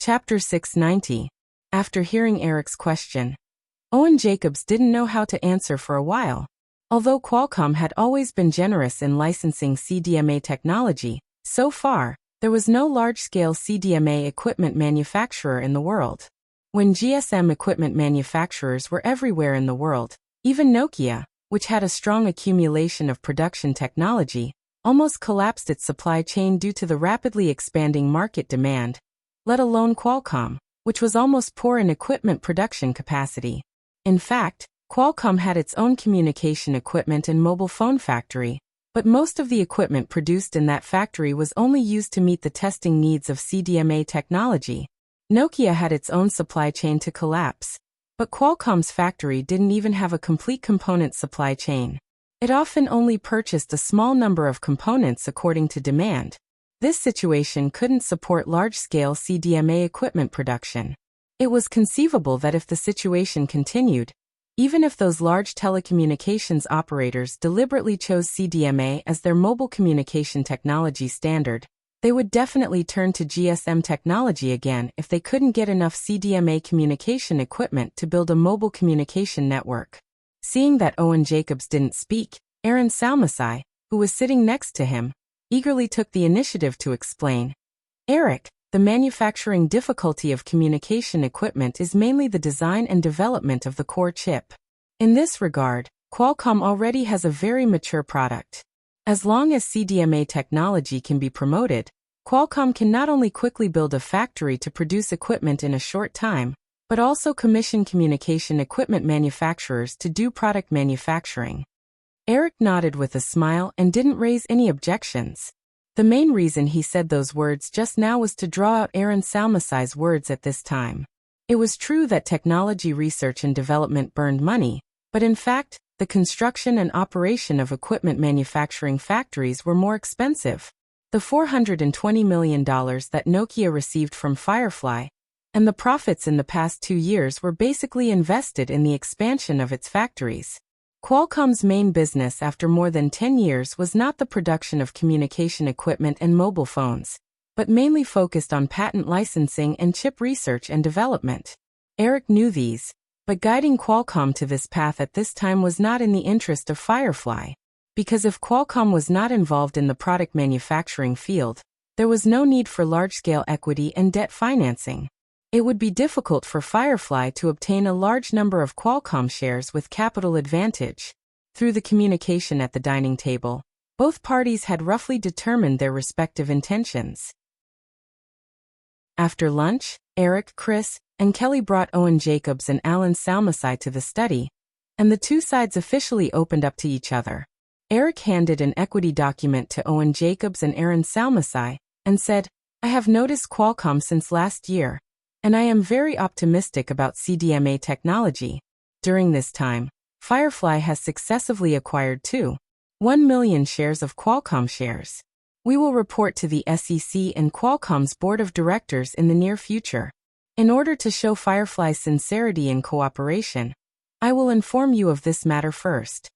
Chapter 690. After hearing Eric's question, Owen Jacobs didn't know how to answer for a while. Although Qualcomm had always been generous in licensing CDMA technology, so far, there was no large-scale CDMA equipment manufacturer in the world. When GSM equipment manufacturers were everywhere in the world, even Nokia, which had a strong accumulation of production technology, almost collapsed its supply chain due to the rapidly expanding market demand, let alone Qualcomm, which was almost poor in equipment production capacity. In fact, Qualcomm had its own communication equipment and mobile phone factory, but most of the equipment produced in that factory was only used to meet the testing needs of CDMA technology. Nokia had its own supply chain to collapse, but Qualcomm's factory didn't even have a complete component supply chain. It often only purchased a small number of components according to demand. This situation couldn't support large-scale CDMA equipment production. It was conceivable that if the situation continued, even if those large telecommunications operators deliberately chose CDMA as their mobile communication technology standard, they would definitely turn to GSM technology again if they couldn't get enough CDMA communication equipment to build a mobile communication network. Seeing that Owen Jacobs didn't speak, Aaron Salmasai, who was sitting next to him, eagerly took the initiative to explain. Eric, the manufacturing difficulty of communication equipment is mainly the design and development of the core chip. In this regard, Qualcomm already has a very mature product. As long as CDMA technology can be promoted, Qualcomm can not only quickly build a factory to produce equipment in a short time, but also commission communication equipment manufacturers to do product manufacturing. Eric nodded with a smile and didn't raise any objections. The main reason he said those words just now was to draw out Aaron Salmasai's words at this time. It was true that technology research and development burned money, but in fact, the construction and operation of equipment manufacturing factories were more expensive. The $420 million that Nokia received from Firefly, and the profits in the past 2 years were basically invested in the expansion of its factories. Qualcomm's main business after more than 10 years was not the production of communication equipment and mobile phones, but mainly focused on patent licensing and chip research and development. Eric knew these, but guiding Qualcomm to this path at this time was not in the interest of Firefly, because if Qualcomm was not involved in the product manufacturing field, there was no need for large-scale equity and debt financing. It would be difficult for Firefly to obtain a large number of Qualcomm shares with capital advantage. Through the communication at the dining table, both parties had roughly determined their respective intentions. After lunch, Eric, Chris, and Kelly brought Owen Jacobs and Alan Salmasai to the study, and the two sides officially opened up to each other. Eric handed an equity document to Owen Jacobs and Aaron Salmasai, and said, "I have noticed Qualcomm since last year, and I am very optimistic about CDMA technology. During this time, Firefly has successively acquired 1 million shares of Qualcomm shares. We will report to the SEC and Qualcomm's board of directors in the near future. In order to show Firefly's sincerity and cooperation, I will inform you of this matter first."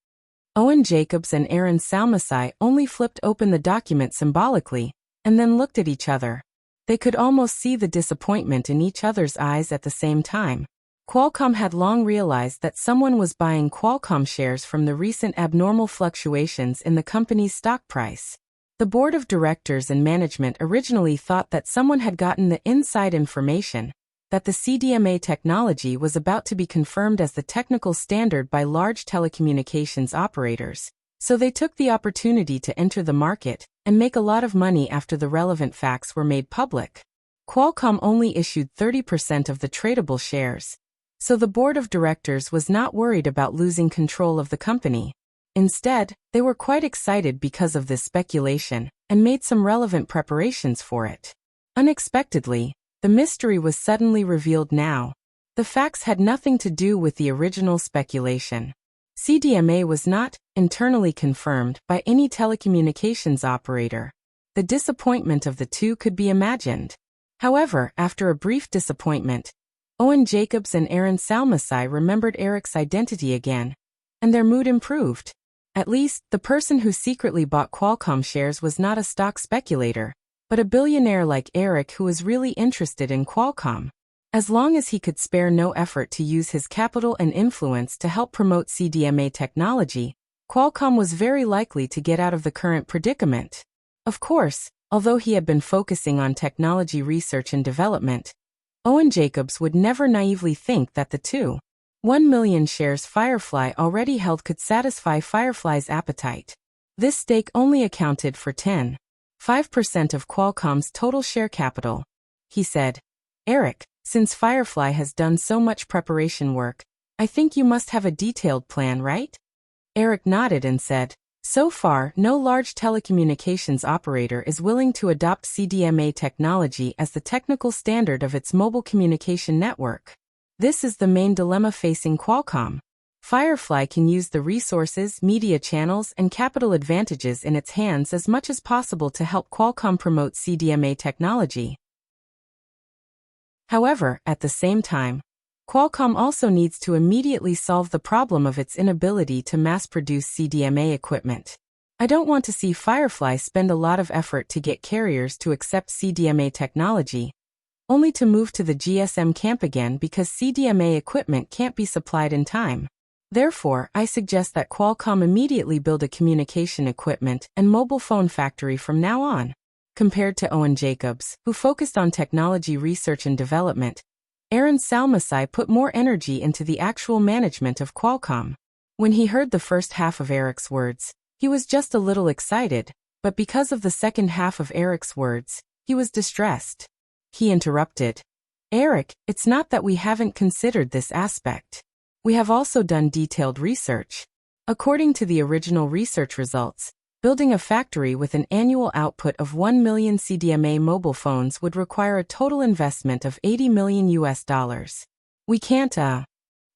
Owen Jacobs and Aaron Salmasai only flipped open the document symbolically, and then looked at each other. They could almost see the disappointment in each other's eyes at the same time. Qualcomm had long realized that someone was buying Qualcomm shares from the recent abnormal fluctuations in the company's stock price. The board of directors and management originally thought that someone had gotten the inside information, that the CDMA technology was about to be confirmed as the technical standard by large telecommunications operators, so they took the opportunity to enter the market and make a lot of money after the relevant facts were made public. Qualcomm only issued 30% of the tradable shares, so the board of directors was not worried about losing control of the company. Instead, they were quite excited because of this speculation, and made some relevant preparations for it. Unexpectedly, the mystery was suddenly revealed now. The facts had nothing to do with the original speculation. CDMA was not internally confirmed by any telecommunications operator. The disappointment of the two could be imagined. However, after a brief disappointment, Owen Jacobs and Aaron Salmasai remembered Eric's identity again, and their mood improved. At least, the person who secretly bought Qualcomm shares was not a stock speculator, but a billionaire like Eric who was really interested in Qualcomm. As long as he could spare no effort to use his capital and influence to help promote CDMA technology, Qualcomm was very likely to get out of the current predicament. Of course, although he had been focusing on technology research and development, Owen Jacobs would never naively think that the 2.1 million shares Firefly already held could satisfy Firefly's appetite. This stake only accounted for 10.5% of Qualcomm's total share capital. He said, "Eric, since Firefly has done so much preparation work, I think you must have a detailed plan, right?" Eric nodded and said, "So far, no large telecommunications operator is willing to adopt CDMA technology as the technical standard of its mobile communication network. This is the main dilemma facing Qualcomm. Firefly can use the resources, media channels, and capital advantages in its hands as much as possible to help Qualcomm promote CDMA technology. However, at the same time, Qualcomm also needs to immediately solve the problem of its inability to mass-produce CDMA equipment. I don't want to see Firefly spend a lot of effort to get carriers to accept CDMA technology, only to move to the GSM camp again because CDMA equipment can't be supplied in time. Therefore, I suggest that Qualcomm immediately build a communication equipment and mobile phone factory from now on." Compared to Owen Jacobs, who focused on technology research and development, Aaron Salmasai put more energy into the actual management of Qualcomm. When he heard the first half of Eric's words, he was just a little excited, but because of the second half of Eric's words, he was distressed. He interrupted, "Eric, it's not that we haven't considered this aspect. We have also done detailed research. According to the original research results, building a factory with an annual output of 1 million CDMA mobile phones would require a total investment of $80 million. We can't,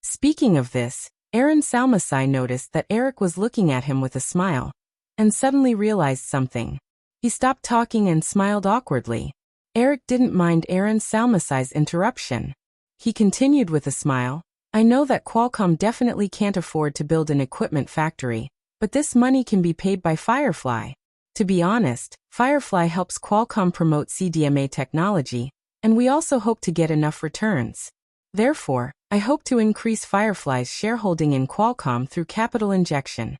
Speaking of this, Aaron Salmasai noticed that Eric was looking at him with a smile, and suddenly realized something. He stopped talking and smiled awkwardly. Eric didn't mind Aaron Salmasai's interruption. He continued with a smile, "I know that Qualcomm definitely can't afford to build an equipment factory, but this money can be paid by Firefly. To be honest, Firefly helps Qualcomm promote CDMA technology, and we also hope to get enough returns. Therefore, I hope to increase Firefly's shareholding in Qualcomm through capital injection."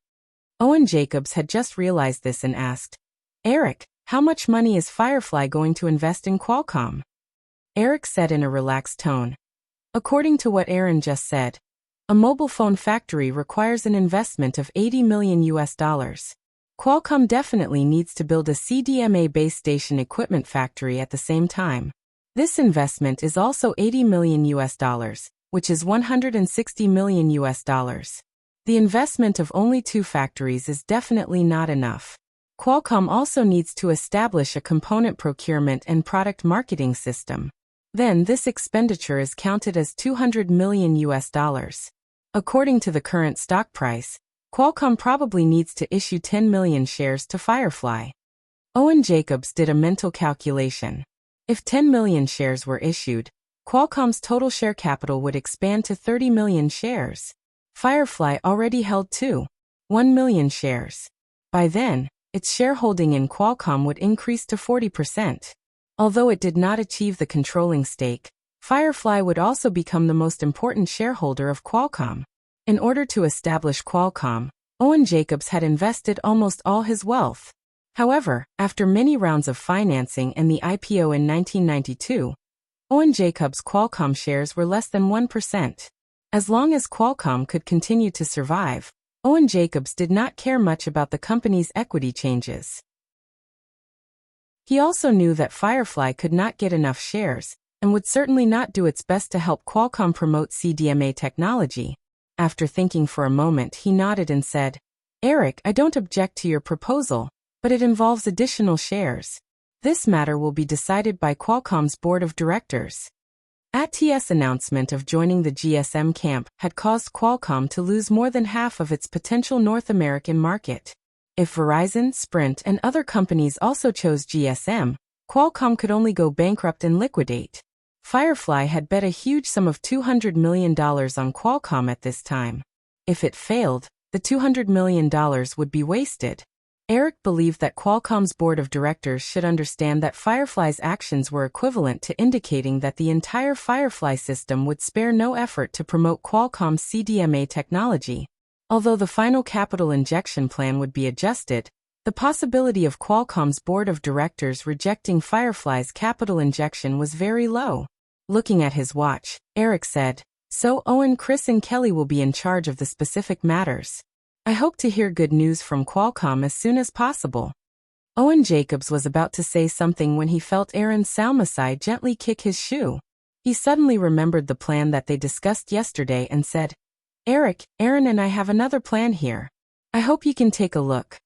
Owen Jacobs had just realized this and asked, "Eric, how much money is Firefly going to invest in Qualcomm?" Eric said in a relaxed tone, "According to what Aaron just said, a mobile phone factory requires an investment of $80 million. Qualcomm definitely needs to build a CDMA base station equipment factory at the same time. This investment is also $80 million, which is $160 million. The investment of only 2 factories is definitely not enough. Qualcomm also needs to establish a component procurement and product marketing system. Then this expenditure is counted as $200 million. According to the current stock price, Qualcomm probably needs to issue 10 million shares to Firefly." Owen Jacobs did a mental calculation. If 10 million shares were issued, Qualcomm's total share capital would expand to 30 million shares. Firefly already held 2.1 million shares. By then, its shareholding in Qualcomm would increase to 40%. Although it did not achieve the controlling stake, Firefly would also become the most important shareholder of Qualcomm. In order to establish Qualcomm, Owen Jacobs had invested almost all his wealth. However, after many rounds of financing and the IPO in 1992, Owen Jacobs' Qualcomm shares were less than 1%. As long as Qualcomm could continue to survive, Owen Jacobs did not care much about the company's equity changes. He also knew that Firefly could not get enough shares, and would certainly not do its best to help Qualcomm promote CDMA technology. After thinking for a moment, he nodded and said, "Eric, I don't object to your proposal, but it involves additional shares. This matter will be decided by Qualcomm's board of directors." AT&T's announcement of joining the GSM camp had caused Qualcomm to lose more than half of its potential North American market. If Verizon, Sprint, and other companies also chose GSM, Qualcomm could only go bankrupt and liquidate. Firefly had bet a huge sum of $200 million on Qualcomm at this time. If it failed, the $200 million would be wasted. Eric believed that Qualcomm's board of directors should understand that Firefly's actions were equivalent to indicating that the entire Firefly system would spare no effort to promote Qualcomm's CDMA technology. Although the final capital injection plan would be adjusted, the possibility of Qualcomm's board of directors rejecting Firefly's capital injection was very low. Looking at his watch, Eric said, "So Owen, Chris and Kelly will be in charge of the specific matters. I hope to hear good news from Qualcomm as soon as possible." Owen Jacobs was about to say something when he felt Aaron Salmasai gently kick his shoe. He suddenly remembered the plan that they discussed yesterday and said, "Eric, Aaron and I have another plan here. I hope you can take a look."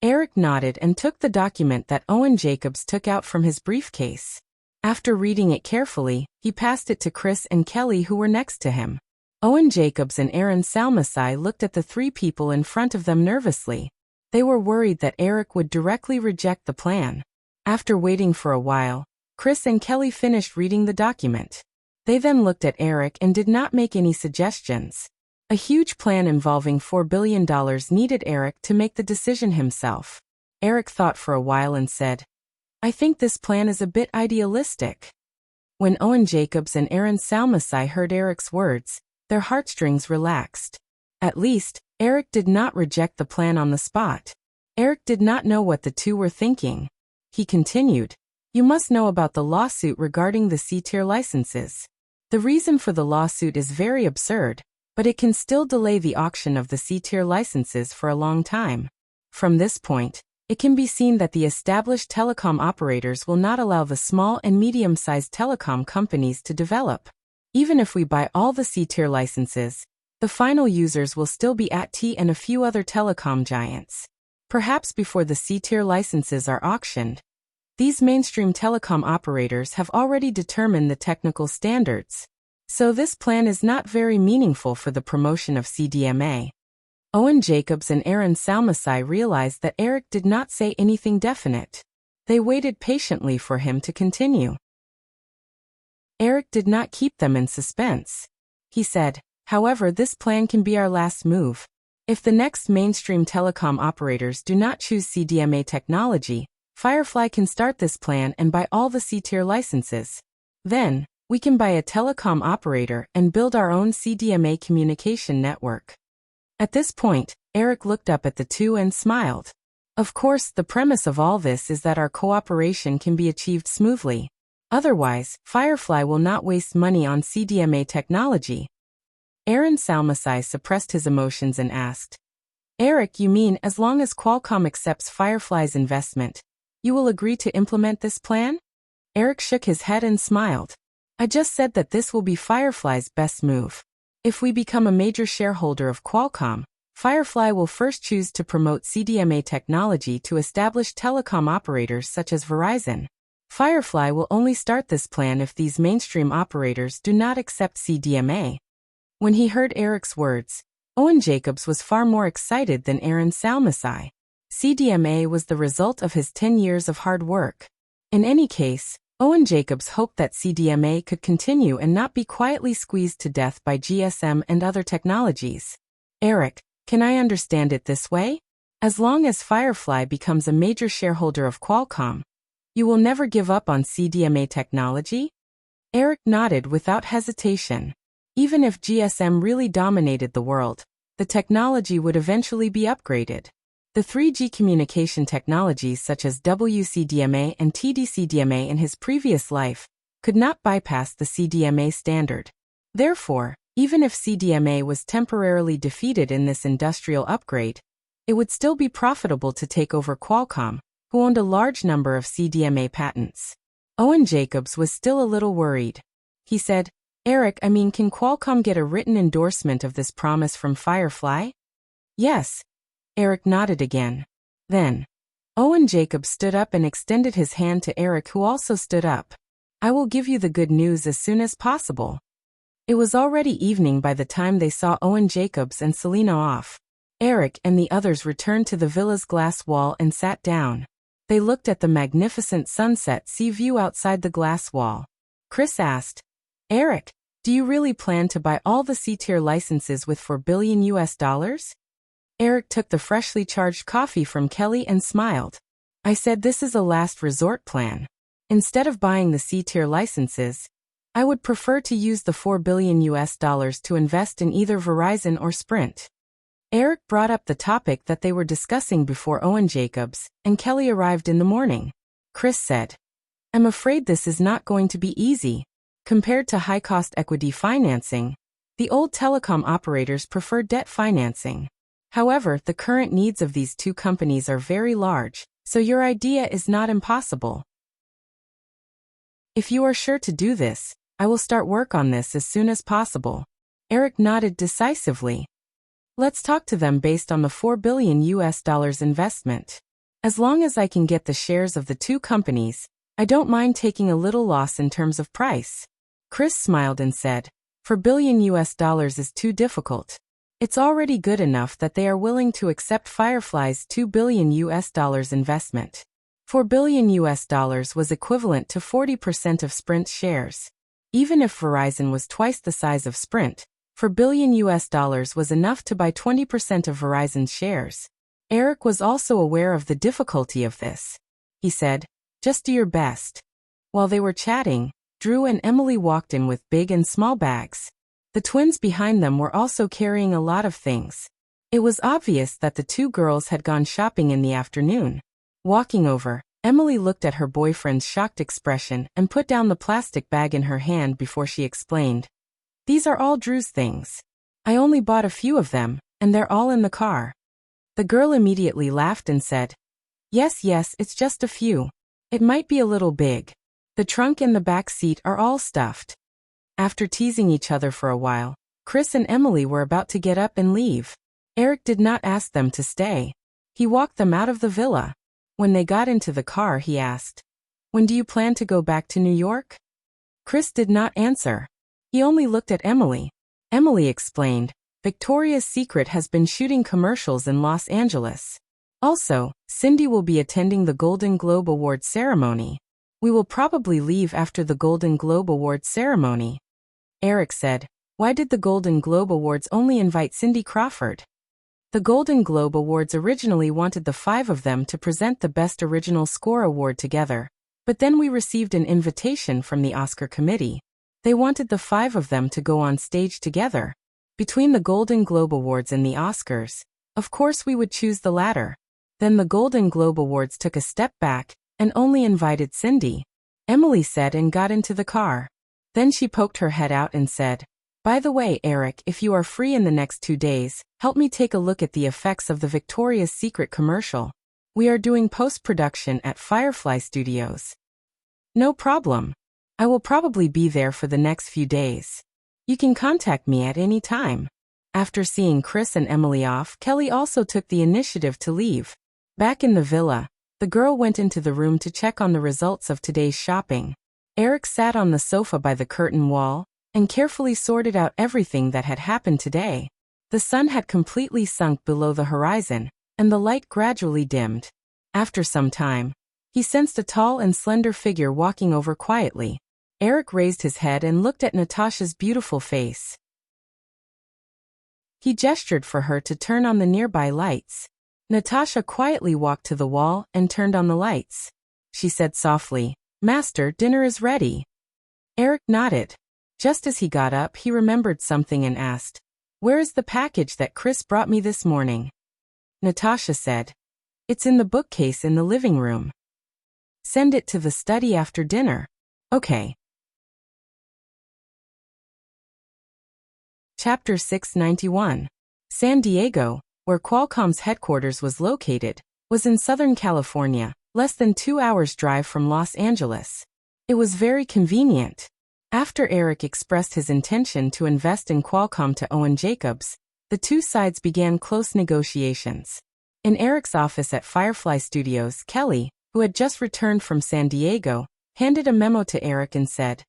Eric nodded and took the document that Owen Jacobs took out from his briefcase. After reading it carefully, he passed it to Chris and Kelly, who were next to him. Owen Jacobs and Aaron Salmasai looked at the three people in front of them nervously. They were worried that Eric would directly reject the plan. After waiting for a while, Chris and Kelly finished reading the document. They then looked at Eric and did not make any suggestions. A huge plan involving $4 billion needed Eric to make the decision himself. Eric thought for a while and said, "I think this plan is a bit idealistic." When Owen Jacobs and Aaron Salmasai heard Eric's words, their heartstrings relaxed. At least, Eric did not reject the plan on the spot. Eric did not know what the two were thinking. He continued, "You must know about the lawsuit regarding the C-tier licenses. The reason for the lawsuit is very absurd, but it can still delay the auction of the C-tier licenses for a long time. From this point, it can be seen that the established telecom operators will not allow the small and medium-sized telecom companies to develop. Even if we buy all the C-tier licenses, the final users will still be AT&T and a few other telecom giants. Perhaps before the C-tier licenses are auctioned, these mainstream telecom operators have already determined the technical standards. So this plan is not very meaningful for the promotion of CDMA." Owen Jacobs and Aaron Salmasai realized that Eric did not say anything definite. They waited patiently for him to continue. Eric did not keep them in suspense. He said, "However, this plan can be our last move. If the next mainstream telecom operators do not choose CDMA technology, Firefly can start this plan and buy all the C-tier licenses. Then, we can buy a telecom operator and build our own CDMA communication network." At this point, Eric looked up at the two and smiled. "Of course, the premise of all this is that our cooperation can be achieved smoothly. Otherwise, Firefly will not waste money on CDMA technology." Aaron Salmasai suppressed his emotions and asked, "Eric, you mean as long as Qualcomm accepts Firefly's investment, you will agree to implement this plan?" Eric shook his head and smiled. "I just said that this will be Firefly's best move. If we become a major shareholder of Qualcomm, Firefly will first choose to promote CDMA technology to established telecom operators such as Verizon. Firefly will only start this plan if these mainstream operators do not accept CDMA." When he heard Eric's words, Owen Jacobs was far more excited than Aaron Salmasai. CDMA was the result of his 10 years of hard work. In any case, Owen Jacobs hoped that CDMA could continue and not be quietly squeezed to death by GSM and other technologies. "Eric, can I understand it this way? As long as Firefly becomes a major shareholder of Qualcomm, you will never give up on CDMA technology?" Eric nodded without hesitation. Even if GSM really dominated the world, the technology would eventually be upgraded. The 3G communication technologies such as WCDMA and TDCDMA in his previous life could not bypass the CDMA standard. Therefore, even if CDMA was temporarily defeated in this industrial upgrade, it would still be profitable to take over Qualcomm, who owned a large number of CDMA patents. Owen Jacobs was still a little worried. He said, "Eric, I mean, can Qualcomm get a written endorsement of this promise from Firefly?" "Yes." Eric nodded again. Then, Owen Jacobs stood up and extended his hand to Eric, who also stood up. "I will give you the good news as soon as possible." It was already evening by the time they saw Owen Jacobs and Selena off. Eric and the others returned to the villa's glass wall and sat down. They looked at the magnificent sunset sea view outside the glass wall. Chris asked, "Eric, do you really plan to buy all the C-tier licenses with $4 billion? Eric took the freshly charged coffee from Kelly and smiled. I said this is a last resort plan. Instead of buying the C-tier licenses, I would prefer to use the $4 billion to invest in either Verizon or Sprint. Eric brought up the topic that they were discussing before Owen Jacobs and Kelly arrived in the morning. Chris said, I'm afraid this is not going to be easy. Compared to high-cost equity financing, the old telecom operators prefer debt financing. However, the current needs of these two companies are very large, so your idea is not impossible. If you are sure to do this, I will start work on this as soon as possible. Eric nodded decisively. Let's talk to them based on the $4 billion investment. As long as I can get the shares of the two companies, I don't mind taking a little loss in terms of price. Chris smiled and said, $4 billion is too difficult. It's already good enough that they are willing to accept Firefly's $2 billion investment. $4 billion was equivalent to 40% of Sprint's shares. Even if Verizon was twice the size of Sprint, $4 billion was enough to buy 20% of Verizon's shares. Eric was also aware of the difficulty of this. He said, just do your best. While they were chatting, Drew and Emily walked in with big and small bags. The twins behind them were also carrying a lot of things. It was obvious that the two girls had gone shopping in the afternoon. Walking over, Emily looked at her boyfriend's shocked expression and put down the plastic bag in her hand before she explained. These are all Drew's things. I only bought a few of them, and they're all in the car. The girl immediately laughed and said, Yes, it's just a few. It might be a little big. The trunk and the back seat are all stuffed. After teasing each other for a while, Chris and Emily were about to get up and leave. Eric did not ask them to stay. He walked them out of the villa. When they got into the car, he asked, When do you plan to go back to New York? Chris did not answer. He only looked at Emily. Emily explained, Victoria's Secret has been shooting commercials in Los Angeles. Also, Cindy will be attending the Golden Globe Awards ceremony. We will probably leave after the Golden Globe Awards ceremony. Eric said, Why did the Golden Globe Awards only invite Cindy Crawford? The Golden Globe Awards originally wanted the five of them to present the Best Original Score award together, but then we received an invitation from the Oscar committee. They wanted the five of them to go on stage together. Between the Golden Globe Awards and the Oscars, of course we would choose the latter. Then the Golden Globe Awards took a step back and only invited Cindy. Emily said and got into the car. Then she poked her head out and said, By the way, Eric, if you are free in the next 2 days, help me take a look at the effects of the Victoria's Secret commercial. We are doing post-production at Firefly Studios. No problem. I will probably be there for the next few days. You can contact me at any time. After seeing Chris and Emily off, Kelly also took the initiative to leave. Back in the villa, the girl went into the room to check on the results of today's shopping. Eric sat on the sofa by the curtain wall and carefully sorted out everything that had happened today. The sun had completely sunk below the horizon, and the light gradually dimmed. After some time, he sensed a tall and slender figure walking over quietly. Eric raised his head and looked at Natasha's beautiful face. He gestured for her to turn on the nearby lights. Natasha quietly walked to the wall and turned on the lights. She said softly, Master, dinner is ready. Eric nodded. Just as he got up, he remembered something and asked, Where is the package that Chris brought me this morning? Natasha said, It's in the bookcase in the living room. Send it to the study after dinner. Okay. Chapter 691. San Diego, where Qualcomm's headquarters was located, was in Southern California, less than 2 hours' drive from Los Angeles. It was very convenient. After Eric expressed his intention to invest in Qualcomm to Owen Jacobs, the two sides began close negotiations. In Eric's office at Firefly Studios, Kelly, who had just returned from San Diego, handed a memo to Eric and said,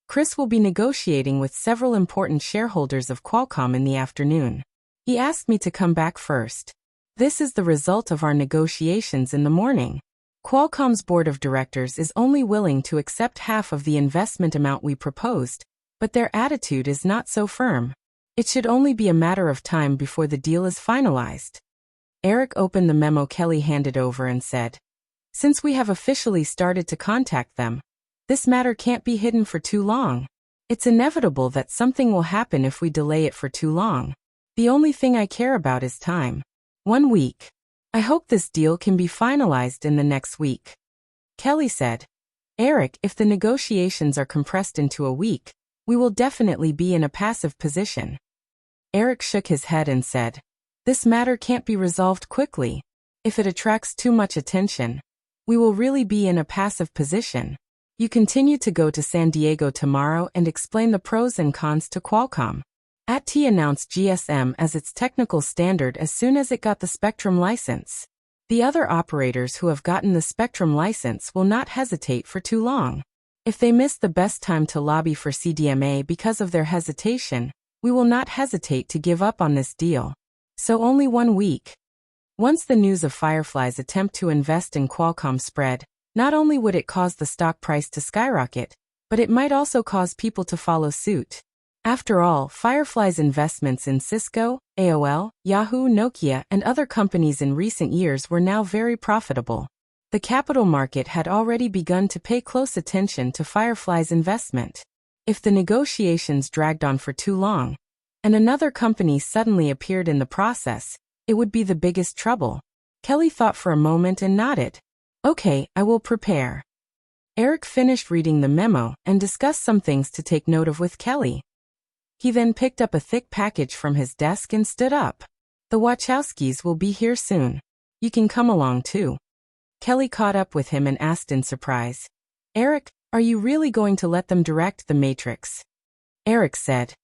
Chris will be negotiating with several important shareholders of Qualcomm in the afternoon. He asked me to come back first. This is the result of our negotiations in the morning. Qualcomm's board of directors is only willing to accept half of the investment amount we proposed, but their attitude is not so firm. It should only be a matter of time before the deal is finalized. Eric opened the memo Kelly handed over and said, "Since we have officially started to contact them, this matter can't be hidden for too long. It's inevitable that something will happen if we delay it for too long. The only thing I care about is time. 1 week. I hope this deal can be finalized in the next week." Kelly said, "Eric, if the negotiations are compressed into a week, we will definitely be in a passive position." Eric shook his head and said, "This matter can't be resolved quickly. If it attracts too much attention, we will really be in a passive position. You continue to go to San Diego tomorrow and explain the pros and cons to Qualcomm." AT&T announced GSM as its technical standard as soon as it got the Spectrum license. The other operators who have gotten the Spectrum license will not hesitate for too long. If they miss the best time to lobby for CDMA because of their hesitation, we will not hesitate to give up on this deal. So only 1 week. Once the news of Firefly's attempt to invest in Qualcomm spread, not only would it cause the stock price to skyrocket, but it might also cause people to follow suit. After all, Firefly's investments in Cisco, AOL, Yahoo, Nokia, and other companies in recent years were now very profitable. The capital market had already begun to pay close attention to Firefly's investment. If the negotiations dragged on for too long, and another company suddenly appeared in the process, it would be the biggest trouble. Kelly thought for a moment and nodded. "Okay, I will prepare." Eric finished reading the memo and discussed some things to take note of with Kelly. He then picked up a thick package from his desk and stood up. "The Wachowskis will be here soon. You can come along too." Kelly caught up with him and asked in surprise, "Eric, are you really going to let them direct The Matrix?" Eric said,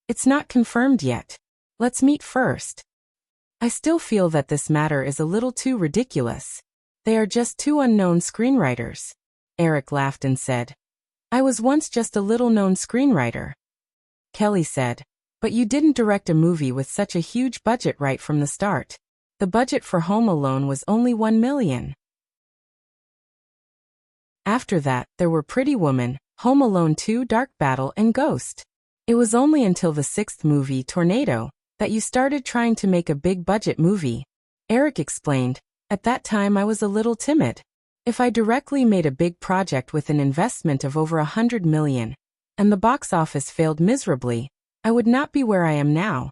"It's not confirmed yet. Let's meet first. I still feel that this matter is a little too ridiculous. They are just two unknown screenwriters." Eric laughed and said, "I was once just a little-known screenwriter." Kelly said, "But you didn't direct a movie with such a huge budget right from the start. The budget for Home Alone was only $1 million. After that, there were Pretty Woman, Home Alone 2, Dark Battle, and Ghost. It was only until the sixth movie, Tornado, that you started trying to make a big-budget movie." Eric explained, "At that time I was a little timid. If I directly made a big project with an investment of over $100 million, and the box office failed miserably, I would not be where I am now."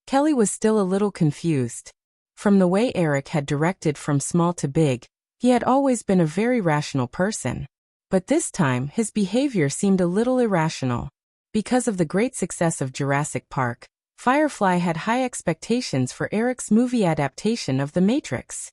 Kelly was still a little confused. From the way Eric had directed from small to big, he had always been a very rational person. But this time his behavior seemed a little irrational. Because of the great success of Jurassic Park, Firefly had high expectations for Eric's movie adaptation of The Matrix.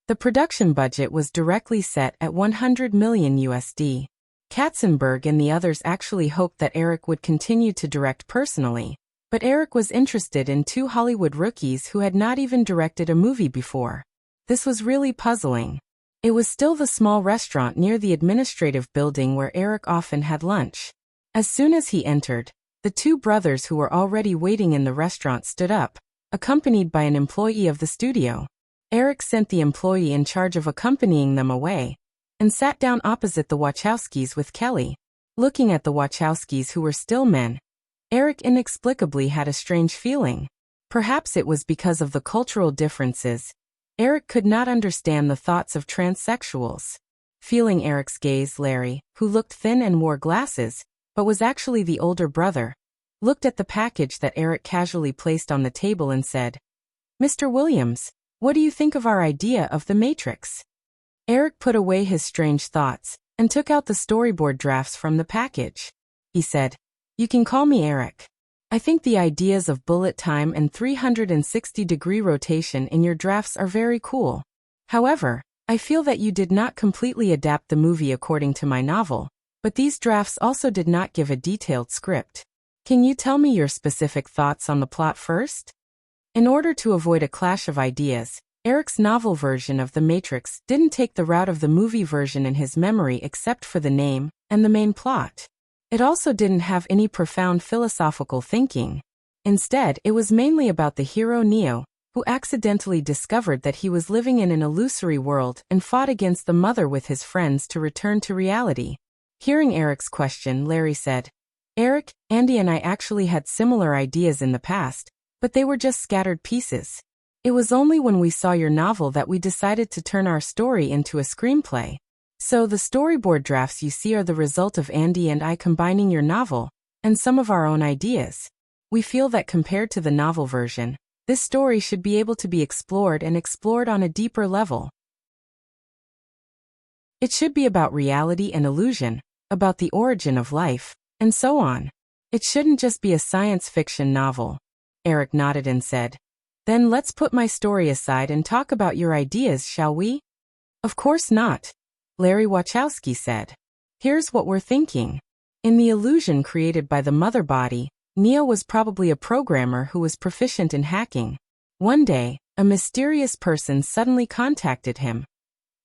The production budget was directly set at $100 million USD. Katzenberg and the others actually hoped that Eric would continue to direct personally, but Eric was interested in two Hollywood rookies who had not even directed a movie before. This was really puzzling. It was still the small restaurant near the administrative building where Eric often had lunch. As soon as he entered, the two brothers who were already waiting in the restaurant stood up, accompanied by an employee of the studio. Eric sent the employee in charge of accompanying them away, and sat down opposite the Wachowskis with Kelly. Looking at the Wachowskis, who were still men, Eric inexplicably had a strange feeling. Perhaps it was because of the cultural differences. Eric could not understand the thoughts of transsexuals. Feeling Eric's gaze, Larry, who looked thin and wore glasses, but was actually the older brother, looked at the package that Eric casually placed on the table and said, "Mr. Williams, what do you think of our idea of The Matrix?" Eric put away his strange thoughts and took out the storyboard drafts from the package. He said, "You can call me Eric. I think the ideas of bullet time and 360-degree rotation in your drafts are very cool. However, I feel that you did not completely adapt the movie according to my novel, but these drafts also did not give a detailed script. Can you tell me your specific thoughts on the plot first?" In order to avoid a clash of ideas, Eric's novel version of The Matrix didn't take the route of the movie version in his memory except for the name and the main plot. It also didn't have any profound philosophical thinking. Instead, it was mainly about the hero Neo, who accidentally discovered that he was living in an illusory world and fought against the mother with his friends to return to reality. Hearing Eric's question, Larry said, "Eric, Andy and I actually had similar ideas in the past, but they were just scattered pieces. It was only when we saw your novel that we decided to turn our story into a screenplay. So the storyboard drafts you see are the result of Andy and I combining your novel and some of our own ideas. We feel that compared to the novel version, this story should be able to be explored on a deeper level. It should be about reality and illusion, about the origin of life, and so on. It shouldn't just be a science fiction novel. Eric nodded and said, "Then let's put my story aside and talk about your ideas, shall we?" "Of course not," Larry Wachowski said. "Here's what we're thinking. In the illusion created by the mother body, Neo was probably a programmer who was proficient in hacking. One day, a mysterious person suddenly contacted him.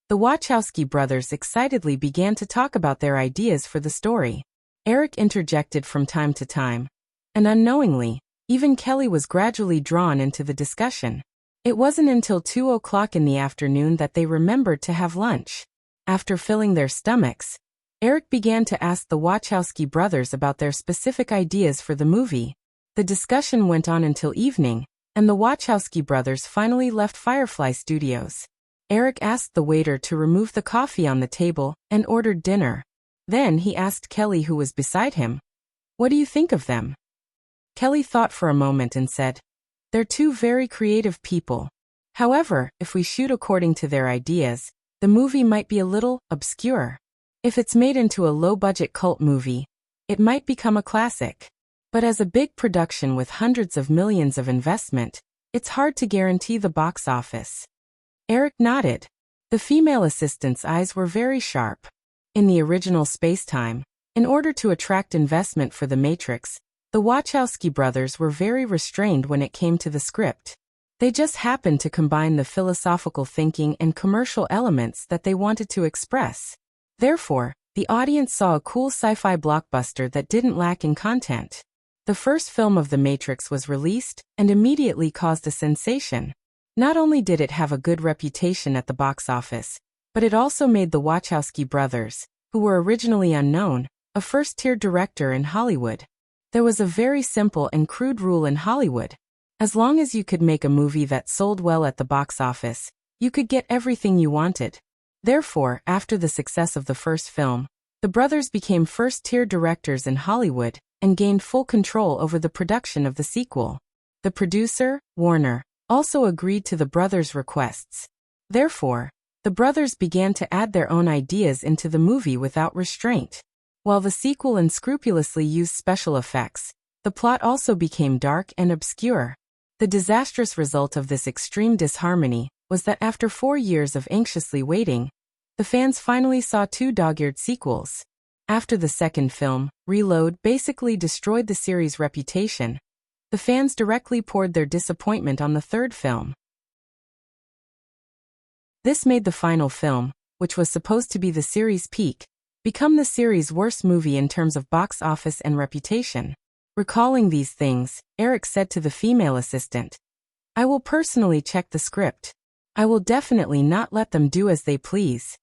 The Wachowski brothers excitedly began to talk about their ideas for the story. Eric interjected from time to time, and unknowingly, even Kelly was gradually drawn into the discussion. It wasn't until 2 o'clock in the afternoon that they remembered to have lunch. After filling their stomachs, Eric began to ask the Wachowski brothers about their specific ideas for the movie. The discussion went on until evening, and the Wachowski brothers finally left Firefly Studios. Eric asked the waiter to remove the coffee on the table and ordered dinner. Then he asked Kelly, who was beside him, "What do you think of them?" Kelly thought for a moment and said, "They're two very creative people. However, if we shoot according to their ideas, the movie might be a little obscure. If it's made into a low-budget cult movie, it might become a classic. But as a big production with hundreds of millions of investment, it's hard to guarantee the box office." Eric nodded. The female assistant's eyes were very sharp. In the original space-time, in order to attract investment for The Matrix, the Wachowski brothers were very restrained when it came to the script. They just happened to combine the philosophical thinking and commercial elements that they wanted to express. Therefore, the audience saw a cool sci-fi blockbuster that didn't lack in content. The first film of The Matrix was released and immediately caused a sensation. Not only did it have a good reputation at the box office, but it also made the Wachowski brothers, who were originally unknown, a first-tier director in Hollywood. There was a very simple and crude rule in Hollywood. As long as you could make a movie that sold well at the box office, you could get everything you wanted. Therefore, after the success of the first film, the brothers became first-tier directors in Hollywood and gained full control over the production of the sequel. The producer, Warner, also agreed to the brothers' requests. Therefore, the brothers began to add their own ideas into the movie without restraint. While the sequel unscrupulously used special effects, the plot also became dark and obscure. The disastrous result of this extreme disharmony was that after 4 years of anxiously waiting, the fans finally saw 2 dog-eared sequels. After the second film, Reload basically destroyed the series' reputation. The fans directly poured their disappointment on the third film. This made the final film, which was supposed to be the series' peak, become the series' worst movie in terms of box office and reputation. Recalling these things, Eric said to the female assistant, "I will personally check the script. I will definitely not let them do as they please."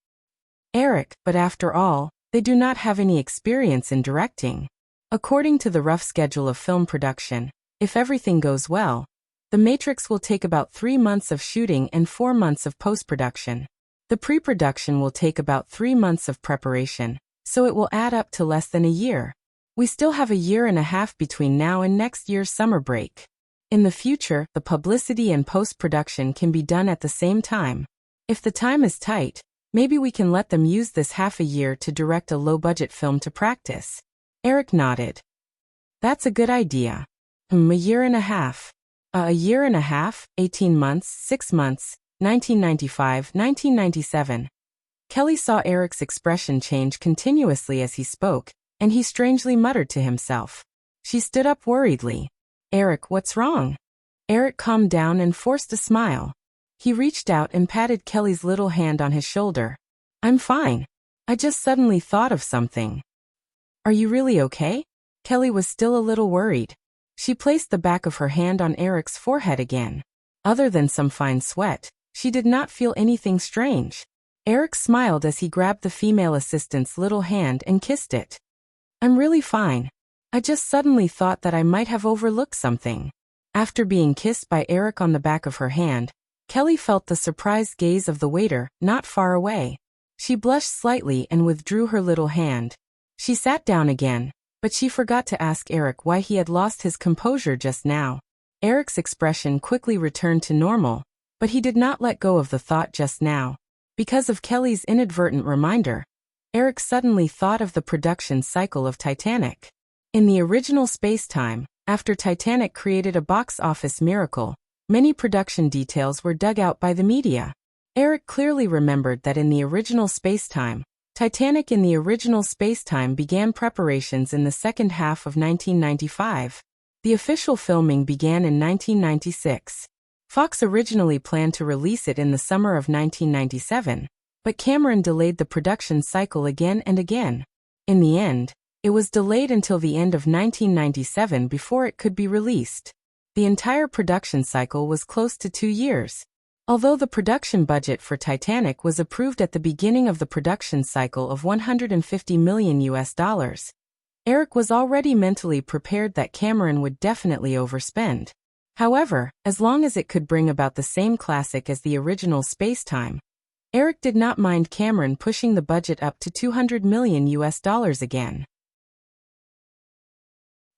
Eric, but after all, they do not have any experience in directing. According to the rough schedule of film production, if everything goes well, The Matrix will take about 3 months of shooting and 4 months of post-production. The pre-production will take about 3 months of preparation, so it will add up to less than a year. We still have a year and a half between now and next year's summer break. In the future, the publicity and post-production can be done at the same time. If the time is tight, maybe we can let them use this half a year to direct a low-budget film to practice. Eric nodded. That's a good idea. A year and a half. A year and a half, 18 months, 6 months, 1995, 1997. Kelly saw Eric's expression change continuously as he spoke, and he strangely muttered to himself. She stood up worriedly. "Eric, what's wrong?" Eric calmed down and forced a smile. He reached out and patted Kelly's little hand on his shoulder. "I'm fine. I just suddenly thought of something." "Are you really okay?" Kelly was still a little worried. She placed the back of her hand on Eric's forehead again. Other than some fine sweat, she did not feel anything strange. Eric smiled as he grabbed the female assistant's little hand and kissed it. "I'm really fine. I just suddenly thought that I might have overlooked something." After being kissed by Eric on the back of her hand, Kelly felt the surprised gaze of the waiter, not far away. She blushed slightly and withdrew her little hand. She sat down again, but she forgot to ask Eric why he had lost his composure just now. Eric's expression quickly returned to normal, but he did not let go of the thought just now. Because of Kelly's inadvertent reminder, Eric suddenly thought of the production cycle of Titanic. In the original space-time, after Titanic created a box office miracle, many production details were dug out by the media. Eric clearly remembered that in the original space-time, Titanic in the original space-time began preparations in the second half of 1995. The official filming began in 1996. Fox originally planned to release it in the summer of 1997, but Cameron delayed the production cycle again and again. In the end, it was delayed until the end of 1997 before it could be released. The entire production cycle was close to 2 years. Although the production budget for Titanic was approved at the beginning of the production cycle of $150 million, Eric was already mentally prepared that Cameron would definitely overspend. However, as long as it could bring about the same classic as the original space-time, Eric did not mind Cameron pushing the budget up to $200 million again.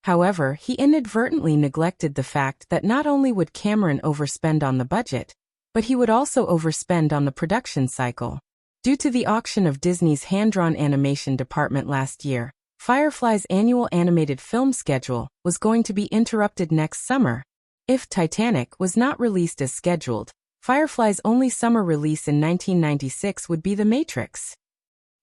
However, he inadvertently neglected the fact that not only would Cameron overspend on the budget, but he would also overspend on the production cycle. Due to the auction of Disney's hand-drawn animation department last year, Firefly's annual animated film schedule was going to be interrupted next summer. If Titanic was not released as scheduled, Firefly's only summer release in 1996 would be The Matrix.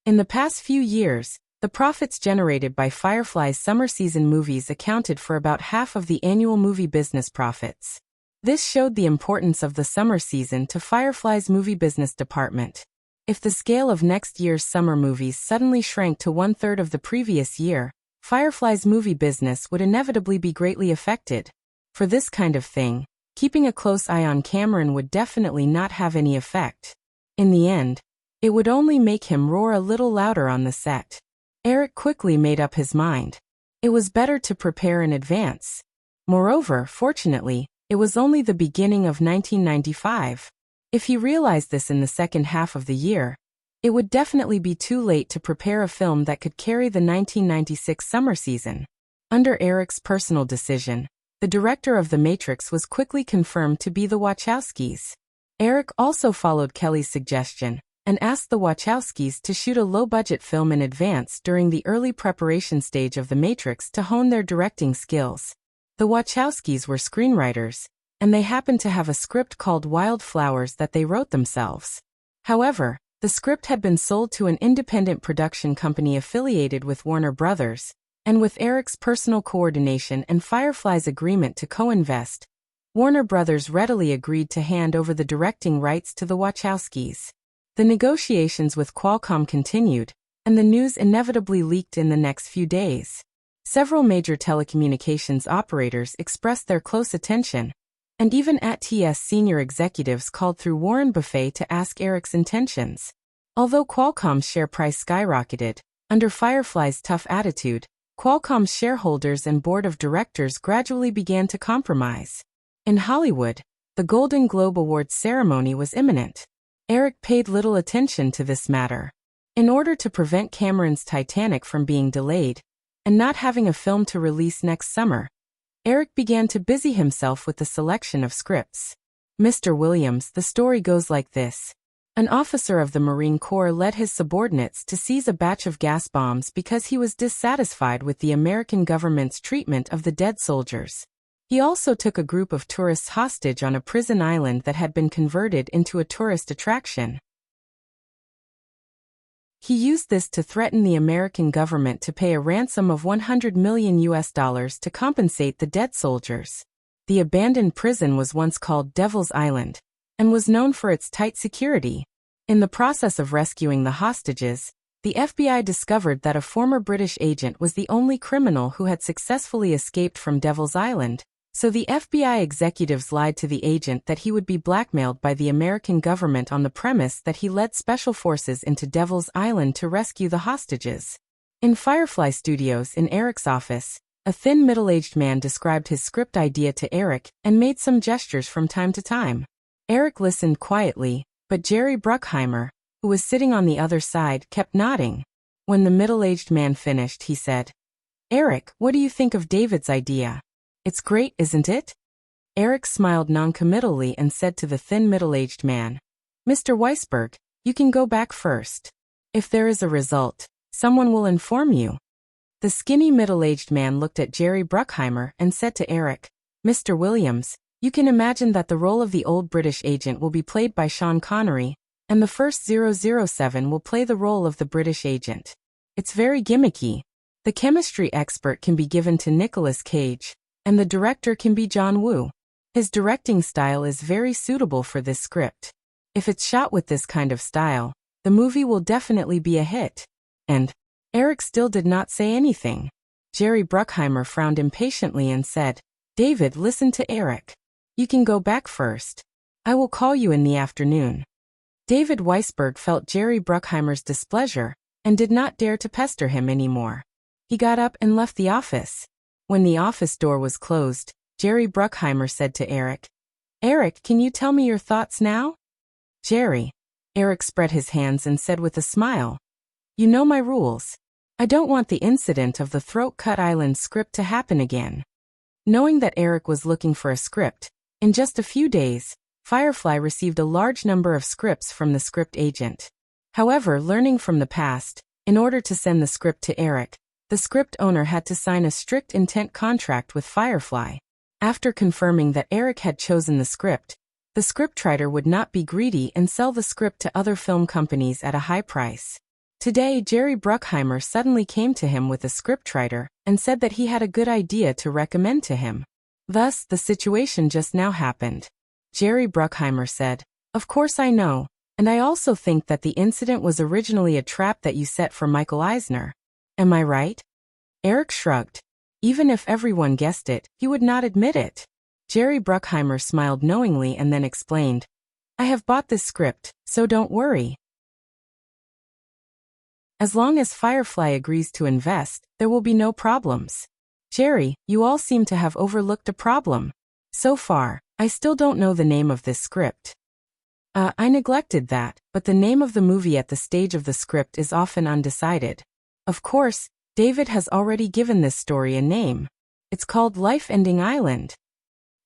In the past few years, the profits generated by Firefly's summer season movies accounted for about half of the annual movie business profits. This showed the importance of the summer season to Firefly's movie business department. If the scale of next year's summer movies suddenly shrank to 1/3 of the previous year, Firefly's movie business would inevitably be greatly affected. For this kind of thing, keeping a close eye on Cameron would definitely not have any effect. In the end, it would only make him roar a little louder on the set. Eric quickly made up his mind. It was better to prepare in advance. Moreover, fortunately, it was only the beginning of 1995. If he realized this in the second half of the year, it would definitely be too late to prepare a film that could carry the 1996 summer season. Under Eric's personal decision, the director of The Matrix was quickly confirmed to be the Wachowskis. Eric also followed Kelly's suggestion and asked the Wachowskis to shoot a low-budget film in advance during the early preparation stage of The Matrix to hone their directing skills. The Wachowskis were screenwriters, and they happened to have a script called Wildflowers that they wrote themselves. However, the script had been sold to an independent production company affiliated with Warner Brothers, and with Eric's personal coordination and Firefly's agreement to co-invest, Warner Brothers readily agreed to hand over the directing rights to the Wachowskis. The negotiations with Qualcomm continued, and the news inevitably leaked in the next few days. Several major telecommunications operators expressed their close attention, and even AT&T's senior executives called through Warren Buffett to ask Eric's intentions. Although Qualcomm's share price skyrocketed, under Firefly's tough attitude, Qualcomm's shareholders and board of directors gradually began to compromise. In Hollywood, the Golden Globe Awards ceremony was imminent. Eric paid little attention to this matter. In order to prevent Cameron's Titanic from being delayed, and not having a film to release next summer, Eric began to busy himself with the selection of scripts. Mr. Williams, the story goes like this. An officer of the Marine Corps led his subordinates to seize a batch of gas bombs because he was dissatisfied with the American government's treatment of the dead soldiers. He also took a group of tourists hostage on a prison island that had been converted into a tourist attraction. He used this to threaten the American government to pay a ransom of $100 million to compensate the dead soldiers. The abandoned prison was once called Devil's Island, and was known for its tight security. In the process of rescuing the hostages, the FBI discovered that a former British agent was the only criminal who had successfully escaped from Devil's Island, so the FBI executives lied to the agent that he would be blackmailed by the American government on the premise that he led special forces into Devil's Island to rescue the hostages. In Firefly Studios in Eric's office, A thin middle-aged man described his script idea to Eric and made some gestures from time to time. Eric listened quietly, but Jerry Bruckheimer, who was sitting on the other side, kept nodding. When the middle-aged man finished, he said, "Eric, what do you think of David's idea? It's great, isn't it?" Eric smiled noncommittally and said to the thin middle-aged man, "Mr. Weisberg, you can go back first. If there is a result, someone will inform you." The skinny middle-aged man looked at Jerry Bruckheimer and said to Eric, "Mr. Williams, you can imagine that the role of the old British agent will be played by Sean Connery, and the first 007 will play the role of the British agent. It's very gimmicky. The chemistry expert can be given to Nicolas Cage, and the director can be John Woo. His directing style is very suitable for this script. If it's shot with this kind of style, the movie will definitely be a hit." And Eric still did not say anything. Jerry Bruckheimer frowned impatiently and said, "David, listen to Eric. You can go back first. I will call you in the afternoon." David Weisberg felt Jerry Bruckheimer's displeasure and did not dare to pester him anymore. He got up and left the office. When the office door was closed, Jerry Bruckheimer said to Eric, "Eric, can you tell me your thoughts now?" "Jerry." Eric spread his hands and said with a smile, "You know my rules. I don't want the incident of the Throat Cut Island script to happen again." Knowing that Eric was looking for a script, in just a few days, Firefly received a large number of scripts from the script agent. However, learning from the past, in order to send the script to Eric, the script owner had to sign a strict intent contract with Firefly. After confirming that Eric had chosen the scriptwriter would not be greedy and sell the script to other film companies at a high price. Today, Jerry Bruckheimer suddenly came to him with a scriptwriter and said that he had a good idea to recommend to him. Thus, the situation just now happened. Jerry Bruckheimer said, "Of course I know, and I also think that the incident was originally a trap that you set for Michael Eisner. Am I right?" Eric shrugged. Even if everyone guessed it, he would not admit it. Jerry Bruckheimer smiled knowingly and then explained, "I have bought this script, so don't worry. As long as Firefly agrees to invest, there will be no problems." "Jerry, you all seem to have overlooked a problem. So far, I still don't know the name of this script." I neglected that, but the name of the movie at the stage of the script is often undecided. Of course, David has already given this story a name. It's called Life-Ending Island."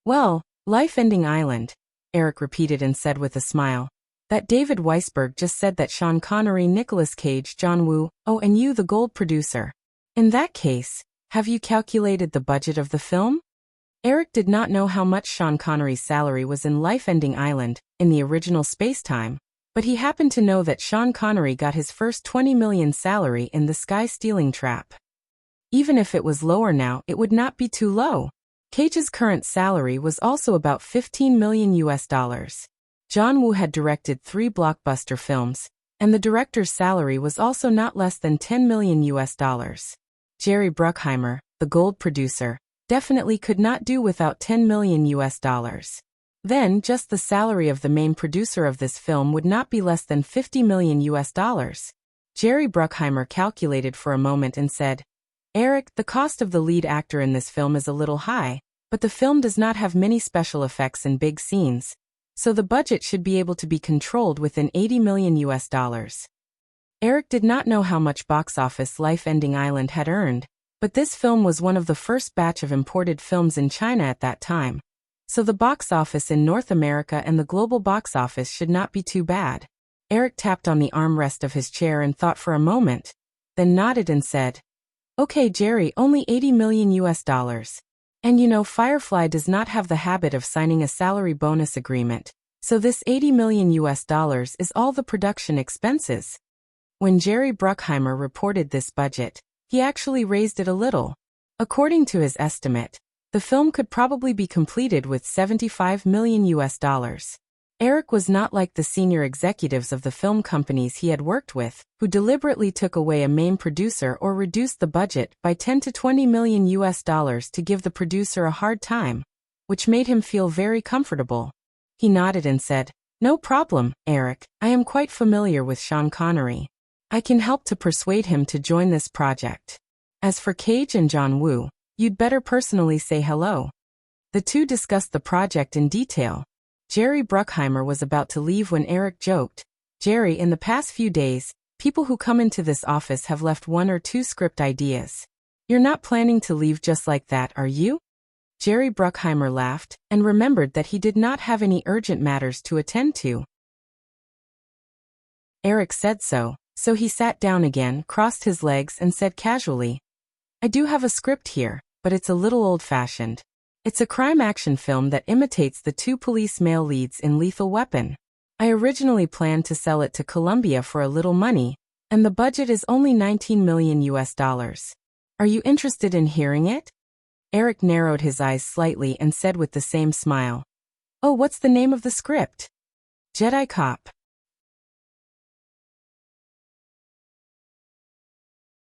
"Well, Life-Ending Island," Eric repeated and said with a smile, "that David Weisberg just said that Sean Connery, Nicolas Cage, John Woo, and you, the gold producer. In that case, have you calculated the budget of the film?" Eric did not know how much Sean Connery's salary was in Life-Ending Island, in the original space-time, but he happened to know that Sean Connery got his first $20 million salary in The Sky Stealing Trap. Even if it was lower now, it would not be too low. Cage's current salary was also about $15 million US. John Woo had directed 3 blockbuster films, and the director's salary was also not less than $10 million US. Jerry Bruckheimer, the gold producer, definitely could not do without $10 million US. Then, just the salary of the main producer of this film would not be less than $50 million US. Jerry Bruckheimer calculated for a moment and said, "Eric, the cost of the lead actor in this film is a little high, but the film does not have many special effects and big scenes, so the budget should be able to be controlled within $80 million US." Eric did not know how much box office Life-Ending Island had earned, but this film was one of the first batch of imported films in China at that time, so the box office in North America and the global box office should not be too bad. Eric tapped on the armrest of his chair and thought for a moment, then nodded and said, "Okay, Jerry, only $80 million US. And you know, Firefly does not have the habit of signing a salary bonus agreement, so this $80 million US is all the production expenses." When Jerry Bruckheimer reported this budget, he actually raised it a little. According to his estimate, the film could probably be completed with $75 million US. Eric was not like the senior executives of the film companies he had worked with, who deliberately took away a main producer or reduced the budget by $10 to $20 million US to give the producer a hard time, which made him feel very comfortable. He nodded and said, "No problem, Eric, I am quite familiar with Sean Connery. I can help to persuade him to join this project. As for Cage and John Woo, You'd better personally say hello. The two discussed the project in detail. Jerry Bruckheimer was about to leave when Eric joked, "Jerry, in the past few days, people who come into this office have left 1 or 2 script ideas. You're not planning to leave just like that, are you?" Jerry Bruckheimer laughed and remembered that he did not have any urgent matters to attend to. Eric said so he sat down again, crossed his legs and said casually, "I do have a script here, but it's a little old-fashioned. It's a crime-action film that imitates the 2 police male leads in Lethal Weapon. I originally planned to sell it to Columbia for a little money, and the budget is only $19 million US. Are you interested in hearing it?" Eric narrowed his eyes slightly and said with the same smile, "Oh, what's the name of the script?" Jedi Cop.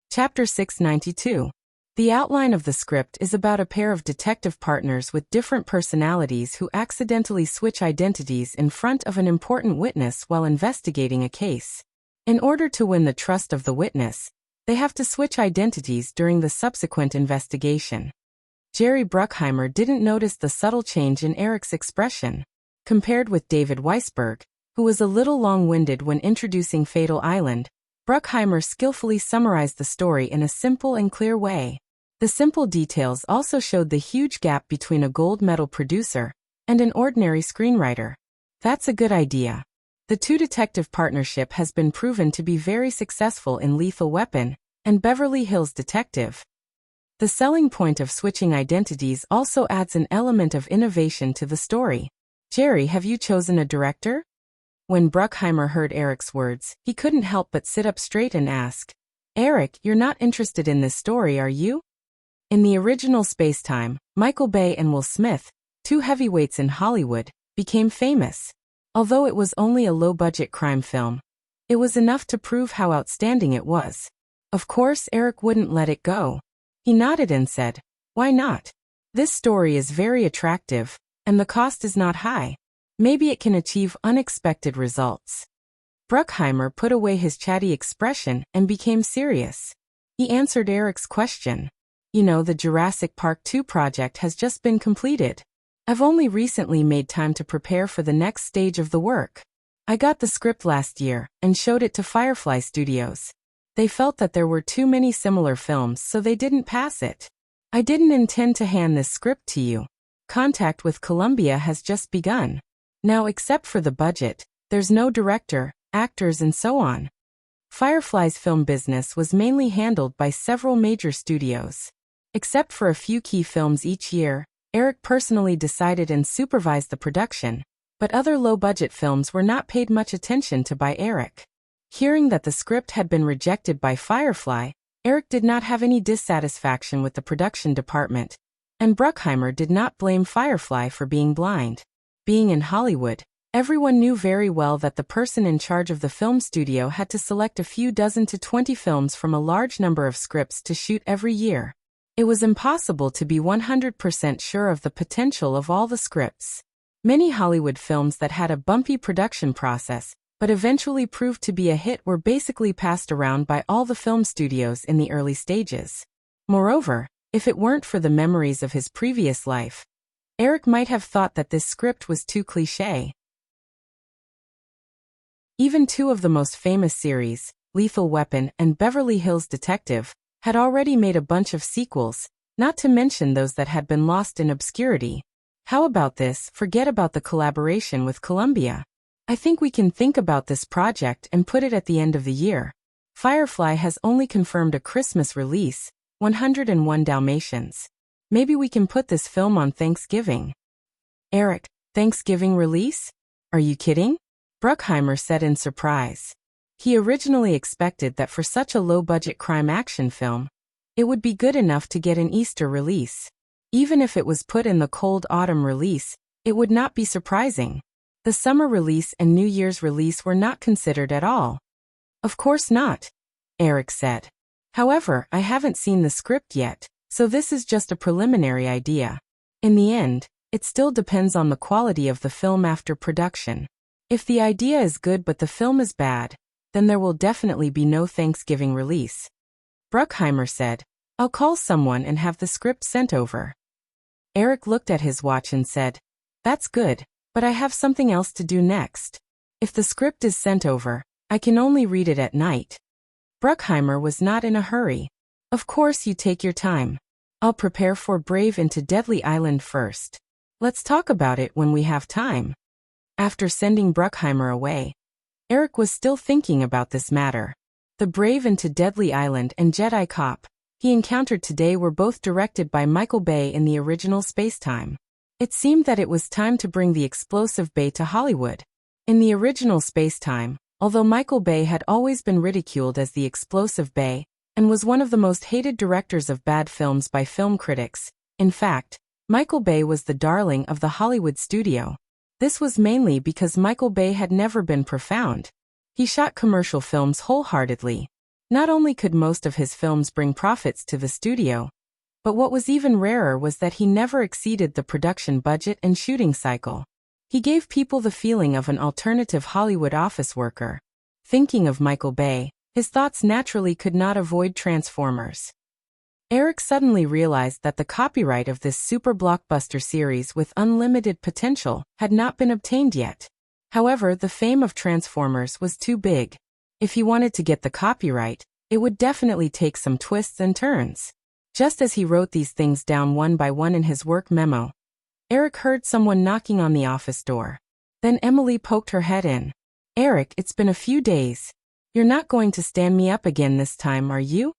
Chapter 692. The outline of the script is about a pair of detective partners with different personalities who accidentally switch identities in front of an important witness while investigating a case. In order to win the trust of the witness, they have to switch identities during the subsequent investigation. Jerry Bruckheimer didn't notice the subtle change in Eric's expression. Compared with David Weisberg, who was a little long-winded when introducing Fatal Island, Bruckheimer skillfully summarized the story in a simple and clear way. The simple details also showed the huge gap between a gold medal producer and an ordinary screenwriter. That's a good idea. The two detective partnership has been proven to be very successful in Lethal Weapon and Beverly Hills Detective. The selling point of switching identities also adds an element of innovation to the story. Jerry, have you chosen a director? When Bruckheimer heard Eric's words, he couldn't help but sit up straight and ask, "Eric, you're not interested in this story, are you?" In the original Spacetime, Michael Bay and Will Smith, 2 heavyweights in Hollywood, became famous. Although it was only a low-budget crime film, it was enough to prove how outstanding it was. Of course, Eric wouldn't let it go. He nodded and said, "Why not? This story is very attractive, and the cost is not high. Maybe it can achieve unexpected results." Bruckheimer put away his chatty expression and became serious. He answered Eric's question. "You know, the Jurassic Park 2 project has just been completed. I've only recently made time to prepare for the next stage of the work. I got the script last year and showed it to Firefly Studios. They felt that there were too many similar films, so they didn't pass it. I didn't intend to hand this script to you. Contact with Columbia has just begun. Now, except for the budget, there's no director, actors and so on." Firefly's film business was mainly handled by several major studios. Except for a few key films each year, Eric personally decided and supervised the production, but other low-budget films were not paid much attention to by Eric. Hearing that the script had been rejected by Firefly, Eric did not have any dissatisfaction with the production department, and Bruckheimer did not blame Firefly for being blind. Being in Hollywood, everyone knew very well that the person in charge of the film studio had to select a few dozen to 20 films from a large number of scripts to shoot every year. It was impossible to be 100% sure of the potential of all the scripts. Many Hollywood films that had a bumpy production process, but eventually proved to be a hit, were basically passed around by all the film studios in the early stages. Moreover, if it weren't for the memories of his previous life, Eric might have thought that this script was too cliché. Even 2 of the most famous series, Lethal Weapon and Beverly Hills Detective, had already made a bunch of sequels, not to mention those that had been lost in obscurity. How about this? Forget about the collaboration with Columbia. I think we can think about this project and put it at the end of the year. Firefly has only confirmed a Christmas release, 101 Dalmatians. Maybe we can put this film on Thanksgiving." "Eric, Thanksgiving release? Are you kidding?" Bruckheimer said in surprise. He originally expected that for such a low-budget crime-action film, it would be good enough to get an Easter release. Even if it was put in the cold autumn release, it would not be surprising. The summer release and New Year's release were not considered at all. "Of course not," Eric said. "However, I haven't seen the script yet, so this is just a preliminary idea. In the end, it still depends on the quality of the film after production. If the idea is good but the film is bad, then there will definitely be no Thanksgiving release." Bruckheimer said, I'll call someone and have the script sent over. Eric looked at his watch and said, That's good, but I have something else to do next. If the script is sent over, I can only read it at night. Bruckheimer was not in a hurry. Of course you take your time. I'll prepare for Brave into Deadly Island first. Let's talk about it when we have time. After sending Bruckheimer away, Eric was still thinking about this matter. The Brave into Deadly Island and Jedi Cop he encountered today were both directed by Michael Bay in the original Spacetime. It seemed that it was time to bring the explosive Bay to Hollywood. In the original Spacetime, although Michael Bay had always been ridiculed as the explosive Bay, and was one of the most hated directors of bad films by film critics, in fact, Michael Bay was the darling of the Hollywood studio. This was mainly because Michael Bay had never been profound. He shot commercial films wholeheartedly. Not only could most of his films bring profits to the studio, but what was even rarer was that he never exceeded the production budget and shooting cycle. He gave people the feeling of an alternative Hollywood office worker. Thinking of Michael Bay, his thoughts naturally could not avoid Transformers. Eric suddenly realized that the copyright of this super blockbuster series with unlimited potential had not been obtained yet. However, the fame of Transformers was too big. If he wanted to get the copyright, it would definitely take some twists and turns. Just as he wrote these things down one by one in his work memo, Eric heard someone knocking on the office door. Then Emily poked her head in. Eric, it's been a few days. You're not going to stand me up again this time, are you?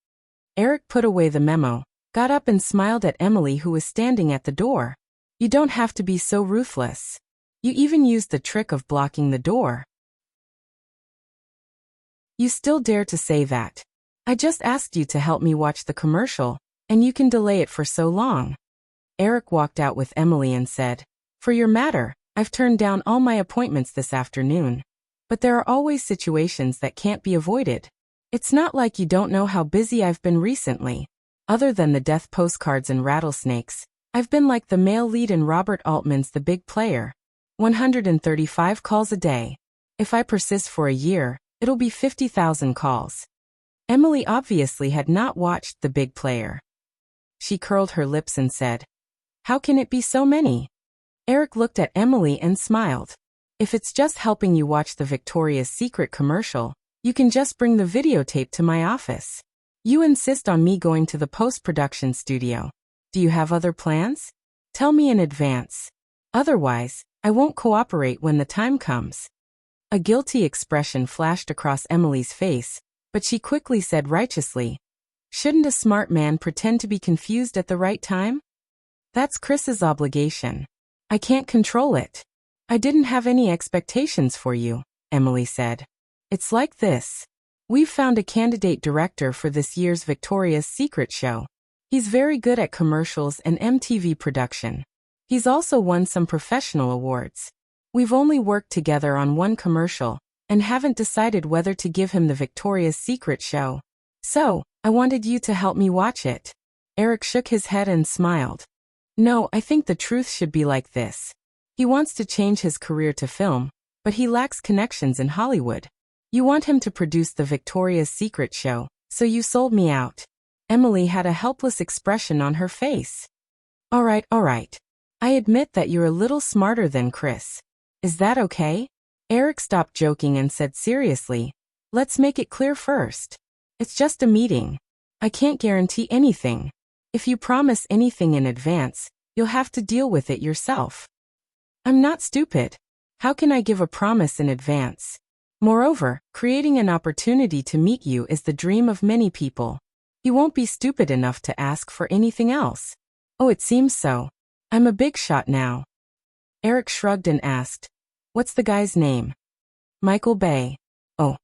Eric put away the memo, got up and smiled at Emily who was standing at the door. You don't have to be so ruthless. You even used the trick of blocking the door. You still dare to say that. I just asked you to help me watch the commercial, and you can delay it for so long. Eric walked out with Emily and said, For your matter, I've turned down all my appointments this afternoon. But there are always situations that can't be avoided. It's not like you don't know how busy I've been recently. Other than the death postcards and rattlesnakes, I've been like the male lead in Robert Altman's The Big Player. 135 calls a day. If I persist for a year, it'll be 50,000 calls. Emily obviously had not watched The Big Player. She curled her lips and said, How can it be so many? Eric looked at Emily and smiled. If it's just helping you watch the Victoria's Secret commercial, you can just bring the videotape to my office. You insist on me going to the post-production studio. Do you have other plans? Tell me in advance. Otherwise, I won't cooperate when the time comes. A guilty expression flashed across Emily's face, but she quickly said righteously, Shouldn't a smart man pretend to be confused at the right time? That's Chris's obligation. I can't control it. I didn't have any expectations for you, Emily said. It's like this. We've found a candidate director for this year's Victoria's Secret show. He's very good at commercials and MTV production. He's also won some professional awards. We've only worked together on one commercial, and haven't decided whether to give him the Victoria's Secret show. So, I wanted you to help me watch it. Eric shook his head and smiled. No, I think the truth should be like this. He wants to change his career to film, but he lacks connections in Hollywood. You want him to produce the Victoria's Secret show, so you sold me out. Emily had a helpless expression on her face. All right. I admit that you're a little smarter than Chris. Is that okay? Eric stopped joking and said seriously, Let's make it clear first. It's just a meeting. I can't guarantee anything. If you promise anything in advance, you'll have to deal with it yourself. I'm not stupid. How can I give a promise in advance? Moreover, creating an opportunity to meet you is the dream of many people. You won't be stupid enough to ask for anything else. Oh, it seems so. I'm a big shot now. Eric shrugged and asked, What's the guy's name? Michael Bay. Oh,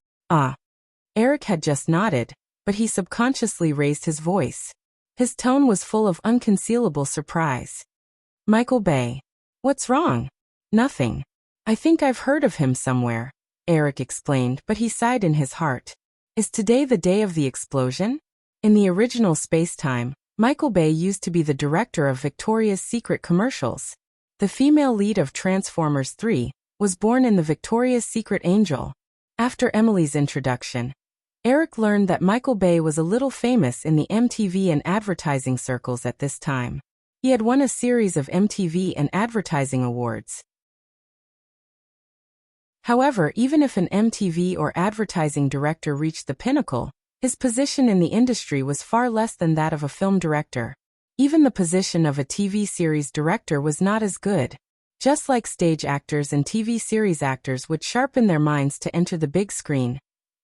Eric had just nodded, but he subconsciously raised his voice. His tone was full of unconcealable surprise. Michael Bay. What's wrong? Nothing. I think I've heard of him somewhere, Eric explained, but he sighed in his heart. Is today the day of the explosion? In the original Spacetime, Michael Bay used to be the director of Victoria's Secret commercials. The female lead of Transformers 3 was born in the Victoria's Secret Angel. After Emily's introduction, Eric learned that Michael Bay was a little famous in the MTV and advertising circles at this time. He had won a series of MTV and advertising awards. However, even if an MTV or advertising director reached the pinnacle, his position in the industry was far less than that of a film director. Even the position of a TV series director was not as good. Just like stage actors and TV series actors would sharpen their minds to enter the big screen,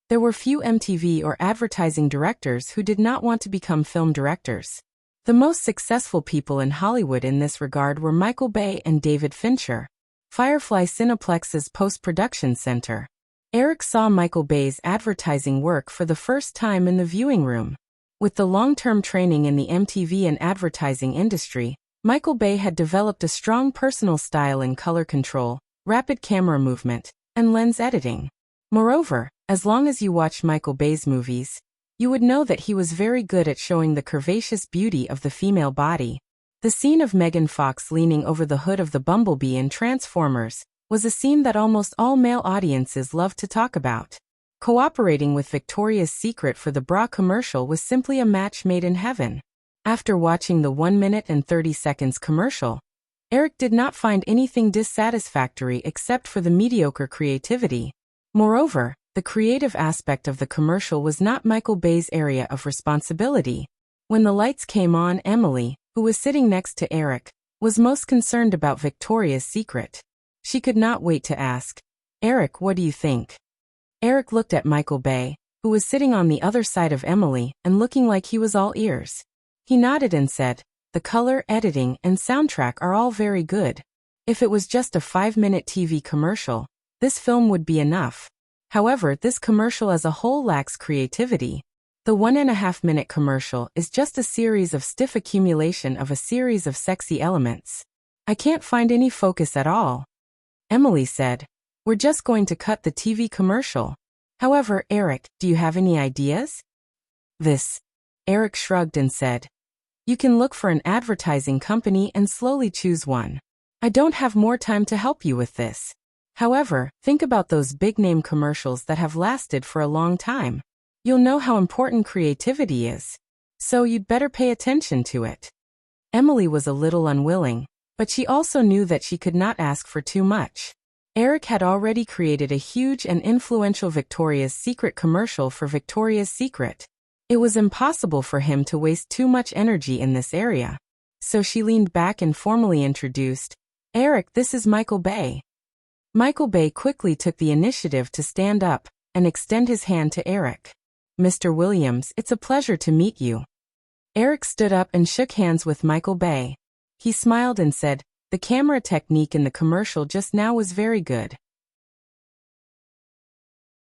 there were few MTV or advertising directors who did not want to become film directors. The most successful people in Hollywood in this regard were Michael Bay and David Fincher. Firefly Cineplex's post-production center. Eric saw Michael Bay's advertising work for the first time in the viewing room. With the long-term training in the MTV and advertising industry, Michael Bay had developed a strong personal style in color control, rapid camera movement, and lens editing. Moreover, as long as you watched Michael Bay's movies, you would know that he was very good at showing the curvaceous beauty of the female body. The scene of Megan Fox leaning over the hood of the Bumblebee in Transformers was a scene that almost all male audiences loved to talk about. Cooperating with Victoria's Secret for the bra commercial was simply a match made in heaven. After watching the 1 minute and 30 seconds commercial, Eric did not find anything dissatisfactory except for the mediocre creativity. Moreover, the creative aspect of the commercial was not Michael Bay's area of responsibility. When the lights came on, Emily, who was sitting next to Eric, was most concerned about Victoria's Secret. She could not wait to ask, "Eric, what do you think?" Eric looked at Michael Bay, who was sitting on the other side of Emily and looking like he was all ears. He nodded and said, "The color, editing, and soundtrack are all very good. If it was just a 5-minute TV commercial, this film would be enough. However, this commercial as a whole lacks creativity. The 1.5-minute commercial is just a series of stiff accumulation of a series of sexy elements. I can't find any focus at all." Emily said, "We're just going to cut the TV commercial. However, Eric, do you have any ideas?" Eric shrugged and said, "You can look for an advertising company and slowly choose one. I don't have more time to help you with this. However, think about those big-name commercials that have lasted for a long time. You'll know how important creativity is. So you'd better pay attention to it." Emily was a little unwilling, but she also knew that she could not ask for too much. Eric had already created a huge and influential Victoria's Secret commercial for Victoria's Secret. It was impossible for him to waste too much energy in this area. So she leaned back and formally introduced, "Eric, this is Michael Bay." Michael Bay quickly took the initiative to stand up and extend his hand to Eric. "Mr. Williams, it's a pleasure to meet you." Eric stood up and shook hands with Michael Bay. He smiled and said, "The camera technique in the commercial just now was very good.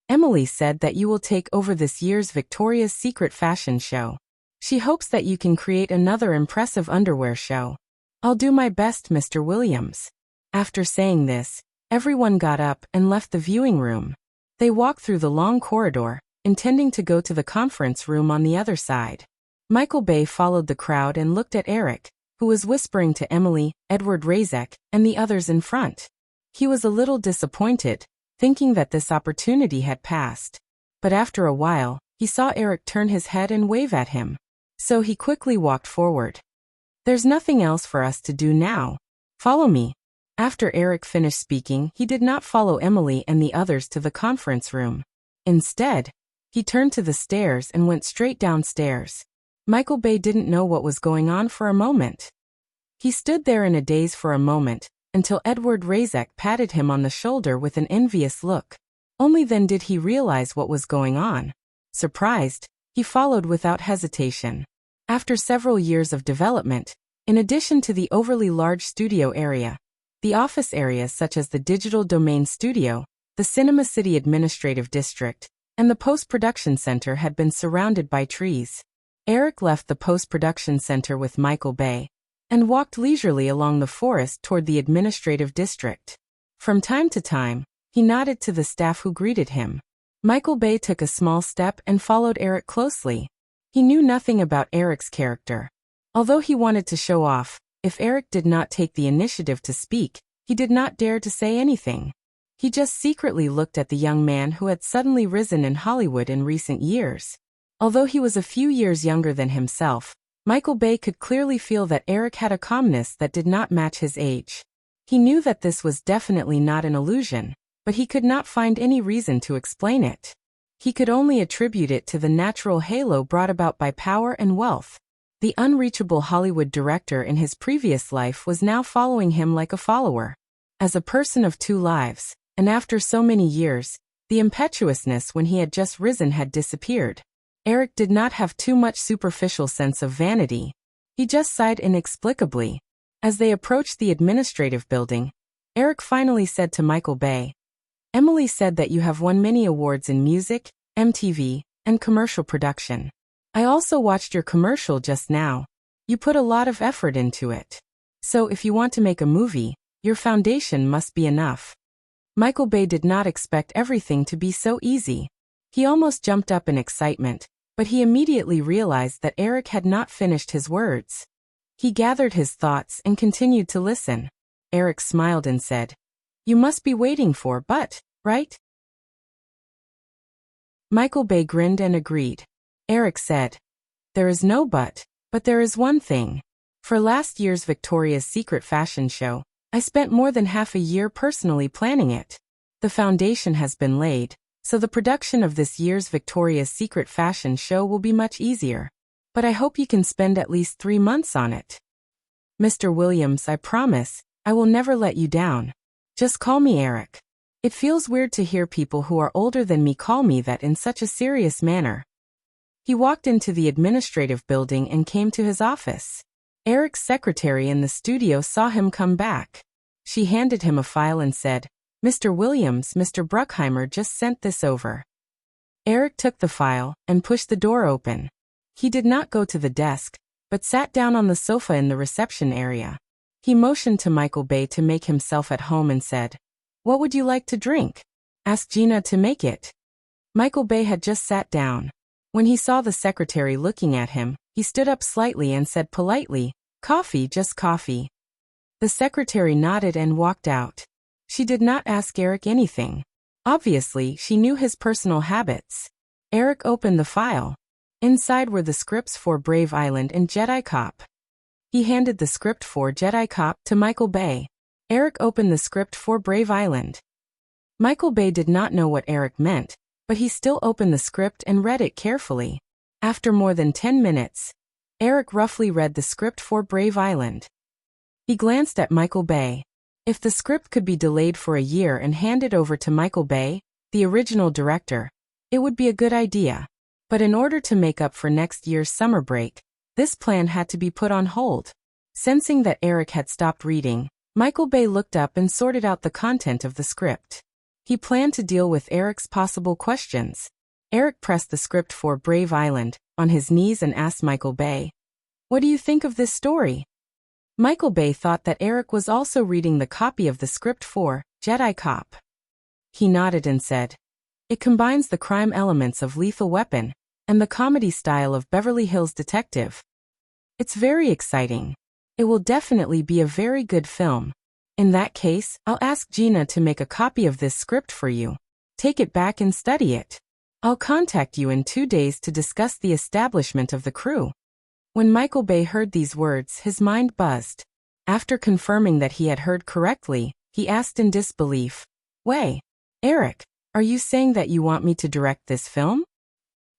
Emily said that you will take over this year's Victoria's Secret fashion show. She hopes that you can create another impressive underwear show. I'll do my best, Mr. Williams." After saying this, everyone got up and left the viewing room. They walked through the long corridor, intending to go to the conference room on the other side. Michael Bay followed the crowd and looked at Eric, who was whispering to Emily, Edward Razek, and the others in front. He was a little disappointed, thinking that this opportunity had passed. But after a while, he saw Eric turn his head and wave at him. So he quickly walked forward. "There's nothing else for us to do now. Follow me." After Eric finished speaking, he did not follow Emily and the others to the conference room. Instead, he turned to the stairs and went straight downstairs. Michael Bay didn't know what was going on for a moment. He stood there in a daze for a moment, until Edward Razek patted him on the shoulder with an envious look. Only then did he realize what was going on. Surprised, he followed without hesitation. After several years of development, in addition to the overly large studio area, the office areas such as the Digital Domain Studio, the Cinema City Administrative District, and the Post-Production Center had been surrounded by trees. Eric left the Post-Production Center with Michael Bay and walked leisurely along the forest toward the Administrative District. From time to time, he nodded to the staff who greeted him. Michael Bay took a small step and followed Eric closely. He knew nothing about Eric's character. Although he wanted to show off, if Eric did not take the initiative to speak, he did not dare to say anything. He just secretly looked at the young man who had suddenly risen in Hollywood in recent years. Although he was a few years younger than himself, Michael Bay could clearly feel that Eric had a calmness that did not match his age. He knew that this was definitely not an illusion, but he could not find any reason to explain it. He could only attribute it to the natural halo brought about by power and wealth. The unreachable Hollywood director in his previous life was now following him like a follower. As a person of two lives, and after so many years, the impetuousness when he had just risen had disappeared. Eric did not have too much superficial sense of vanity. He just sighed inexplicably. As they approached the administrative building, Eric finally said to Michael Bay, "Emily said that you have won many awards in music, MTV, and commercial production. I also watched your commercial just now. You put a lot of effort into it. So if you want to make a movie, your foundation must be enough." Michael Bay did not expect everything to be so easy. He almost jumped up in excitement, but he immediately realized that Eric had not finished his words. He gathered his thoughts and continued to listen. Eric smiled and said, "You must be waiting for but, right?" Michael Bay grinned and agreed. Eric said, "There is no but there is one thing. For last year's Victoria's Secret fashion show, I spent more than half a year personally planning it. The foundation has been laid, so the production of this year's Victoria's Secret fashion show will be much easier. But I hope you can spend at least 3 months on it. Mr. Williams, I promise, I will never let you down. Just call me Eric. It feels weird to hear people who are older than me call me that in such a serious manner." He walked into the administrative building and came to his office. Eric's secretary in the studio saw him come back. She handed him a file and said, "Mr. Williams, Mr. Bruckheimer just sent this over." Eric took the file and pushed the door open. He did not go to the desk, but sat down on the sofa in the reception area. He motioned to Michael Bay to make himself at home and said, "What would you like to drink? Ask Gina to make it." Michael Bay had just sat down. When he saw the secretary looking at him, he stood up slightly and said politely, "Coffee, just coffee." The secretary nodded and walked out. She did not ask Eric anything. Obviously, she knew his personal habits. Eric opened the file. Inside were the scripts for Brave Island and Jedi Cop. He handed the script for Jedi Cop to Michael Bay. Eric opened the script for Brave Island. Michael Bay did not know what Eric meant, but he still opened the script and read it carefully. After more than 10 minutes, Eric roughly read the script for Brave Island. He glanced at Michael Bay. If the script could be delayed for a year and handed over to Michael Bay, the original director, it would be a good idea. But in order to make up for next year's summer break, this plan had to be put on hold. Sensing that Eric had stopped reading, Michael Bay looked up and sorted out the content of the script. He planned to deal with Eric's possible questions. Eric pressed the script for Brave Island on his knees and asked Michael Bay, "What do you think of this story?" Michael Bay thought that Eric was also reading the copy of the script for Jedi Cop. He nodded and said, "It combines the crime elements of Lethal Weapon and the comedy style of Beverly Hills Detective. It's very exciting. It will definitely be a very good film. In that case, I'll ask Gina to make a copy of this script for you. Take it back and study it. I'll contact you in 2 days to discuss the establishment of the crew." When Michael Bay heard these words, his mind buzzed. After confirming that he had heard correctly, he asked in disbelief, "Wait, Eric, are you saying that you want me to direct this film?"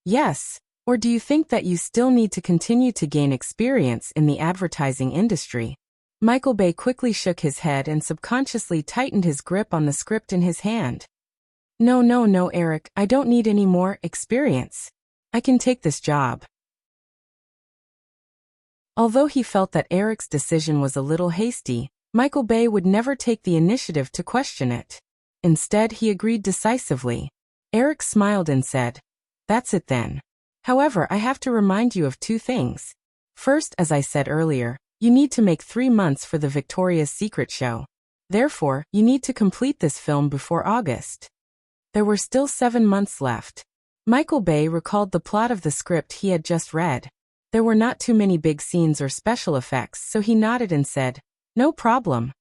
"Yes. Or do you think that you still need to continue to gain experience in the advertising industry?" Michael Bay quickly shook his head and subconsciously tightened his grip on the script in his hand. No, Eric, I don't need any more experience. I can take this job." Although he felt that Eric's decision was a little hasty, Michael Bay would never take the initiative to question it. Instead, he agreed decisively. Eric smiled and said, "That's it then. However, I have to remind you of 2 things. First, as I said earlier, you need to make 3 months for the Victoria's Secret show. Therefore, you need to complete this film before August." There were still 7 months left. Michael Bay recalled the plot of the script he had just read. There were not too many big scenes or special effects, so he nodded and said, "No problem."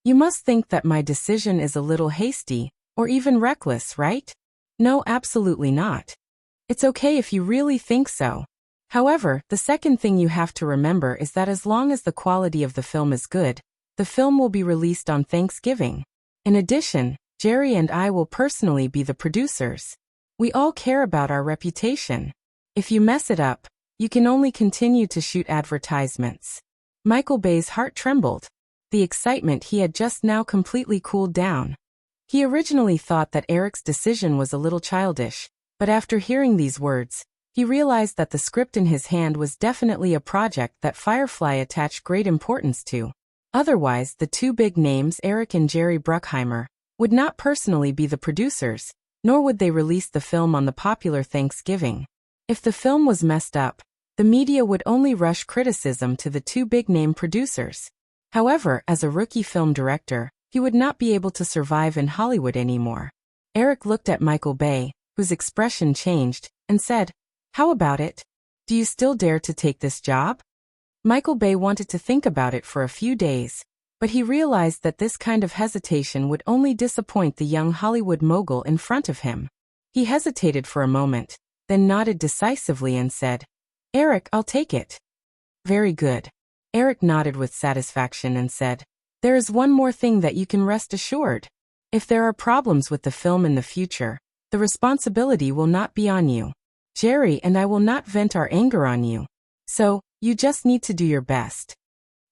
You must think that my decision is a little hasty, or even reckless, right? No, absolutely not. It's okay if you really think so. However, the second thing you have to remember is that as long as the quality of the film is good, the film will be released on Thanksgiving. In addition, Jerry and I will personally be the producers. We all care about our reputation. If you mess it up, you can only continue to shoot advertisements. Michael Bay's heart trembled. The excitement he had just now completely cooled down. He originally thought that Eric's decision was a little childish, but after hearing these words, he realized that the script in his hand was definitely a project that Firefly attached great importance to. Otherwise, the two big names, Eric and Jerry Bruckheimer, would not personally be the producers, nor would they release the film on the popular Thanksgiving. If the film was messed up, the media would only rush criticism to the two big-name producers. However, as a rookie film director, he would not be able to survive in Hollywood anymore. Eric looked at Michael Bay, whose expression changed, and said, "How about it? Do you still dare to take this job?" Michael Bay wanted to think about it for a few days, but he realized that this kind of hesitation would only disappoint the young Hollywood mogul in front of him. He hesitated for a moment, then nodded decisively and said, "Eric, I'll take it." "Very good." Eric nodded with satisfaction and said, "There is one more thing that you can rest assured. If there are problems with the film in the future, the responsibility will not be on you. Jerry and I will not vent our anger on you. So, you just need to do your best."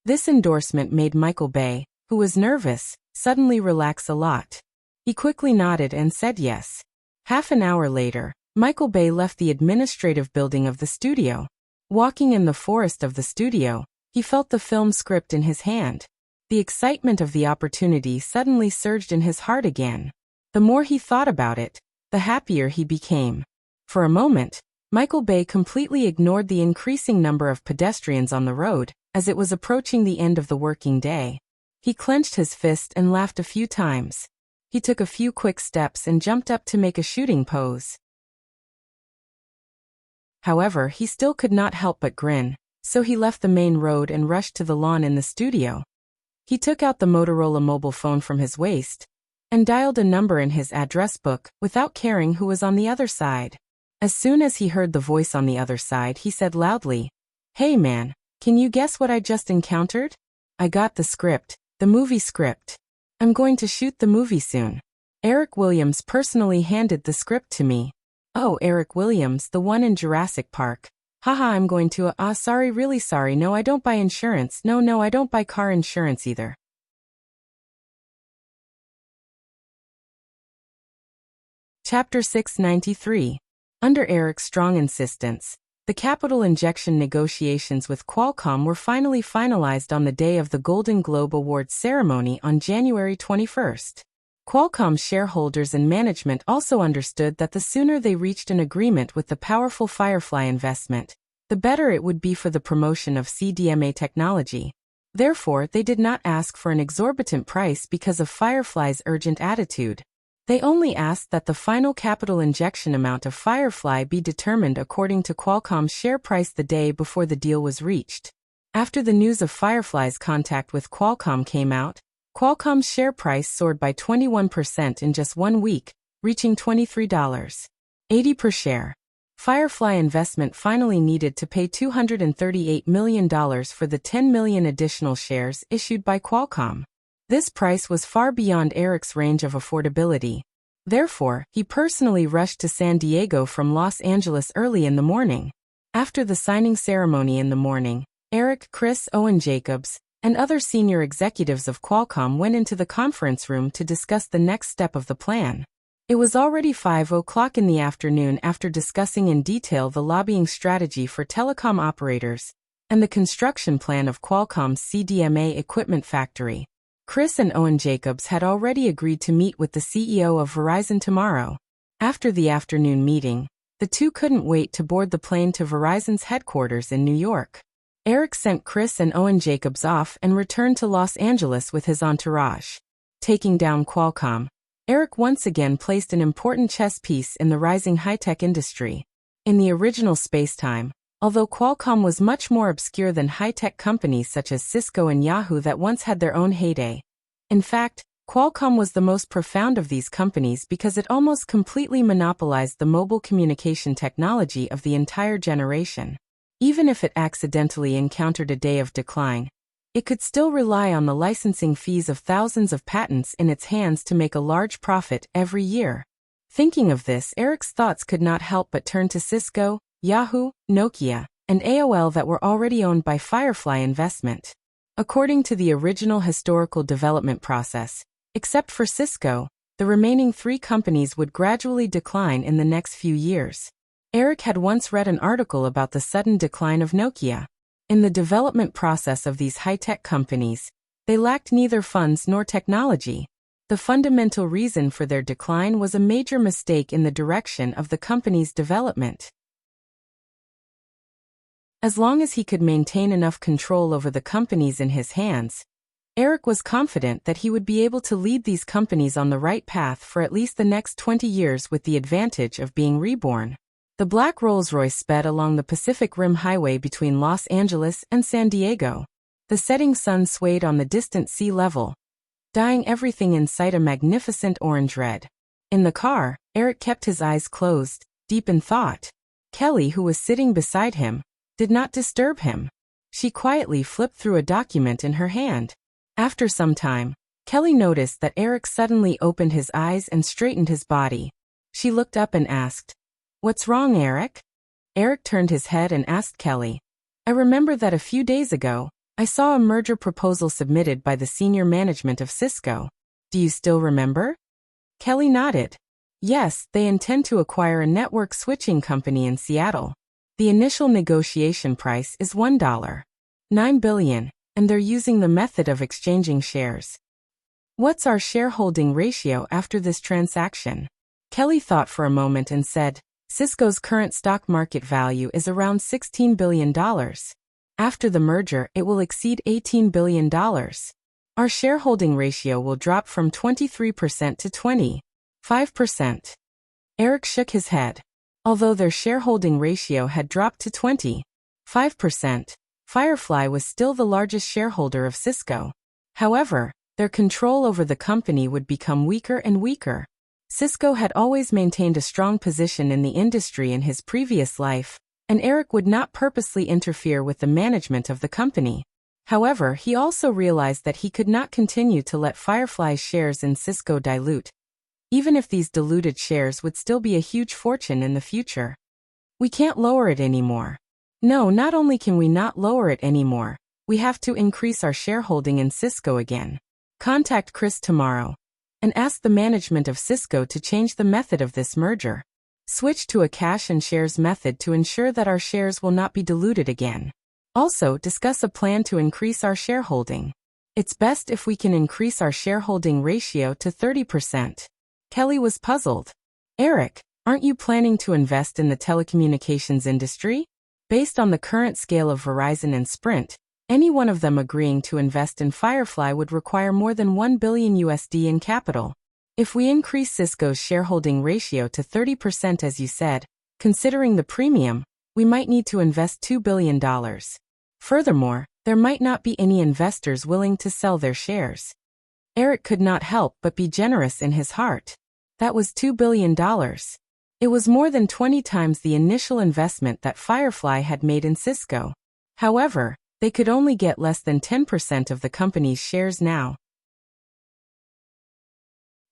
This endorsement made Michael Bay, who was nervous, suddenly relax a lot. He quickly nodded and said yes. Half an hour later, Michael Bay left the administrative building of the studio. Walking in the forest of the studio, he felt the film script in his hand. The excitement of the opportunity suddenly surged in his heart again. The more he thought about it, the happier he became. For a moment, Michael Bay completely ignored the increasing number of pedestrians on the road, as it was approaching the end of the working day. He clenched his fist and laughed a few times. He took a few quick steps and jumped up to make a shooting pose. However, he still could not help but grin, so he left the main road and rushed to the lawn in the studio. He took out the Motorola mobile phone from his waist and dialed a number in his address book without caring who was on the other side. As soon as he heard the voice on the other side, he said loudly, "Hey man, can you guess what I just encountered? I got the script, the movie script. I'm going to shoot the movie soon. Eric Williams personally handed the script to me." "Oh, Eric Williams, the one in Jurassic Park. Haha, I'm going to, sorry, really sorry, no, I don't buy insurance, no, I don't buy car insurance either." Chapter 693. Under Eric's strong insistence, the capital injection negotiations with Qualcomm were finally finalized on the day of the Golden Globe Awards ceremony on January 21st. Qualcomm's shareholders and management also understood that the sooner they reached an agreement with the powerful Firefly investment, the better it would be for the promotion of CDMA technology. Therefore, they did not ask for an exorbitant price because of Firefly's urgent attitude. They only asked that the final capital injection amount of Firefly be determined according to Qualcomm's share price the day before the deal was reached. After the news of Firefly's contact with Qualcomm came out, Qualcomm's share price soared by 21% in just 1 week, reaching $23.80 per share. Firefly Investment finally needed to pay $238 million for the 10 million additional shares issued by Qualcomm. This price was far beyond Eric's range of affordability. Therefore, he personally rushed to San Diego from Los Angeles early in the morning. After the signing ceremony in the morning, Eric, Chris, Owen Jacobs, and other senior executives of Qualcomm went into the conference room to discuss the next step of the plan. It was already 5:00 in the afternoon after discussing in detail the lobbying strategy for telecom operators and the construction plan of Qualcomm's CDMA equipment factory. Chris and Owen Jacobs had already agreed to meet with the CEO of Verizon tomorrow. After the afternoon meeting, the two couldn't wait to board the plane to Verizon's headquarters in New York. Eric sent Chris and Owen Jacobs off and returned to Los Angeles with his entourage. Taking down Qualcomm, Eric once again placed an important chess piece in the rising high-tech industry. In the original space-time, although Qualcomm was much more obscure than high-tech companies such as Cisco and Yahoo that once had their own heyday, In fact, Qualcomm was the most profound of these companies because it almost completely monopolized the mobile communication technology of the entire generation. Even if it accidentally encountered a day of decline, it could still rely on the licensing fees of thousands of patents in its hands to make a large profit every year. Thinking of this, Eric's thoughts could not help but turn to Cisco, Yahoo, Nokia, and AOL that were already owned by Firefly Investment. According to the original historical development process, except for Cisco, the remaining three companies would gradually decline in the next few years. Eric had once read an article about the sudden decline of Nokia. In the development process of these high-tech companies, they lacked neither funds nor technology. The fundamental reason for their decline was a major mistake in the direction of the company's development. As long as he could maintain enough control over the companies in his hands, Eric was confident that he would be able to lead these companies on the right path for at least the next 20 years with the advantage of being reborn. The black Rolls-Royce sped along the Pacific Rim Highway between Los Angeles and San Diego. The setting sun swayed on the distant sea level, dyeing everything in sight a magnificent orange red. In the car, Eric kept his eyes closed, deep in thought. Kelly, who was sitting beside him, did not disturb him. She quietly flipped through a document in her hand. After some time, Kelly noticed that Eric suddenly opened his eyes and straightened his body. She looked up and asked, "What's wrong, Eric?" Eric turned his head and asked Kelly, "I remember that a few days ago, I saw a merger proposal submitted by the senior management of Cisco. Do you still remember?" Kelly nodded. "Yes, they intend to acquire a network switching company in Seattle. The initial negotiation price is $1.9 billion. And they're using the method of exchanging shares. What's our shareholding ratio after this transaction?" Kelly thought for a moment and said, "Cisco's current stock market value is around $16 billion. After the merger, it will exceed $18 billion. Our shareholding ratio will drop from 23% to 25%. Eric shook his head. Although their shareholding ratio had dropped to 25%, Firefly was still the largest shareholder of Cisco. However, their control over the company would become weaker and weaker. Cisco had always maintained a strong position in the industry in his previous life, and Eric would not purposely interfere with the management of the company. However, he also realized that he could not continue to let Firefly's shares in Cisco dilute, even if these diluted shares would still be a huge fortune in the future. "We can't lower it anymore." "No, not only can we not lower it anymore, we have to increase our shareholding in Cisco again. Contact Chris tomorrow and ask the management of Cisco to change the method of this merger. Switch to a cash and shares method to ensure that our shares will not be diluted again. Also, discuss a plan to increase our shareholding. It's best if we can increase our shareholding ratio to 30%. Kelly was puzzled. "Eric, aren't you planning to invest in the telecommunications industry? Based on the current scale of Verizon and Sprint, any one of them agreeing to invest in Firefly would require more than $1 billion in capital. If we increase Cisco's shareholding ratio to 30% as you said, considering the premium, we might need to invest $2 billion. Furthermore, there might not be any investors willing to sell their shares." Eric could not help but be generous in his heart. That was $2 billion. It was more than 20 times the initial investment that Firefly had made in Cisco. However, they could only get less than 10% of the company's shares now.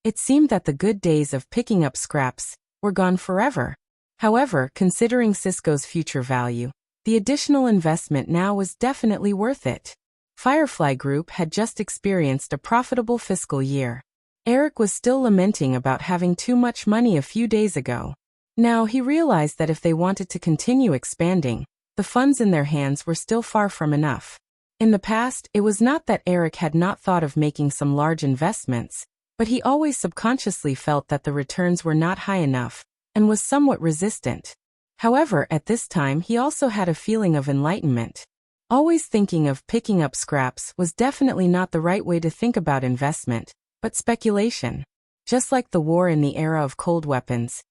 It seemed that the good days of picking up scraps were gone forever. However, considering Cisco's future value, the additional investment now was definitely worth it. Firefly Group had just experienced a profitable fiscal year. Eric was still lamenting about having too much money a few days ago. Now he realized that if they wanted to continue expanding, the funds in their hands were still far from enough. In the past, it was not that Eric had not thought of making some large investments, but he always subconsciously felt that the returns were not high enough, and was somewhat resistant. However, at this time he also had a feeling of enlightenment. Always thinking of picking up scraps was definitely not the right way to think about investment, but speculation. Just like the war in the era of cold weapons,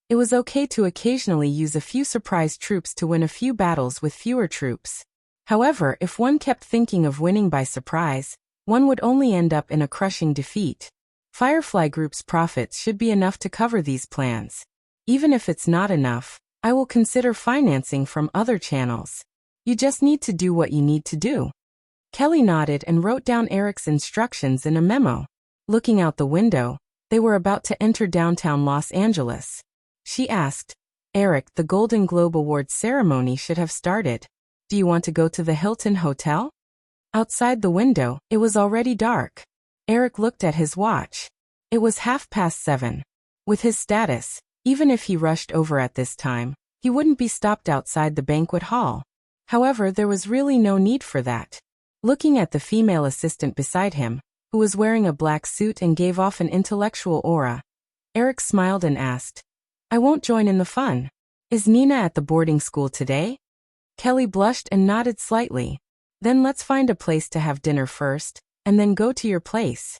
it was okay to occasionally use a few surprise troops to win a few battles with fewer troops. However, if one kept thinking of winning by surprise, one would only end up in a crushing defeat. Firefly Group's profits should be enough to cover these plans. Even if it's not enough, I will consider financing from other channels. You just need to do what you need to do. Kelly nodded and wrote down Eric's instructions in a memo. Looking out the window, they were about to enter downtown Los Angeles. She asked, Eric, the Golden Globe Awards ceremony should have started. Do you want to go to the Hilton Hotel? Outside the window, it was already dark. Eric looked at his watch. It was 7:30. With his status, even if he rushed over at this time, he wouldn't be stopped outside the banquet hall. However, there was really no need for that. Looking at the female assistant beside him, who was wearing a black suit and gave off an intellectual aura, Eric smiled and asked, I won't join in the fun. Is Nina at the boarding school today? Kelly blushed and nodded slightly. Then let's find a place to have dinner first, and then go to your place.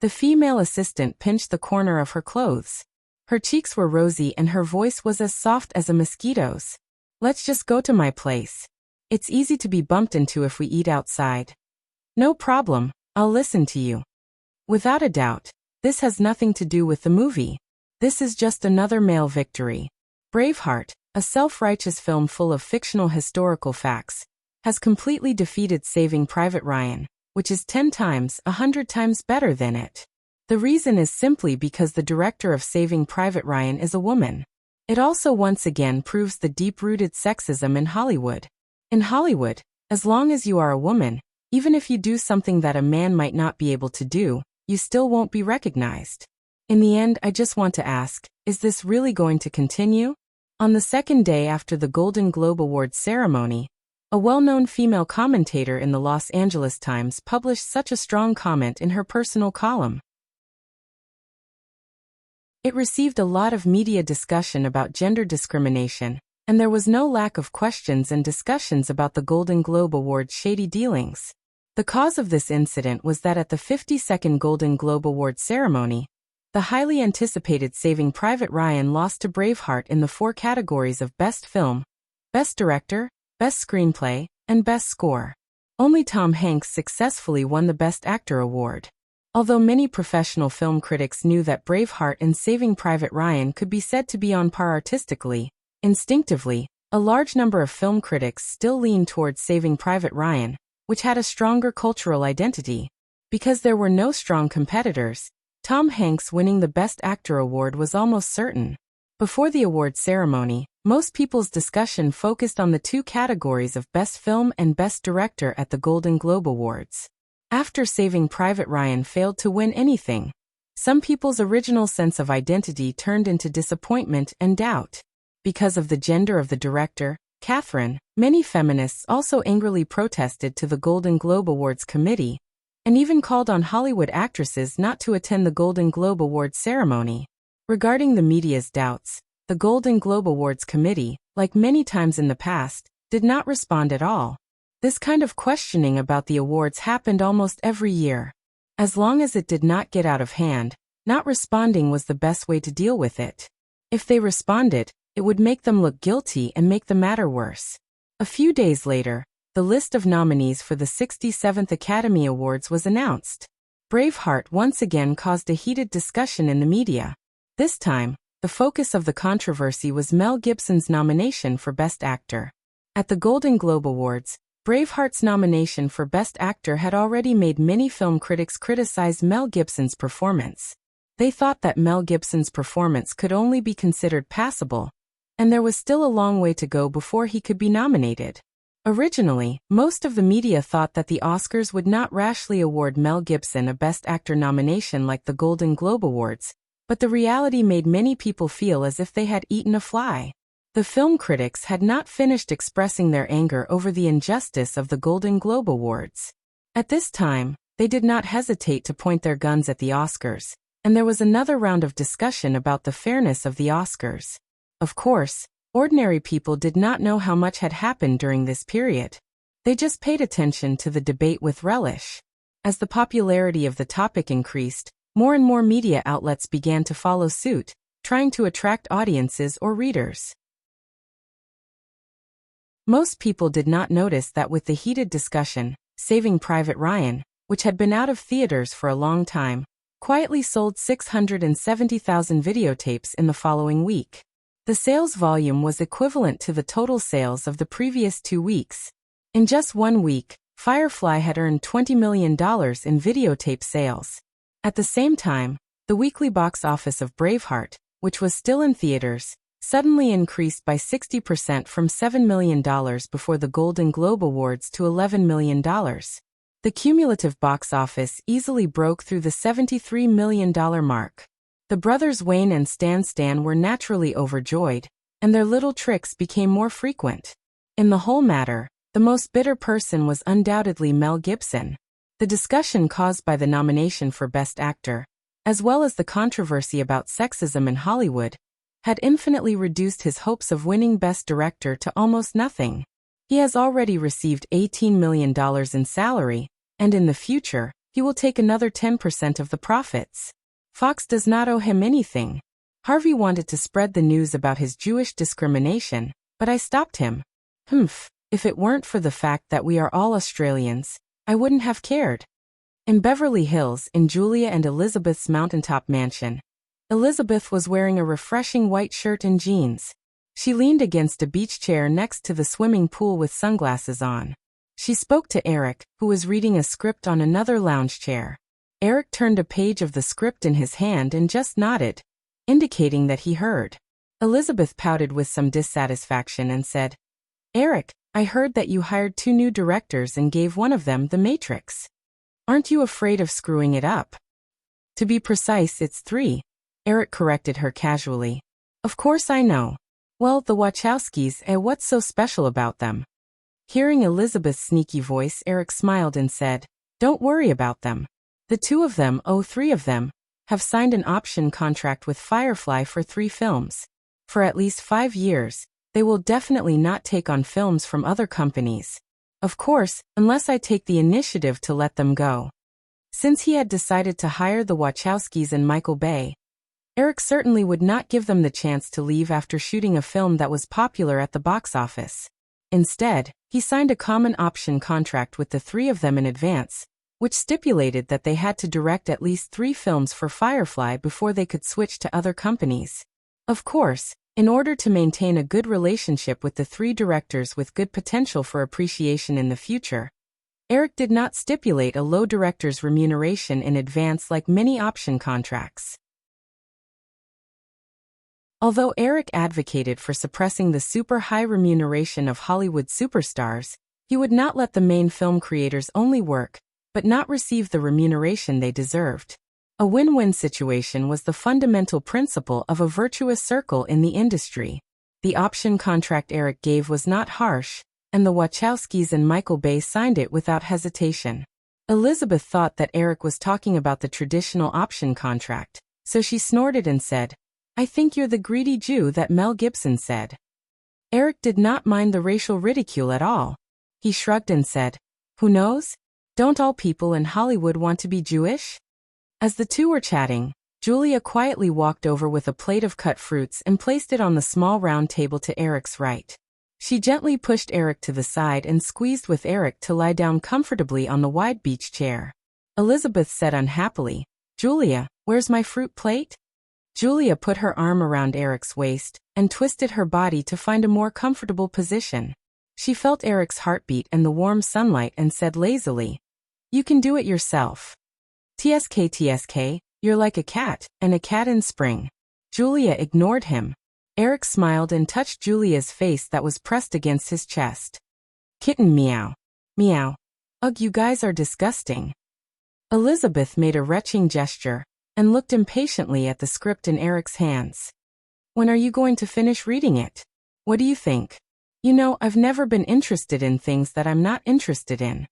The female assistant pinched the corner of her clothes. Her cheeks were rosy and her voice was as soft as a mosquito's. Let's just go to my place. It's easy to be bumped into if we eat outside. No problem, I'll listen to you. Without a doubt, this has nothing to do with the movie. This is just another male victory. Braveheart, a self-righteous film full of fictional historical facts, has completely defeated Saving Private Ryan, which is 10 times, 100 times better than it. The reason is simply because the director of Saving Private Ryan is a woman. It also once again proves the deep-rooted sexism in Hollywood. In Hollywood, as long as you are a woman, even if you do something that a man might not be able to do, you still won't be recognized. In the end, I just want to ask, is this really going to continue? On the second day after the Golden Globe Awards ceremony, a well-known female commentator in the Los Angeles Times published such a strong comment in her personal column. It received a lot of media discussion about gender discrimination, and there was no lack of questions and discussions about the Golden Globe Awards' shady dealings. The cause of this incident was that at the 52nd Golden Globe Awards ceremony, the highly anticipated Saving Private Ryan lost to Braveheart in the 4 categories of Best Film, Best Director, Best Screenplay, and Best Score. Only Tom Hanks successfully won the Best Actor award. Although many professional film critics knew that Braveheart and Saving Private Ryan could be said to be on par artistically, instinctively, a large number of film critics still leaned towards Saving Private Ryan, which had a stronger cultural identity. Because there were no strong competitors, Tom Hanks winning the Best Actor award was almost certain. Before the award ceremony, most people's discussion focused on the 2 categories of Best Film and Best Director at the Golden Globe Awards. After Saving Private Ryan failed to win anything, some people's original sense of identity turned into disappointment and doubt. Because of the gender of the director, Catherine, many feminists also angrily protested to the Golden Globe Awards committee, and even called on Hollywood actresses not to attend the Golden Globe Awards ceremony. Regarding the media's doubts, the Golden Globe Awards committee, like many times in the past, did not respond at all. This kind of questioning about the awards happened almost every year. As long as it did not get out of hand, not responding was the best way to deal with it. If they responded, it would make them look guilty and make the matter worse. A few days later, the list of nominees for the 67th Academy Awards was announced. Braveheart once again caused a heated discussion in the media. This time, the focus of the controversy was Mel Gibson's nomination for Best Actor. At the Golden Globe Awards, Braveheart's nomination for Best Actor had already made many film critics criticize Mel Gibson's performance. They thought that Mel Gibson's performance could only be considered passable, and there was still a long way to go before he could be nominated. Originally, most of the media thought that the Oscars would not rashly award Mel Gibson a Best Actor nomination like the Golden Globe Awards, but the reality made many people feel as if they had eaten a fly. The film critics had not finished expressing their anger over the injustice of the Golden Globe Awards. At this time, they did not hesitate to point their guns at the Oscars, and there was another round of discussion about the fairness of the Oscars. Of course, ordinary people did not know how much had happened during this period. They just paid attention to the debate with relish. As the popularity of the topic increased, more and more media outlets began to follow suit, trying to attract audiences or readers. Most people did not notice that with the heated discussion, Saving Private Ryan, which had been out of theaters for a long time, quietly sold 670,000 videotapes in the following week. The sales volume was equivalent to the total sales of the previous 2 weeks. In just 1 week, Firefly had earned $20 million in videotape sales. At the same time, the weekly box office of Braveheart, which was still in theaters, suddenly increased by 60% from $7 million before the Golden Globe Awards to $11 million. The cumulative box office easily broke through the $73 million mark. The brothers Wayne and Stan were naturally overjoyed, and their little tricks became more frequent. In the whole matter, the most bitter person was undoubtedly Mel Gibson. The discussion caused by the nomination for Best Actor, as well as the controversy about sexism in Hollywood, had infinitely reduced his hopes of winning Best Director to almost nothing. He has already received $18 million in salary, and in the future, he will take another 10% of the profits. Fox does not owe him anything. Harvey wanted to spread the news about his Jewish discrimination, but I stopped him. If it weren't for the fact that we are all Australians, I wouldn't have cared. In Beverly Hills, in Julia and Elizabeth's mountaintop mansion, Elizabeth was wearing a refreshing white shirt and jeans. She leaned against a beach chair next to the swimming pool with sunglasses on. She spoke to Eric, who was reading a script on another lounge chair. Eric turned a page of the script in his hand and just nodded, indicating that he heard. Elizabeth pouted with some dissatisfaction and said, "Eric, I heard that you hired 2 new directors and gave one of them The Matrix. Aren't you afraid of screwing it up?" "To be precise, it's 3. Eric corrected her casually. "Of course I know. Well, the Wachowskis, what's so special about them?" Hearing Elizabeth's sneaky voice, Eric smiled and said, "Don't worry about them. The 2 of them, 3 of them, have signed an option contract with Firefly for 3 films. For at least 5 years, they will definitely not take on films from other companies. Of course, unless I take the initiative to let them go." Since he had decided to hire the Wachowskis and Michael Bay, Eric certainly would not give them the chance to leave after shooting a film that was popular at the box office. Instead, he signed a common option contract with the 3 of them in advance, which stipulated that they had to direct at least 3 films for Firefly before they could switch to other companies. Of course, in order to maintain a good relationship with the 3 directors with good potential for appreciation in the future, Eric did not stipulate a low director's remuneration in advance like many option contracts. Although Eric advocated for suppressing the super-high remuneration of Hollywood superstars, he would not let the main film creators only work, but not receive the remuneration they deserved. A win-win situation was the fundamental principle of a virtuous circle in the industry. The option contract Eric gave was not harsh, and the Wachowskis and Michael Bay signed it without hesitation. Elizabeth thought that Eric was talking about the traditional option contract, so she snorted and said, "I think you're the greedy Jew that Mel Gibson said." Eric did not mind the racial ridicule at all. He shrugged and said, "Who knows? Don't all people in Hollywood want to be Jewish?" As the 2 were chatting, Julia quietly walked over with a plate of cut fruits and placed it on the small round table to Eric's right. She gently pushed Eric to the side and squeezed with Eric to lie down comfortably on the wide beach chair. Elizabeth said unhappily, "Julia, where's my fruit plate?" Julia put her arm around Eric's waist and twisted her body to find a more comfortable position. She felt Eric's heartbeat and the warm sunlight and said lazily, "You can do it yourself. TSK, you're like a cat, and a cat in spring." Julia ignored him. Eric smiled and touched Julia's face that was pressed against his chest. "Kitten meow. Meow. Ugh, you guys are disgusting." Elizabeth made a retching gesture and looked impatiently at the script in Eric's hands. "When are you going to finish reading it? What do you think? You know, I've never been interested in things that I'm not interested in."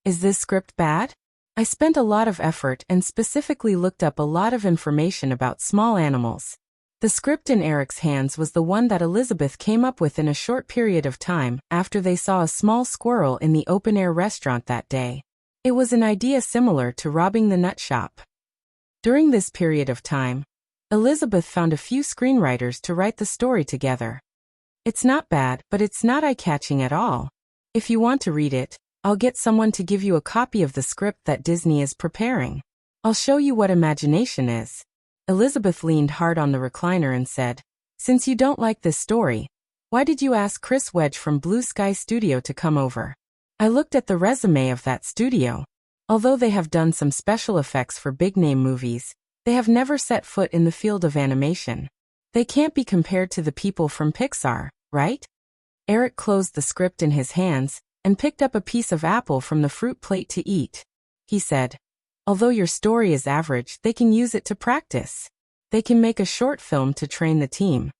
"Is this script bad?" "I spent a lot of effort and specifically looked up a lot of information about small animals." The script in Eric's hands was the one that Elizabeth came up with in a short period of time after they saw a small squirrel in the open-air restaurant that day. It was an idea similar to robbing the nut shop. During this period of time, Elizabeth found a few screenwriters to write the story together. "It's not bad, but it's not eye-catching at all. If you want to read it, I'll get someone to give you a copy of the script that Disney is preparing. I'll show you what imagination is. Elizabeth leaned hard on the recliner and said, since you don't like this story, why did you ask Chris Wedge from Blue Sky Studio to come over? I looked at the resume of that studio. Although they have done some special effects for big-name movies, they have never set foot in the field of animation. They can't be compared to the people from Pixar, right? Eric closed the script in his hands and picked up a piece of apple from the fruit plate to eat. He said, although your story is average, they can use it to practice. They can make a short film to train the team.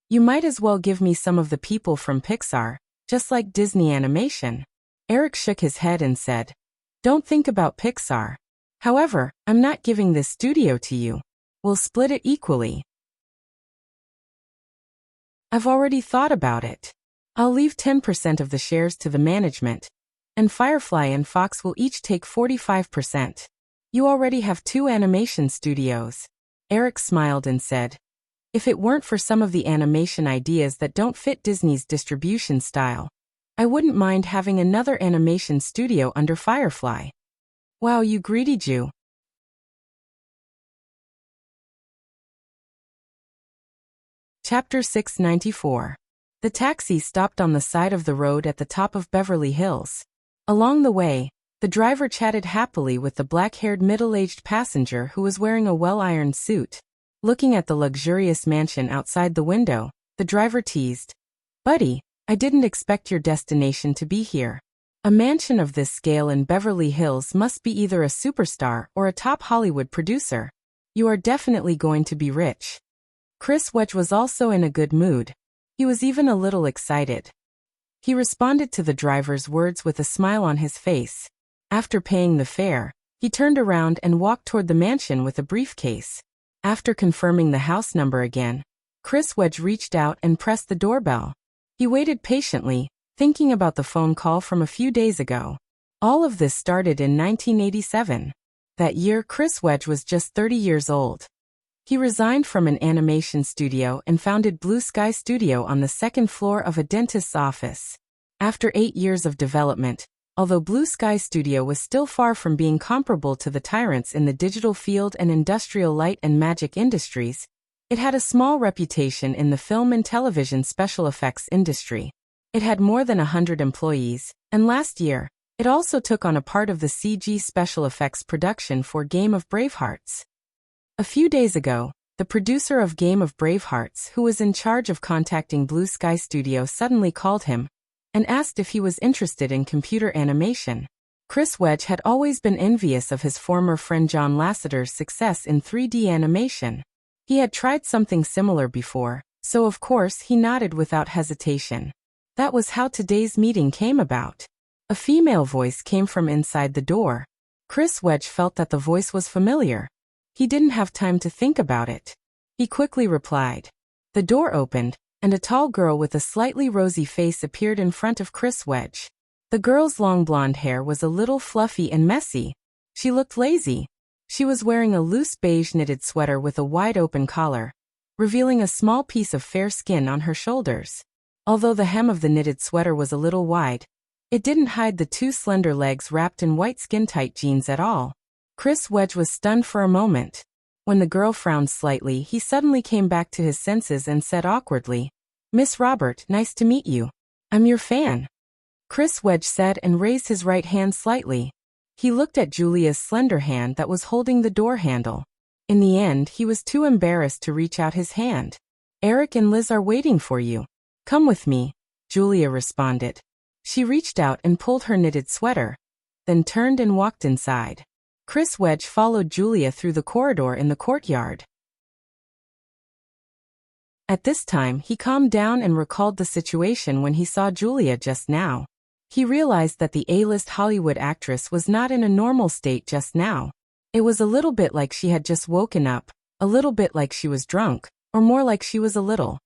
You might as well give me some of the people from Pixar, just like Disney Animation. Eric shook his head and said, don't think about Pixar. However, I'm not giving this studio to you. We'll split it equally. I've already thought about it. I'll leave 10% of the shares to the management, and Firefly and Fox will each take 45%. You already have 2 animation studios. Eric smiled and said, if it weren't for some of the animation ideas that don't fit Disney's distribution style, I wouldn't mind having another animation studio under Firefly. Wow, you greedy Jew. Chapter 694. The taxi stopped on the side of the road at the top of Beverly Hills. Along the way, the driver chatted happily with the black-haired middle-aged passenger who was wearing a well-ironed suit. Looking at the luxurious mansion outside the window, the driver teased, buddy, I didn't expect your destination to be here. A mansion of this scale in Beverly Hills must be either a superstar or a top Hollywood producer. You are definitely going to be rich. Chris Wedge was also in a good mood. He was even a little excited. He responded to the driver's words with a smile on his face. After paying the fare, he turned around and walked toward the mansion with a briefcase. After confirming the house number again, Chris Wedge reached out and pressed the doorbell. He waited patiently, thinking about the phone call from a few days ago. All of this started in 1987. That year, Chris Wedge was just 30 years old. He resigned from an animation studio and founded Blue Sky Studio on the second floor of a dentist's office. After 8 years of development, although Blue Sky Studio was still far from being comparable to the tyrants in the digital field and industrial light and magic industries, it had a small reputation in the film and television special effects industry. It had more than 100 employees, and last year, it also took on a part of the CG special effects production for Game of Bravehearts. A few days ago, the producer of Game of Bravehearts, who was in charge of contacting Blue Sky Studio, suddenly called him and asked if he was interested in computer animation. Chris Wedge had always been envious of his former friend John Lasseter's success in 3D animation. He had tried something similar before, so of course he nodded without hesitation. That was how today's meeting came about. A female voice came from inside the door. Chris Wedge felt that the voice was familiar. He didn't have time to think about it. He quickly replied. The door opened, and a tall girl with a slightly rosy face appeared in front of Chris Wedge. The girl's long blonde hair was a little fluffy and messy. She looked lazy. She was wearing a loose beige knitted sweater with a wide-open collar, revealing a small piece of fair skin on her shoulders. Although the hem of the knitted sweater was a little wide, it didn't hide the 2 slender legs wrapped in white skin-tight jeans at all. Chris Wedge was stunned for a moment. When the girl frowned slightly, he suddenly came back to his senses and said awkwardly, Miss Robert, nice to meet you. I'm your fan. Chris Wedge said and raised his right hand slightly. He looked at Julia's slender hand that was holding the door handle. In the end, he was too embarrassed to reach out his hand. Eric and Liz are waiting for you. Come with me, Julia responded. She reached out and pulled her knitted sweater, then turned and walked inside. Chris Wedge followed Julia through the corridor in the courtyard. At this time, he calmed down and recalled the situation when he saw Julia just now. He realized that the A-list Hollywood actress was not in a normal state just now. It was a little bit like she had just woken up, a little bit like she was drunk, or more like she was a little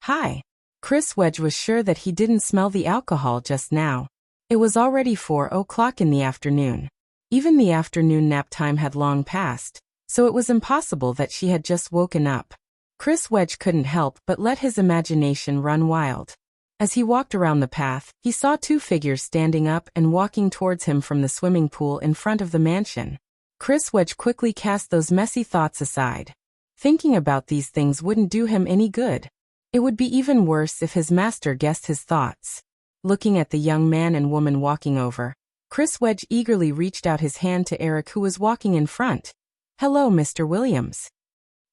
high. Chris Wedge was sure that he didn't smell the alcohol just now. It was already 4 o'clock in the afternoon. Even the afternoon nap time had long passed, so it was impossible that she had just woken up. Chris Wedge couldn't help but let his imagination run wild. As he walked around the path, he saw two figures standing up and walking towards him from the swimming pool in front of the mansion. Chris Wedge quickly cast those messy thoughts aside. Thinking about these things wouldn't do him any good. It would be even worse if his master guessed his thoughts. Looking at the young man and woman walking over, Chris Wedge eagerly reached out his hand to Eric, who was walking in front. "Hello, Mr. Williams."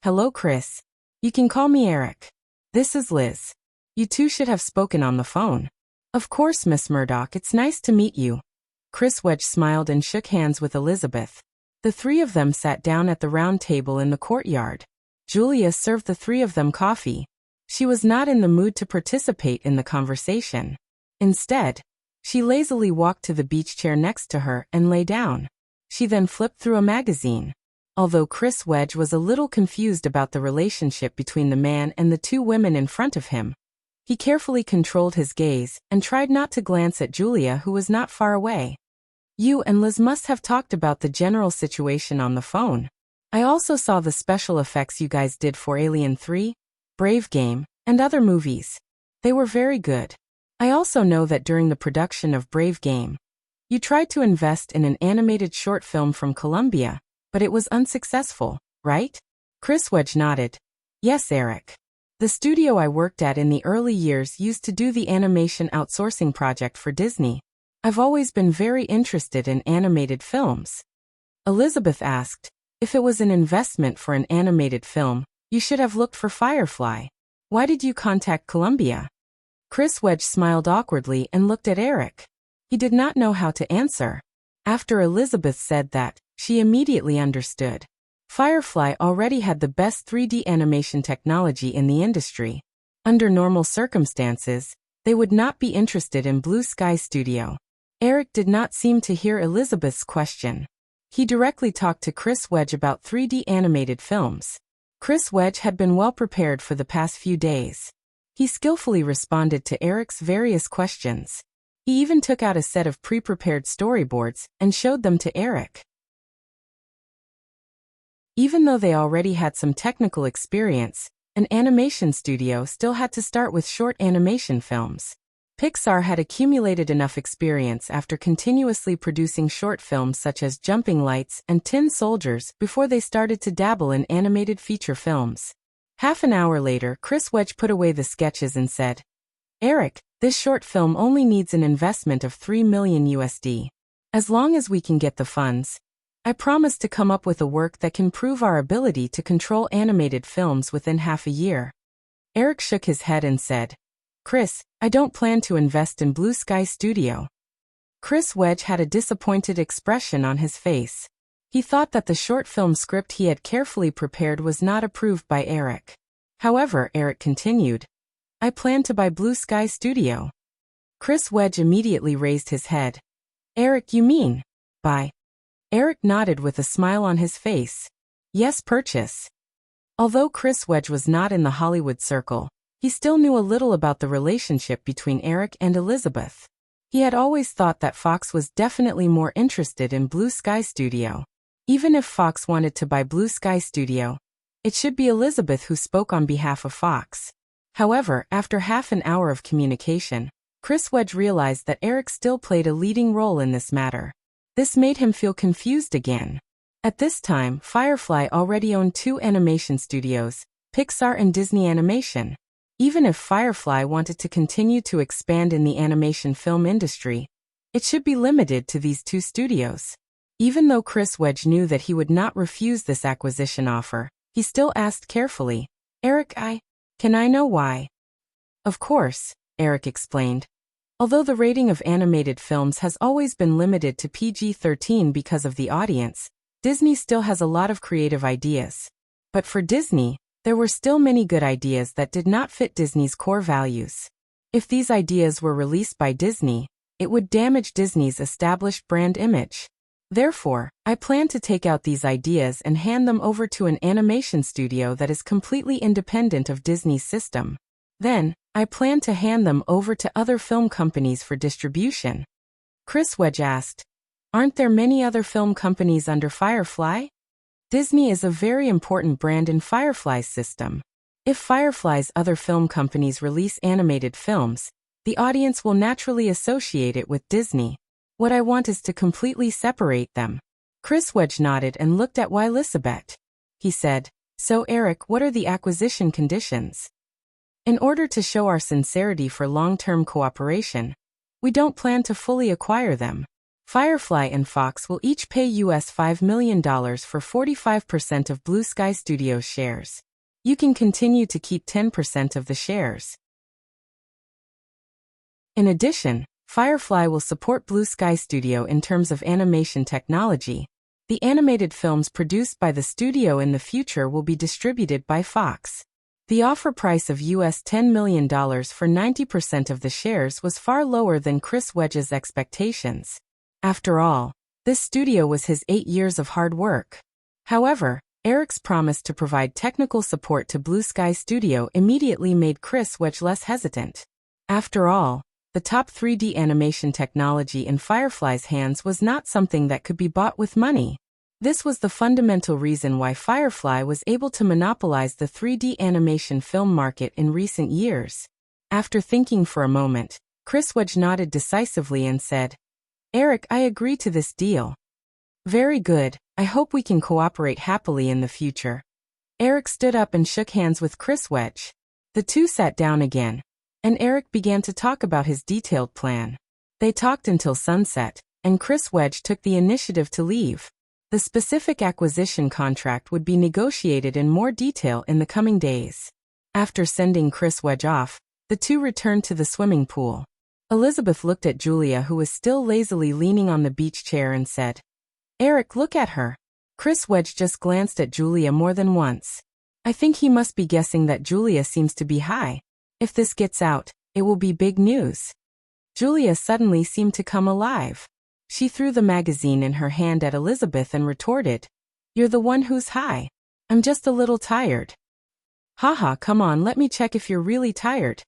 "Hello, Chris. You can call me Eric. This is Liz. You two should have spoken on the phone." "Of course, Miss Murdoch, it's nice to meet you." Chris Wedge smiled and shook hands with Elizabeth. The three of them sat down at the round table in the courtyard. Julia served the three of them coffee. She was not in the mood to participate in the conversation. Instead, she lazily walked to the beach chair next to her and lay down. She then flipped through a magazine. Although Chris Wedge was a little confused about the relationship between the man and the two women in front of him, he carefully controlled his gaze and tried not to glance at Julia, who was not far away. "You and Liz must have talked about the general situation on the phone. I also saw the special effects you guys did for Alien 3, Brave Game, and other movies. They were very good. I also know that during the production of Brave Game, you tried to invest in an animated short film from Colombia, but it was unsuccessful, right?" Chris Wedge nodded. "Yes, Eric. The studio I worked at in the early years used to do the animation outsourcing project for Disney. I've always been very interested in animated films." Elizabeth asked, "If it was an investment for an animated film, you should have looked for Firefly. Why did you contact Columbia?" Chris Wedge smiled awkwardly and looked at Eric. He did not know how to answer. After Elizabeth said that, she immediately understood. Firefly already had the best 3D animation technology in the industry. Under normal circumstances, they would not be interested in Blue Sky Studio. Eric did not seem to hear Elizabeth's question. He directly talked to Chris Wedge about 3D animated films. Chris Wedge had been well prepared for the past few days. He skillfully responded to Eric's various questions. He even took out a set of pre-prepared storyboards and showed them to Eric. Even though they already had some technical experience, an animation studio still had to start with short animation films. Pixar had accumulated enough experience after continuously producing short films such as Jumping Lights and Tin Soldiers before they started to dabble in animated feature films. Half an hour later, Chris Wedge put away the sketches and said, "Eric, this short film only needs an investment of $3 million USD. As long as we can get the funds, I promise to come up with a work that can prove our ability to control animated films within half a year." Eric shook his head and said, "Chris, I don't plan to invest in Blue Sky Studio." Chris Wedge had a disappointed expression on his face. He thought that the short film script he had carefully prepared was not approved by Eric. However, Eric continued, "I plan to buy Blue Sky Studio." Chris Wedge immediately raised his head. "Eric, you mean buy?" Eric nodded with a smile on his face. "Yes, purchase." Although Chris Wedge was not in the Hollywood circle, he still knew a little about the relationship between Eric and Elizabeth. He had always thought that Fox was definitely more interested in Blue Sky Studio. Even if Fox wanted to buy Blue Sky Studio, it should be Elizabeth who spoke on behalf of Fox. However, after half an hour of communication, Chris Wedge realized that Eric still played a leading role in this matter. This made him feel confused again. At this time, Firefly already owned two animation studios, Pixar and Disney Animation. Even if Firefly wanted to continue to expand in the animation film industry, it should be limited to these two studios. Even though Chris Wedge knew that he would not refuse this acquisition offer, he still asked carefully, "Eric, can I know why?" "Of course," Eric explained. Although the rating of animated films has always been limited to PG-13 because of the audience, Disney still has a lot of creative ideas. But for Disney, there were still many good ideas that did not fit Disney's core values. If these ideas were released by Disney, it would damage Disney's established brand image. Therefore, I plan to take out these ideas and hand them over to an animation studio that is completely independent of Disney's system. Then, I plan to hand them over to other film companies for distribution." Chris Wedge asked, "Aren't there many other film companies under Firefly?" Disney is a very important brand in Firefly's system. If Firefly's other film companies release animated films, The audience will naturally associate it with Disney. What I want is to completely separate them. Chris Wedge nodded and looked at Elizabeth. He said, "So Eric, what are the acquisition conditions? In order to show our sincerity for long-term cooperation, we don't plan to fully acquire them. Firefly and Fox will each pay US $5 million for 45% of Blue Sky Studios shares. You can continue to keep 10% of the shares. In addition, Firefly will support Blue Sky Studio in terms of animation technology. The animated films produced by the studio in the future will be distributed by Fox." The offer price of US $10 million for 90% of the shares was far lower than Chris Wedge's expectations. After all, this studio was his 8 years of hard work. However, Eric's promise to provide technical support to Blue Sky Studio immediately made Chris Wedge less hesitant. After all, the top 3D animation technology in Firefly's hands was not something that could be bought with money. This was the fundamental reason why Firefly was able to monopolize the 3D animation film market in recent years. After thinking for a moment, Chris Wedge nodded decisively and said, "Eric, I agree to this deal." "Very good, I hope we can cooperate happily in the future." Eric stood up and shook hands with Chris Wedge. The two sat down again, and Eric began to talk about his detailed plan. They talked until sunset, and Chris Wedge took the initiative to leave. The specific acquisition contract would be negotiated in more detail in the coming days. After sending Chris Wedge off, the two returned to the swimming pool. Elizabeth looked at Julia, who was still lazily leaning on the beach chair, and said, "Eric, look at her." Chris Wedge just glanced at Julia more than once. I think he must be guessing that Julia seems to be high. If this gets out, it will be big news. Julia suddenly seemed to come alive. She threw the magazine in her hand at Elizabeth and retorted, "You're the one who's high. I'm just a little tired." "Haha, come on, let me check if you're really tired,"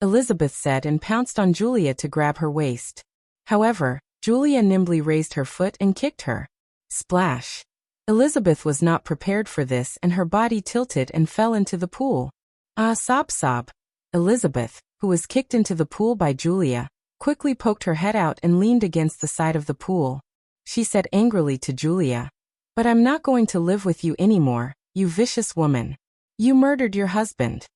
Elizabeth said and pounced on Julia to grab her waist. However, Julia nimbly raised her foot and kicked her. Splash! Elizabeth was not prepared for this and her body tilted and fell into the pool. "Ah, sob sob." Elizabeth, who was kicked into the pool by Julia, quickly poked her head out and leaned against the side of the pool. She said angrily to Julia, "But I'm not going to live with you anymore, you vicious woman. You murdered your husband."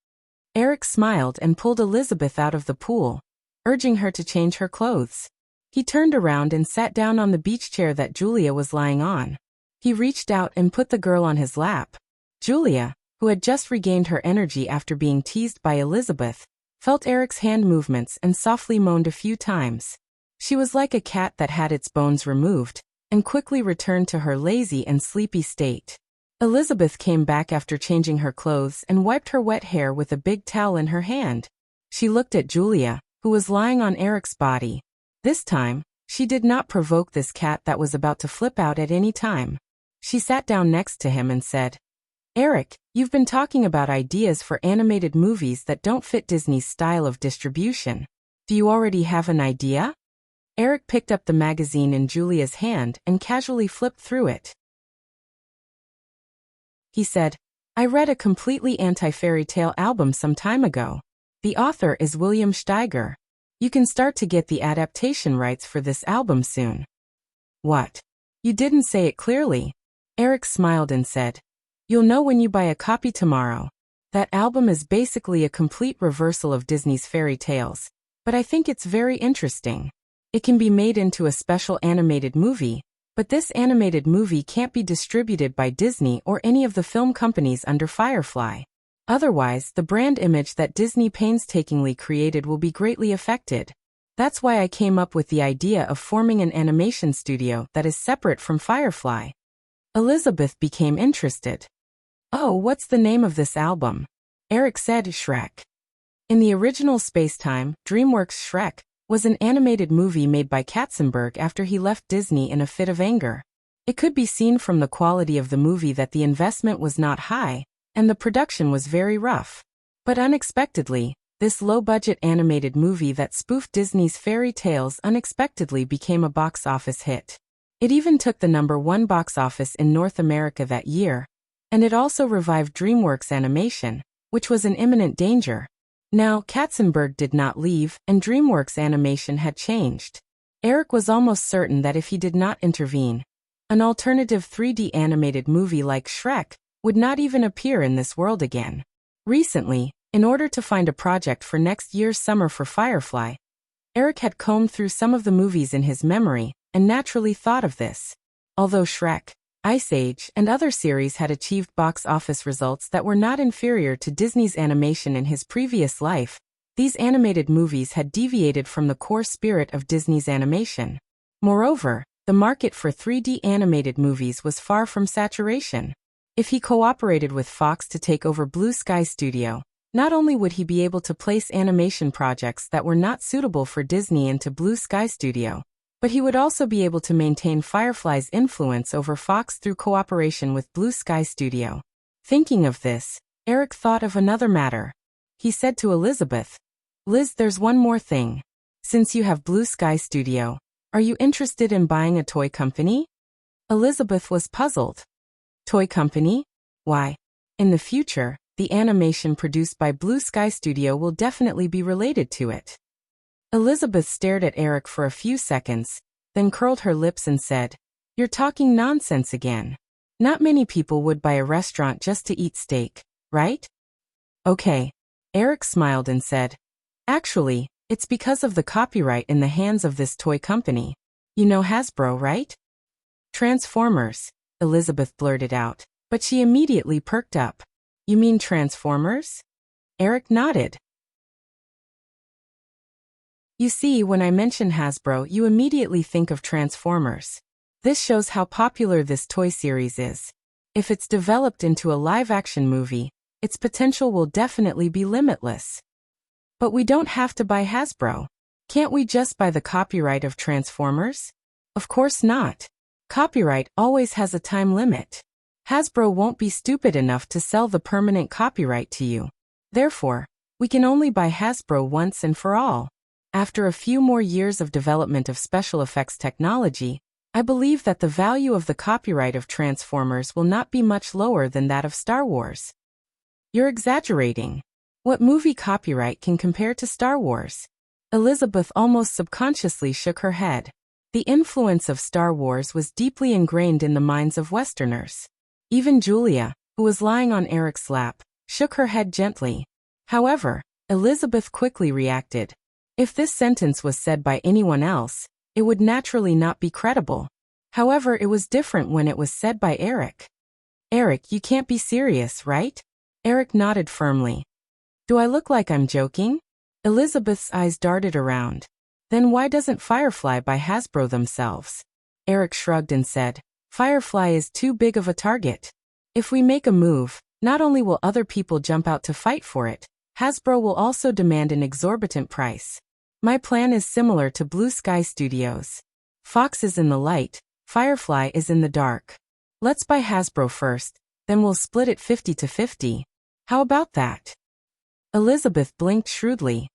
Eric smiled and pulled Elizabeth out of the pool, urging her to change her clothes. He turned around and sat down on the beach chair that Julia was lying on. He reached out and put the girl on his lap. Julia, who had just regained her energy after being teased by Elizabeth, felt Eric's hand movements and softly moaned a few times. She was like a cat that had its bones removed, and quickly returned to her lazy and sleepy state. Elizabeth came back after changing her clothes and wiped her wet hair with a big towel in her hand. She looked at Julia, who was lying on Eric's body. This time, she did not provoke this cat that was about to flip out at any time. She sat down next to him and said, "Eric, you've been talking about ideas for animated movies that don't fit Disney's style of distribution. Do you already have an idea?" Eric picked up the magazine in Julia's hand and casually flipped through it. He said, "I read a completely anti-fairy tale album some time ago. The author is William Steiger. You can start to get the adaptation rights for this album soon." "What? You didn't say it clearly." Eric smiled and said, "You'll know when you buy a copy tomorrow. That album is basically a complete reversal of Disney's fairy tales, but I think it's very interesting. It can be made into a special animated movie, but this animated movie can't be distributed by Disney or any of the film companies under Firefly. Otherwise, the brand image that Disney painstakingly created will be greatly affected. That's why I came up with the idea of forming an animation studio that is separate from Firefly." Elizabeth became interested. "Oh, what's the name of this album?" Eric said Shrek. In the original Spacetime, DreamWorks' Shrek was an animated movie made by Katzenberg after he left Disney in a fit of anger. It could be seen from the quality of the movie that the investment was not high, and the production was very rough. But unexpectedly, this low-budget animated movie that spoofed Disney's fairy tales unexpectedly became a box office hit. It even took the #1 box office in North America that year, and it also revived DreamWorks Animation, which was in imminent danger. Now, Katzenberg did not leave, and DreamWorks Animation had changed. Eric was almost certain that if he did not intervene, an alternative 3D animated movie like Shrek would not even appear in this world again. Recently, in order to find a project for next year's summer for Firefly, Eric had combed through some of the movies in his memory and naturally thought of this. Although Shrek, Ice Age, and other series had achieved box office results that were not inferior to Disney's animation in his previous life, these animated movies had deviated from the core spirit of Disney's animation. Moreover, the market for 3D animated movies was far from saturation. If he cooperated with Fox to take over Blue Sky Studio, not only would he be able to place animation projects that were not suitable for Disney into Blue Sky Studio, but he would also be able to maintain Firefly's influence over Fox through cooperation with Blue Sky Studio. Thinking of this, Eric thought of another matter. He said to Elizabeth, "Liz, there's one more thing. Since you have Blue Sky Studio, are you interested in buying a toy company?" Elizabeth was puzzled. Toy company? Why? In the future, the animation produced by Blue Sky Studio will definitely be related to it. Elizabeth stared at Eric for a few seconds, then curled her lips and said, "You're talking nonsense again. Not many people would buy a restaurant just to eat steak, right?" "Okay." Eric smiled and said, "Actually, it's because of the copyright in the hands of this toy company. You know Hasbro, right?" "Transformers," Elizabeth blurted out, but she immediately perked up. "You mean Transformers?" Eric nodded. "You see, when I mention Hasbro, you immediately think of Transformers. This shows how popular this toy series is. If it's developed into a live-action movie, its potential will definitely be limitless." "But we don't have to buy Hasbro. Can't we just buy the copyright of Transformers?" "Of course not. Copyright always has a time limit. Hasbro won't be stupid enough to sell the permanent copyright to you. Therefore, we can only buy Hasbro once and for all. After a few more years of development of special effects technology, I believe that the value of the copyright of Transformers will not be much lower than that of Star Wars." "You're exaggerating. What movie copyright can compare to Star Wars?" Elizabeth almost subconsciously shook her head. The influence of Star Wars was deeply ingrained in the minds of Westerners. Even Julia, who was lying on Eric's lap, shook her head gently. However, Elizabeth quickly reacted. If this sentence was said by anyone else, it would naturally not be credible. However, it was different when it was said by Eric. "Eric, you can't be serious, right?" Eric nodded firmly. "Do I look like I'm joking?" Elizabeth's eyes darted around. "Then why doesn't Firefly buy Hasbro themselves?" Eric shrugged and said, "Firefly is too big of a target. If we make a move, not only will other people jump out to fight for it, Hasbro will also demand an exorbitant price. My plan is similar to Blue Sky Studios. Fox is in the light, Firefly is in the dark. Let's buy Hasbro first, then we'll split it 50-50. How about that?" Elizabeth blinked shrewdly.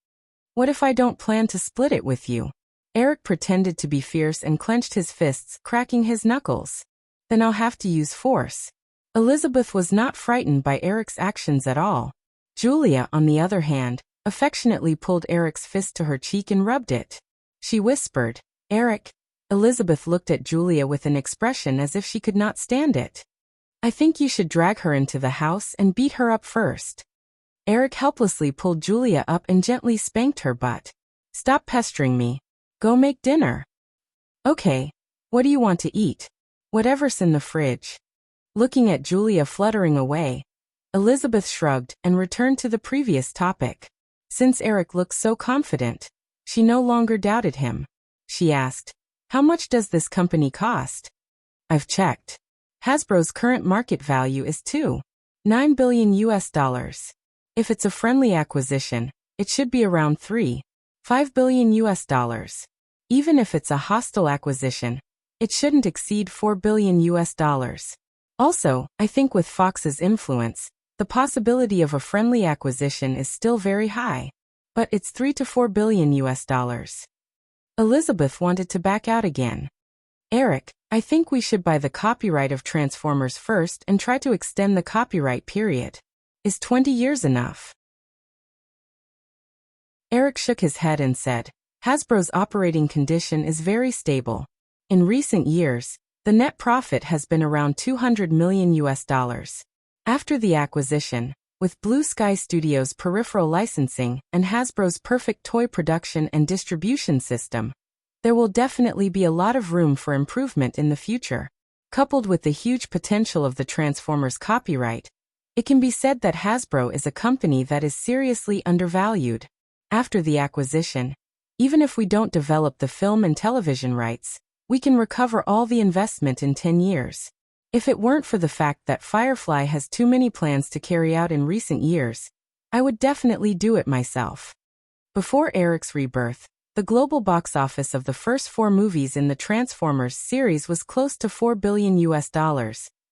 "What if I don't plan to split it with you?" Eric pretended to be fierce and clenched his fists, cracking his knuckles. "Then I'll have to use force." Elizabeth was not frightened by Eric's actions at all. Julia, on the other hand, affectionately pulled Eric's fist to her cheek and rubbed it. She whispered, "Eric." Elizabeth looked at Julia with an expression as if she could not stand it. "I think you should drag her into the house and beat her up first." Eric helplessly pulled Julia up and gently spanked her butt. "Stop pestering me. Go make dinner." "Okay. What do you want to eat?" "Whatever's in the fridge." Looking at Julia fluttering away, Elizabeth shrugged and returned to the previous topic. Since Eric looked so confident, she no longer doubted him. She asked, "How much does this company cost?" "I've checked. Hasbro's current market value is $2.9 billion US. If it's a friendly acquisition, it should be around $3.5 billion US. Even if it's a hostile acquisition, it shouldn't exceed $4 billion US. Also, I think with Fox's influence, the possibility of a friendly acquisition is still very high. But it's $3 to $4 billion US. Elizabeth wanted to back out again. "Eric, I think we should buy the copyright of Transformers first and try to extend the copyright period. Is 20 years enough?" Eric shook his head and said, Hasbro's operating condition is very stable. In recent years, the net profit has been around $200 million. After the acquisition, with Blue Sky Studios' peripheral licensing and Hasbro's perfect toy production and distribution system, there will definitely be a lot of room for improvement in the future. Coupled with the huge potential of the Transformers copyright, it can be said that Hasbro is a company that is seriously undervalued. After the acquisition, even if we don't develop the film and television rights, we can recover all the investment in 10 years. If it weren't for the fact that Firefly has too many plans to carry out in recent years, I would definitely do it myself. Before Eric's rebirth, the global box office of the first 4 movies in the Transformers series was close to $4 billion,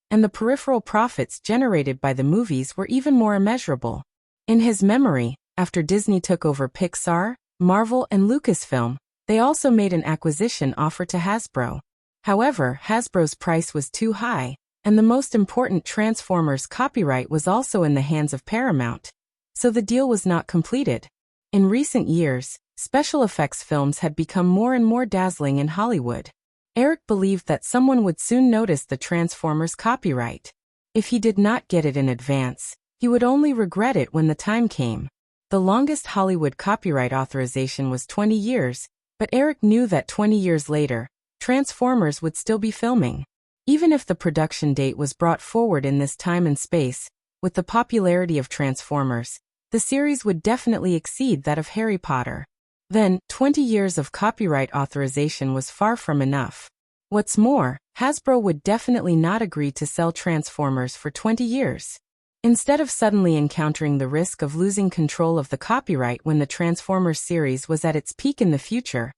and the peripheral profits generated by the movies were even more immeasurable. In his memory, after Disney took over Pixar, Marvel, and Lucasfilm, they also made an acquisition offer to Hasbro. However, Hasbro's price was too high, and the most important Transformers copyright was also in the hands of Paramount, so the deal was not completed. In recent years, special effects films had become more and more dazzling in Hollywood. Eric believed that someone would soon notice the Transformers copyright. If he did not get it in advance, he would only regret it when the time came. The longest Hollywood copyright authorization was 20 years, but Eric knew that 20 years later, Transformers would still be filming. Even if the production date was brought forward in this time and space, with the popularity of Transformers, the series would definitely exceed that of Harry Potter. Then, 20 years of copyright authorization was far from enough. What's more, Hasbro would definitely not agree to sell Transformers for 20 years. Instead of suddenly encountering the risk of losing control of the copyright when the Transformers series was at its peak in the future,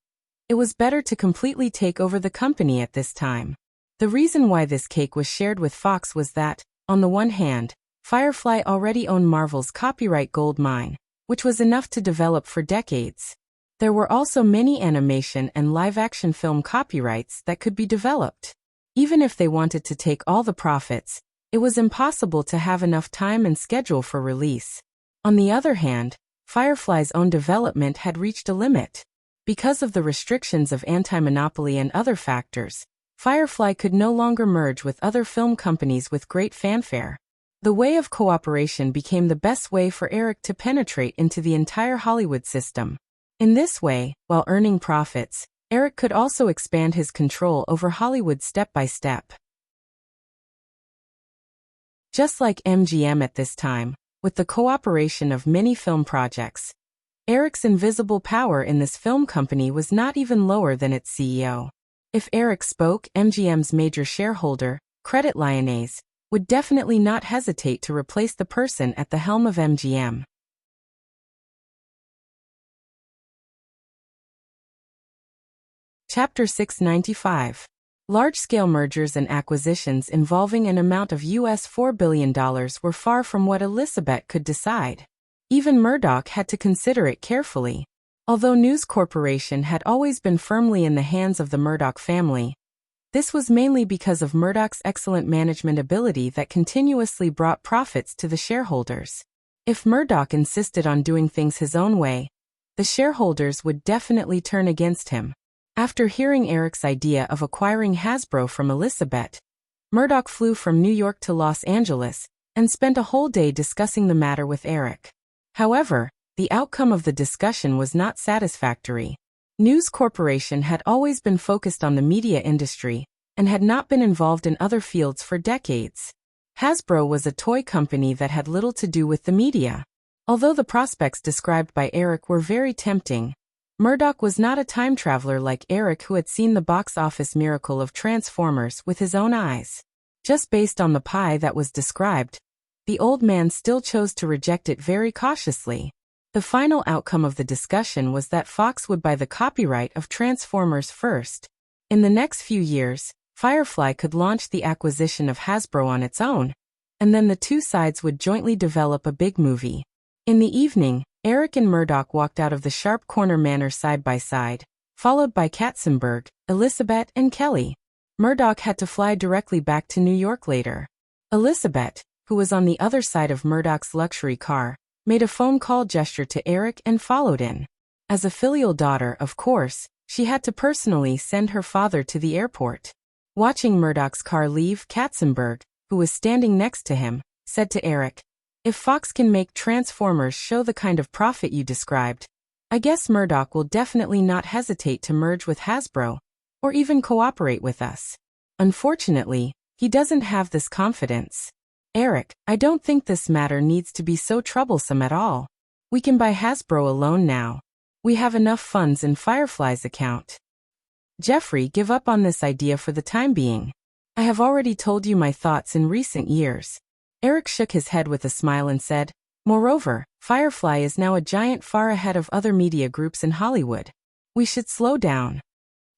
it was better to completely take over the company at this time. The reason why this cake was shared with Fox was that, on the one hand, Firefly already owned Marvel's copyright gold mine, which was enough to develop for decades. There were also many animation and live-action film copyrights that could be developed. Even if they wanted to take all the profits, it was impossible to have enough time and schedule for release. On the other hand, Firefly's own development had reached a limit. Because of the restrictions of anti-monopoly and other factors, Firefly could no longer merge with other film companies with great fanfare. The way of cooperation became the best way for Eric to penetrate into the entire Hollywood system. In this way, while earning profits, Eric could also expand his control over Hollywood step by step. Just like MGM at this time, with the cooperation of many film projects, Eric's invisible power in this film company was not even lower than its CEO. If Eric spoke, MGM's major shareholder, Credit Lyonnais, would definitely not hesitate to replace the person at the helm of MGM. Chapter 695. Large-scale mergers and acquisitions involving an amount of US $4 billion were far from what Elizabeth could decide. Even Murdoch had to consider it carefully. Although News Corporation had always been firmly in the hands of the Murdoch family, this was mainly because of Murdoch's excellent management ability that continuously brought profits to the shareholders. If Murdoch insisted on doing things his own way, the shareholders would definitely turn against him. After hearing Eric's idea of acquiring Hasbro from Elizabeth, Murdoch flew from New York to Los Angeles and spent a whole day discussing the matter with Eric. However, the outcome of the discussion was not satisfactory. News Corporation had always been focused on the media industry and had not been involved in other fields for decades. Hasbro was a toy company that had little to do with the media. Although the prospects described by Eric were very tempting, Murdoch was not a time traveler like Eric, who had seen the box office miracle of Transformers with his own eyes. Just based on the pie that was described, the old man still chose to reject it very cautiously. The final outcome of the discussion was that Fox would buy the copyright of Transformers first. In the next few years, Firefly could launch the acquisition of Hasbro on its own, and then the two sides would jointly develop a big movie. In the evening, Eric and Murdoch walked out of the Sharp Corner Manor side by side, followed by Katzenberg, Elizabeth, and Kelly. Murdoch had to fly directly back to New York later. Elizabeth, who was on the other side of Murdoch's luxury car, made a phone call gesture to Eric and followed in. As a filial daughter, of course, she had to personally send her father to the airport. Watching Murdoch's car leave, Katzenberg, who was standing next to him, said to Eric, "If Fox can make Transformers show the kind of profit you described, I guess Murdoch will definitely not hesitate to merge with Hasbro, or even cooperate with us. Unfortunately, he doesn't have this confidence. Eric, I don't think this matter needs to be so troublesome at all. We can buy Hasbro alone now. We have enough funds in Firefly's account." Jeffrey, give up on this idea for the time being. I have already told you my thoughts in recent years. Eric shook his head with a smile and said, "Moreover, Firefly is now a giant far ahead of other media groups in Hollywood. We should slow down."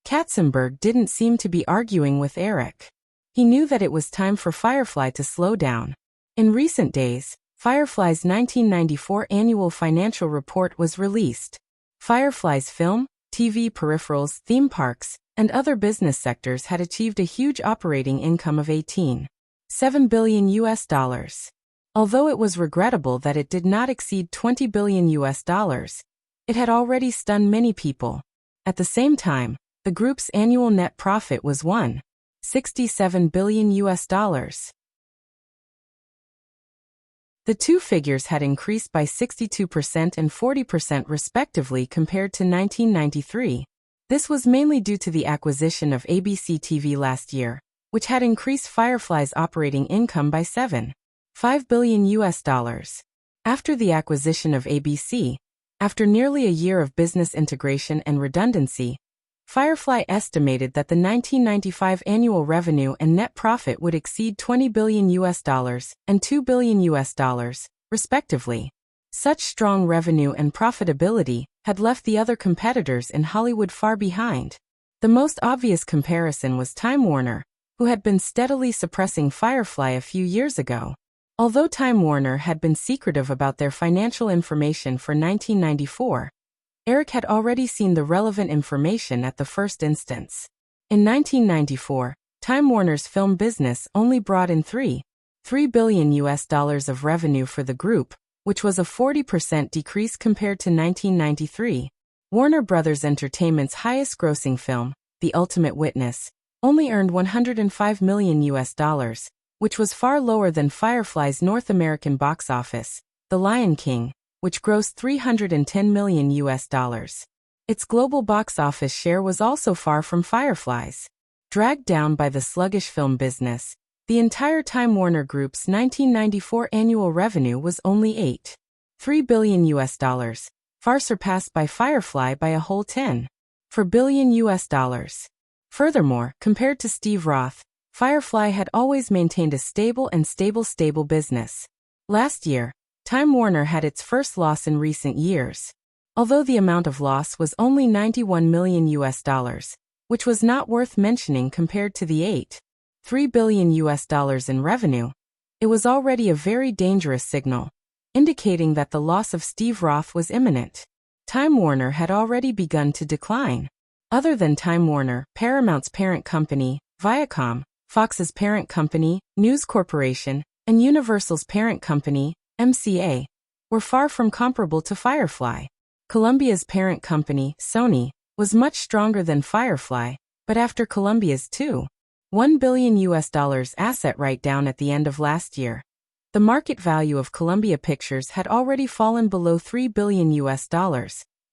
Katzenberg didn't seem to be arguing with Eric. He knew that it was time for Firefly to slow down. In recent days, Firefly's 1994 annual financial report was released. Firefly's film, TV peripherals, theme parks, and other business sectors had achieved a huge operating income of $18.7 billion US. Although it was regrettable that it did not exceed $20 billion US, it had already stunned many people. At the same time, the group's annual net profit was $1.67 billion US. The two figures had increased by 62% and 40% respectively compared to 1993. This was mainly due to the acquisition of ABC TV last year, which had increased Firefly's operating income by $7.5 billion US. After the acquisition of ABC, after nearly a year of business integration and redundancy, Firefly estimated that the 1995 annual revenue and net profit would exceed $20 billion US and $2 billion US, respectively. Such strong revenue and profitability had left the other competitors in Hollywood far behind. The most obvious comparison was Time Warner, who had been steadily suppressing Firefly a few years ago. Although Time Warner had been secretive about their financial information for 1994, Eric had already seen the relevant information at the first instance. In 1994, Time Warner's film business only brought in $3 billion US of revenue for the group, which was a 40% decrease compared to 1993. Warner Bros. Entertainment's highest-grossing film, The Ultimate Witness, only earned $105 million US, which was far lower than Firefly's North American box office, The Lion King, which grossed $310 million US. Its global box office share was also far from Firefly's. Dragged down by the sluggish film business, the entire Time Warner Group's 1994 annual revenue was only $8.3 billion US, far surpassed by Firefly by a whole $10.4 billion US. Furthermore, compared to Steve Roth, Firefly had always maintained a stable business. Last year, Time Warner had its first loss in recent years. Although the amount of loss was only $91 million US, which was not worth mentioning compared to the $8.3 billion US in revenue, it was already a very dangerous signal, indicating that the loss of Steve Roth was imminent. Time Warner had already begun to decline. Other than Time Warner, Paramount's parent company, Viacom, Fox's parent company, News Corporation, and Universal's parent company, MCA, were far from comparable to Firefly. Columbia's parent company, Sony, was much stronger than Firefly, but after Columbia's $2.1 billion US asset write-down at the end of last year, the market value of Columbia Pictures had already fallen below $3 billion US,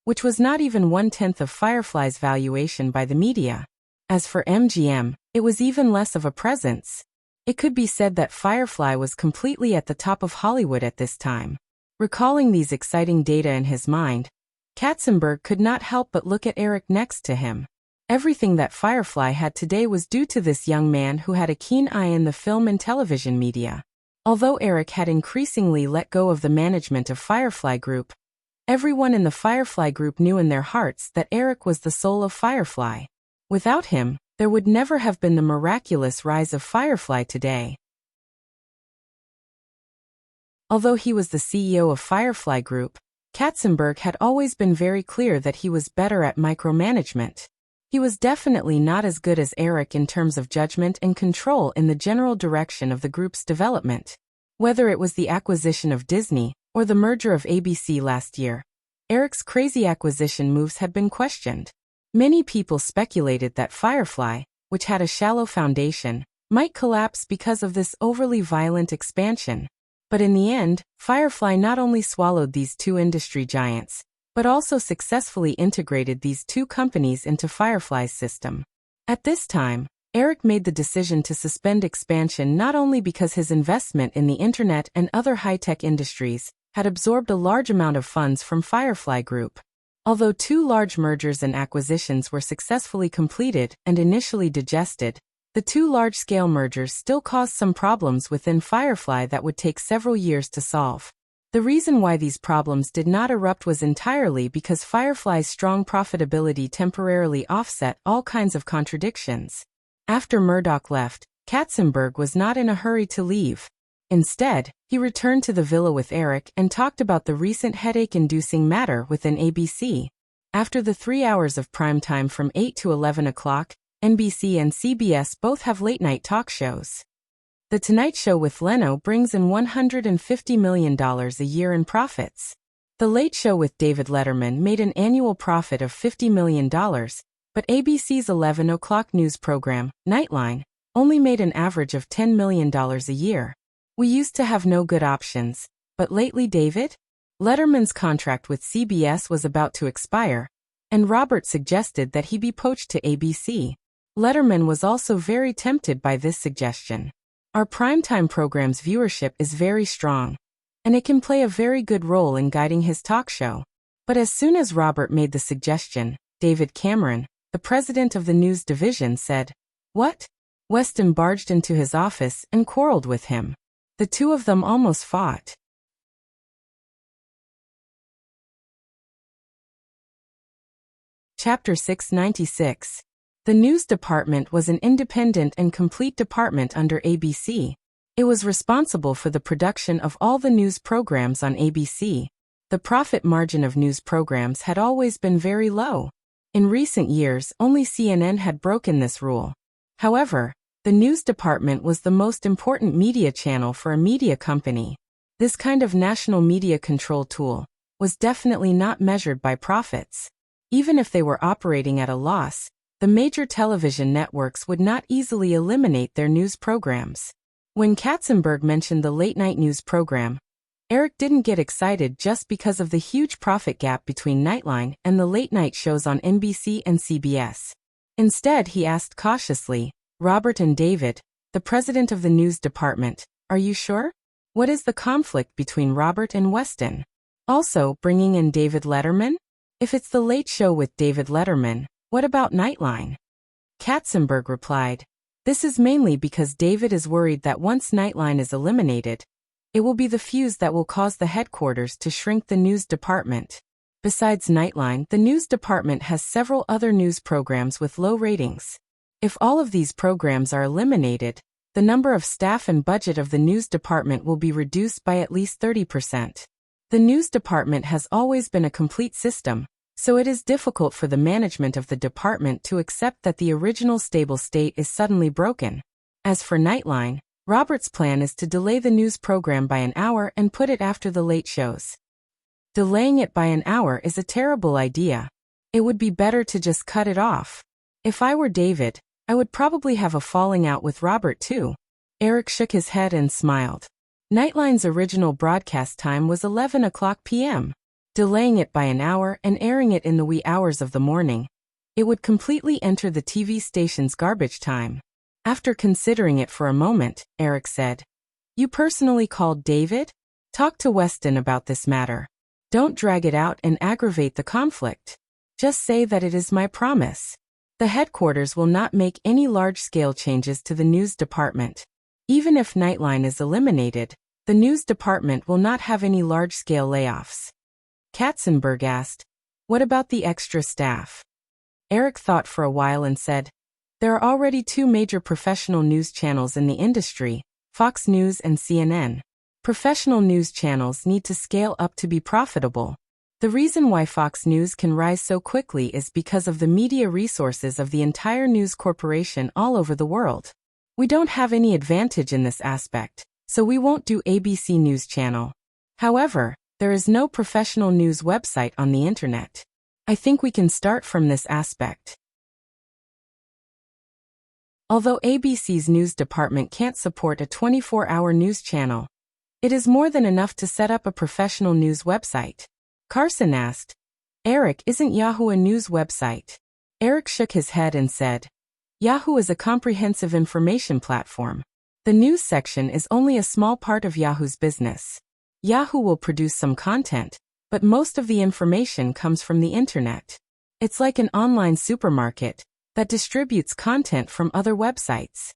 which was not even one-tenth of Firefly's valuation by the media. As for MGM, it was even less of a presence. It could be said that Firefly was completely at the top of Hollywood at this time. Recalling these exciting data in his mind, Katzenberg could not help but look at Eric next to him. Everything that Firefly had today was due to this young man who had a keen eye in the film and television media. Although Eric had increasingly let go of the management of Firefly Group, everyone in the Firefly Group knew in their hearts that Eric was the soul of Firefly. Without him, there would never have been the miraculous rise of Firefly today. Although he was the CEO of Firefly Group, Katzenberg had always been very clear that he was better at micromanagement. He was definitely not as good as Eric in terms of judgment and control in the general direction of the group's development. Whether it was the acquisition of Disney or the merger of ABC last year, Eric's crazy acquisition moves had been questioned. Many people speculated that Firefly, which had a shallow foundation, might collapse because of this overly violent expansion. But in the end, Firefly not only swallowed these two industry giants, but also successfully integrated these two companies into Firefly's system. At this time, Eric made the decision to suspend expansion not only because his investment in the internet and other high-tech industries had absorbed a large amount of funds from Firefly Group. Although two large mergers and acquisitions were successfully completed and initially digested, the two large-scale mergers still caused some problems within Firefly that would take several years to solve. The reason why these problems did not erupt was entirely because Firefly's strong profitability temporarily offset all kinds of contradictions. After Murdoch left, Katzenberg was not in a hurry to leave. Instead, he returned to the villa with Eric and talked about the recent headache-inducing matter within ABC. After the 3 hours of prime time from 8 to 11 o'clock, NBC and CBS both have late-night talk shows. The Tonight Show with Leno brings in $150 million a year in profits. The Late Show with David Letterman made an annual profit of $50 million, but ABC's 11 o'clock news program, Nightline, only made an average of $10 million a year. We used to have no good options, but lately David? Letterman's contract with CBS was about to expire, and Robert suggested that he be poached to ABC. Letterman was also very tempted by this suggestion. Our primetime program's viewership is very strong, and it can play a very good role in guiding his talk show. But as soon as Robert made the suggestion, David Cameron, the president of the news division, said, "What?" Weston barged into his office and quarreled with him. The two of them almost fought. Chapter 696. The news department was an independent and complete department under ABC. It was responsible for the production of all the news programs on ABC. The profit margin of news programs had always been very low. In recent years, only CNN had broken this rule. However, the news department was the most important media channel for a media company. This kind of national media control tool was definitely not measured by profits. Even if they were operating at a loss, the major television networks would not easily eliminate their news programs. When Katzenberg mentioned the late-night news program, Eric didn't get excited just because of the huge profit gap between Nightline and the late-night shows on NBC and CBS. Instead, he asked cautiously, "Robert and David, the president of the news department, are you sure? What is the conflict between Robert and Weston? Also, bringing in David Letterman? If it's the Late Show with David Letterman, what about Nightline?" Katzenberg replied, "This is mainly because David is worried that once Nightline is eliminated, it will be the fuse that will cause the headquarters to shrink the news department. Besides Nightline, the news department has several other news programs with low ratings. If all of these programs are eliminated, the number of staff and budget of the news department will be reduced by at least 30%. The news department has always been a complete system, so it is difficult for the management of the department to accept that the original stable state is suddenly broken. As for Nightline, Robert's plan is to delay the news program by an hour and put it after the late shows. Delaying it by an hour is a terrible idea. It would be better to just cut it off. If I were David, I would probably have a falling out with Robert too." Eric shook his head and smiled. Nightline's original broadcast time was 11 o'clock p.m. Delaying it by an hour and airing it in the wee hours of the morning, it would completely enter the TV station's garbage time. After considering it for a moment, Eric said, "You personally called David? Talk to Weston about this matter. Don't drag it out and aggravate the conflict. Just say that it is my promise. The headquarters will not make any large-scale changes to the news department. Even if Nightline is eliminated, the news department will not have any large-scale layoffs." Katzenberg asked, "What about the extra staff?" Eric thought for a while and said, "There are already two major professional news channels in the industry, Fox News and CNN. Professional news channels need to scale up to be profitable. The reason why Fox News can rise so quickly is because of the media resources of the entire news corporation all over the world. We don't have any advantage in this aspect, so we won't do ABC News Channel. However, There is no professional news website on the internet. I think we can start from this aspect. Although ABC's news department can't support a 24-hour news channel, it is more than enough to set up a professional news website. Carson asked, Eric, isn't Yahoo a news website? Eric shook his head and said, Yahoo is a comprehensive information platform. The news section is only a small part of Yahoo's business. Yahoo will produce some content, but most of the information comes from the internet. It's like an online supermarket that distributes content from other websites.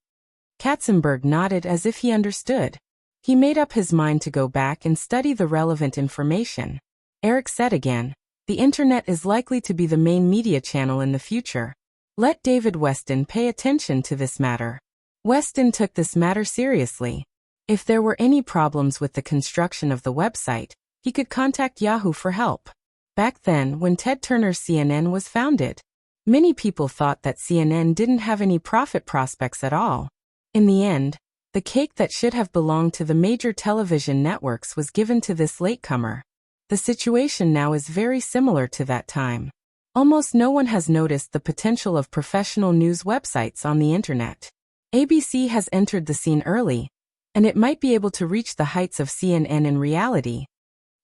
Katzenberg nodded as if he understood. He made up his mind to go back and study the relevant information. Eric said again, the internet is likely to be the main media channel in the future. Let David Weston pay attention to this matter. Weston took this matter seriously. If there were any problems with the construction of the website, he could contact Yahoo for help. Back then, when Ted Turner's CNN was founded, many people thought that CNN didn't have any profit prospects at all. In the end, the cake that should have belonged to the major television networks was given to this latecomer. The situation now is very similar to that time. Almost no one has noticed the potential of professional news websites on the internet. ABC has entered the scene early, and it might be able to reach the heights of CNN in reality.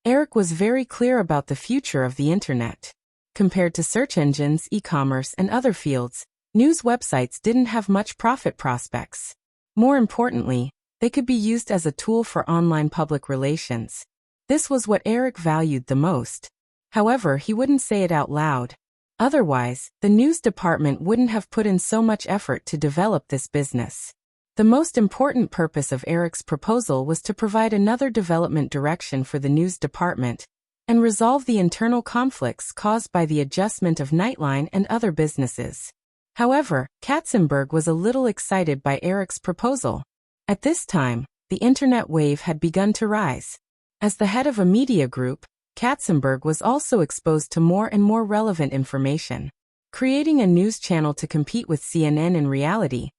Eric was very clear about the future of the internet. Compared to search engines, e-commerce, and other fields, news websites didn't have much profit prospects. More importantly, they could be used as a tool for online public relations. This was what Eric valued the most. However, he wouldn't say it out loud. Otherwise, the news department wouldn't have put in so much effort to develop this business. The most important purpose of Eric's proposal was to provide another development direction for the news department and resolve the internal conflicts caused by the adjustment of Nightline and other businesses. However, Katzenberg was a little excited by Eric's proposal. At this time, the internet wave had begun to rise. As the head of a media group, Katzenberg was also exposed to more and more relevant information. Creating a news channel to compete with CNN in reality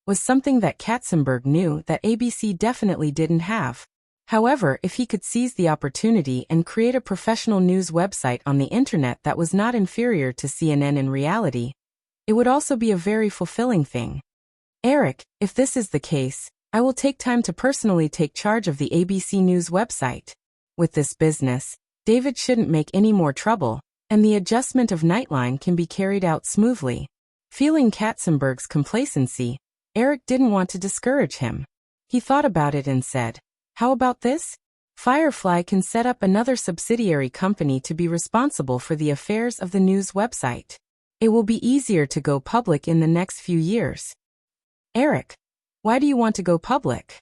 was something that Katzenberg knew that ABC definitely didn't have. However, if he could seize the opportunity and create a professional news website on the internet that was not inferior to CNN in reality, it would also be a very fulfilling thing. Eric, if this is the case, I will take time to personally take charge of the ABC News website. With this business, David shouldn't make any more trouble, and the adjustment of Nightline can be carried out smoothly. Feeling Katzenberg's complacency, Eric didn't want to discourage him. He thought about it and said, how about this? Firefly can set up another subsidiary company to be responsible for the affairs of the news website. It will be easier to go public in the next few years. Eric, why do you want to go public?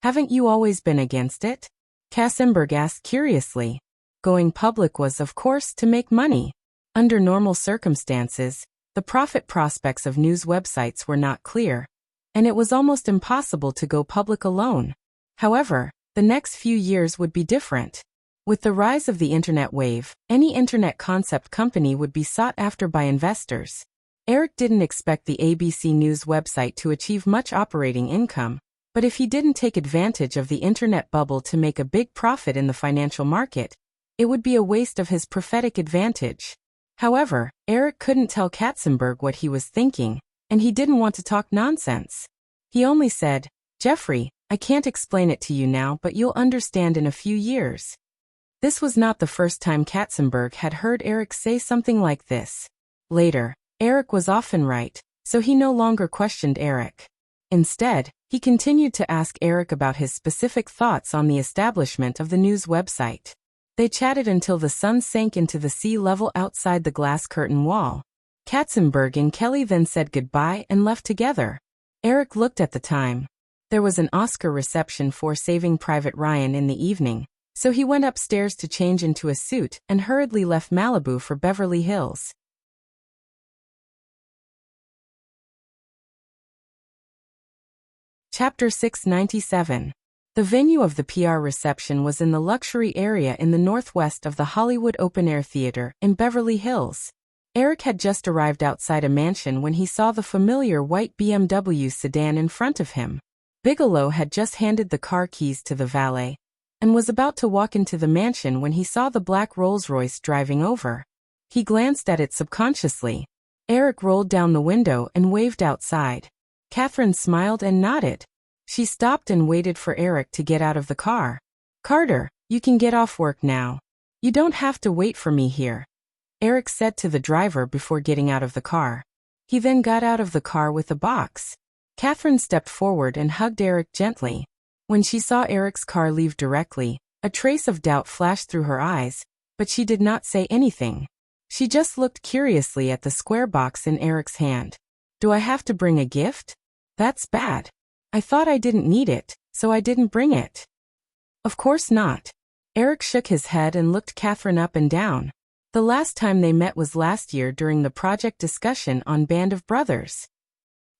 Haven't you always been against it? Katzenberg asked curiously. Going public was, of course, to make money. Under normal circumstances, the profit prospects of news websites were not clear, and it was almost impossible to go public alone. However, the next few years would be different. With the rise of the internet wave, any internet concept company would be sought after by investors. Eric didn't expect the ABC News website to achieve much operating income, but if he didn't take advantage of the internet bubble to make a big profit in the financial market, it would be a waste of his prophetic advantage. However, Eric couldn't tell Katzenberg what he was thinking, and he didn't want to talk nonsense. He only said, Jeffrey, I can't explain it to you now, but you'll understand in a few years. This was not the first time Katzenberg had heard Eric say something like this. Later, Eric was often right, so he no longer questioned Eric. Instead, he continued to ask Eric about his specific thoughts on the establishment of the news website. They chatted until the sun sank into the sea level outside the glass curtain wall. Katzenberg and Kelly then said goodbye and left together. Eric looked at the time. There was an Oscar reception for Saving Private Ryan in the evening, so he went upstairs to change into a suit and hurriedly left Malibu for Beverly Hills. Chapter 697. The venue of the PR reception was in the luxury area in the northwest of the Hollywood Open Air Theater in Beverly Hills. Eric had just arrived outside a mansion when he saw the familiar white BMW sedan in front of him. Bigelow had just handed the car keys to the valet, and was about to walk into the mansion when he saw the black Rolls-Royce driving over. He glanced at it subconsciously. Eric rolled down the window and waved outside. Catherine smiled and nodded. She stopped and waited for Eric to get out of the car. "Carter, you can get off work now. You don't have to wait for me here," Eric said to the driver before getting out of the car. He then got out of the car with a box. Catherine stepped forward and hugged Eric gently. When she saw Eric's car leave directly, a trace of doubt flashed through her eyes, but she did not say anything. She just looked curiously at the square box in Eric's hand. "Do I have to bring a gift? That's bad. I thought I didn't need it, so I didn't bring it." "Of course not." Eric shook his head and looked Catherine up and down. The last time they met was last year during the project discussion on Band of Brothers.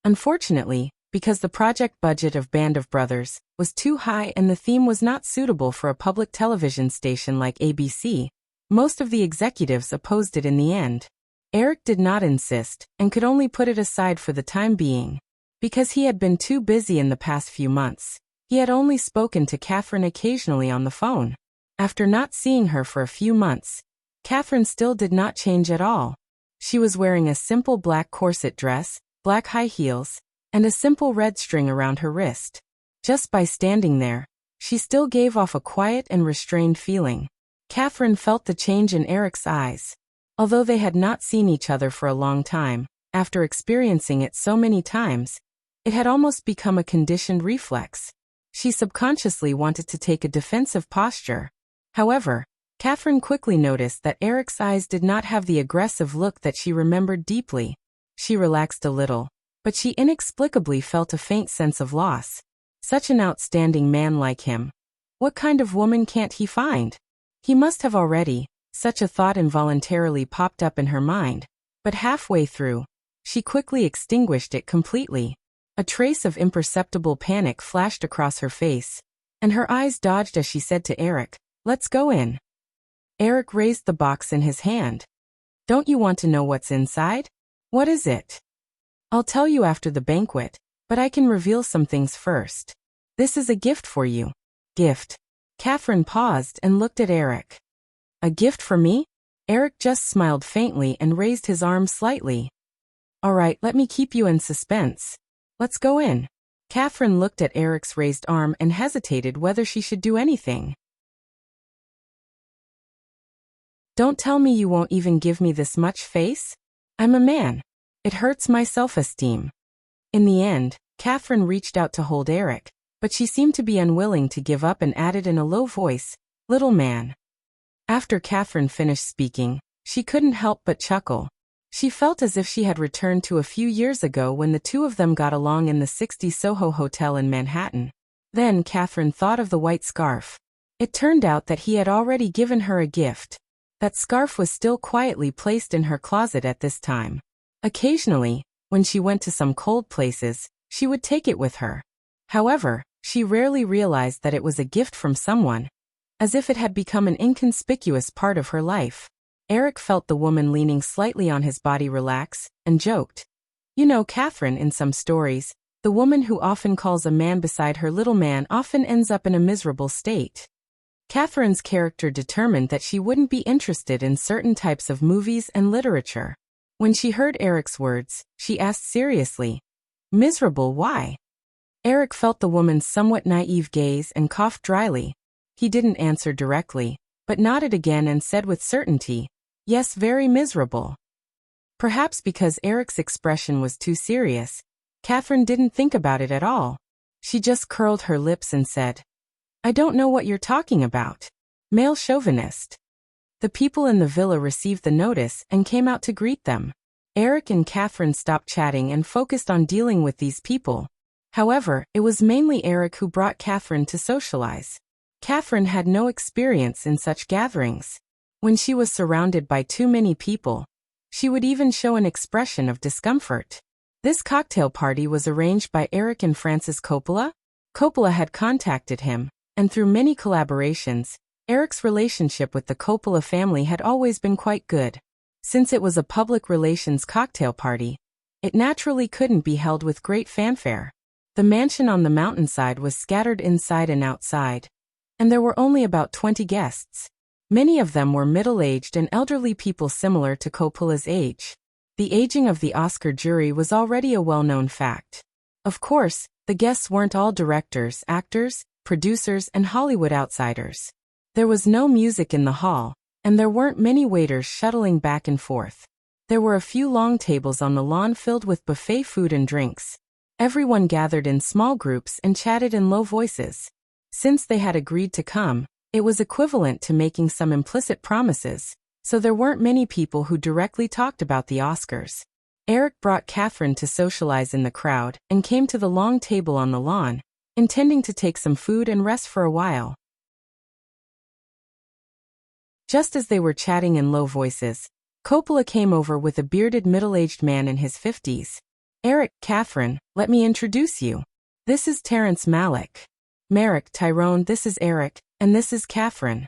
Unfortunately, because the project budget of Band of Brothers was too high and the theme was not suitable for a public television station like ABC, most of the executives opposed it in the end. Eric did not insist and could only put it aside for the time being. Because he had been too busy in the past few months, he had only spoken to Catherine occasionally on the phone. After not seeing her for a few months, Catherine still did not change at all. She was wearing a simple black corset dress, black high heels, and a simple red string around her wrist. Just by standing there, she still gave off a quiet and restrained feeling. Catherine felt the change in Eric's eyes. Although they had not seen each other for a long time, after experiencing it so many times, it had almost become a conditioned reflex. She subconsciously wanted to take a defensive posture. However, Catherine quickly noticed that Eric's eyes did not have the aggressive look that she remembered deeply. She relaxed a little, but she inexplicably felt a faint sense of loss. Such an outstanding man like him. What kind of woman can't he find? He must have already. Such a thought involuntarily popped up in her mind, but halfway through, she quickly extinguished it completely. A trace of imperceptible panic flashed across her face, and her eyes dodged as she said to Eric, "Let's go in." Eric raised the box in his hand. "Don't you want to know what's inside?" "What is it?" "I'll tell you after the banquet, but I can reveal some things first. This is a gift for you." "Gift?" Catherine paused and looked at Eric. "A gift for me?" Eric just smiled faintly and raised his arm slightly. "All right, let me keep you in suspense. Let's go in." Catherine looked at Eric's raised arm and hesitated whether she should do anything. "Don't tell me you won't even give me this much face? I'm a man. It hurts my self-esteem." In the end, Catherine reached out to hold Eric, but she seemed to be unwilling to give up and added in a low voice, "Little man." After Catherine finished speaking, she couldn't help but chuckle. She felt as if she had returned to a few years ago when the two of them got along in the 60 Soho Hotel in Manhattan. Then Catherine thought of the white scarf. It turned out that he had already given her a gift. That scarf was still quietly placed in her closet at this time. Occasionally, when she went to some cold places, she would take it with her. However, she rarely realized that it was a gift from someone, as if it had become an inconspicuous part of her life. Eric felt the woman leaning slightly on his body relax, and joked. "You know, Catherine, in some stories, the woman who often calls a man beside her little man often ends up in a miserable state." Catherine's character determined that she wouldn't be interested in certain types of movies and literature. When she heard Eric's words, she asked seriously, "Miserable, why?" Eric felt the woman's somewhat naive gaze and coughed dryly. He didn't answer directly, but nodded again and said with certainty, "Yes, very miserable." Perhaps because Eric's expression was too serious, Catherine didn't think about it at all. She just curled her lips and said, "I don't know what you're talking about. Male chauvinist." The people in the villa received the notice and came out to greet them. Eric and Catherine stopped chatting and focused on dealing with these people. However, it was mainly Eric who brought Catherine to socialize. Catherine had no experience in such gatherings. When she was surrounded by too many people, she would even show an expression of discomfort. This cocktail party was arranged by Eric and Francis Coppola. Coppola had contacted him, and through many collaborations, Eric's relationship with the Coppola family had always been quite good. Since it was a public relations cocktail party, it naturally couldn't be held with great fanfare. The mansion on the mountainside was scattered inside and outside. and there were only about 20 guests. Many of them were middle-aged and elderly people similar to Coppola's age. The aging of the Oscar jury was already a well-known fact. Of course, the guests weren't all directors, actors, producers, and Hollywood outsiders. There was no music in the hall, and there weren't many waiters shuttling back and forth. There were a few long tables on the lawn filled with buffet food and drinks. Everyone gathered in small groups and chatted in low voices. Since they had agreed to come, it was equivalent to making some implicit promises, so there weren't many people who directly talked about the Oscars. Eric brought Catherine to socialize in the crowd and came to the long table on the lawn, intending to take some food and rest for a while. Just as they were chatting in low voices, Coppola came over with a bearded middle-aged man in his 50s. "Eric, Catherine, let me introduce you. This is Terrence Malick. Merrick, Tyrone, this is Eric, and this is Catherine."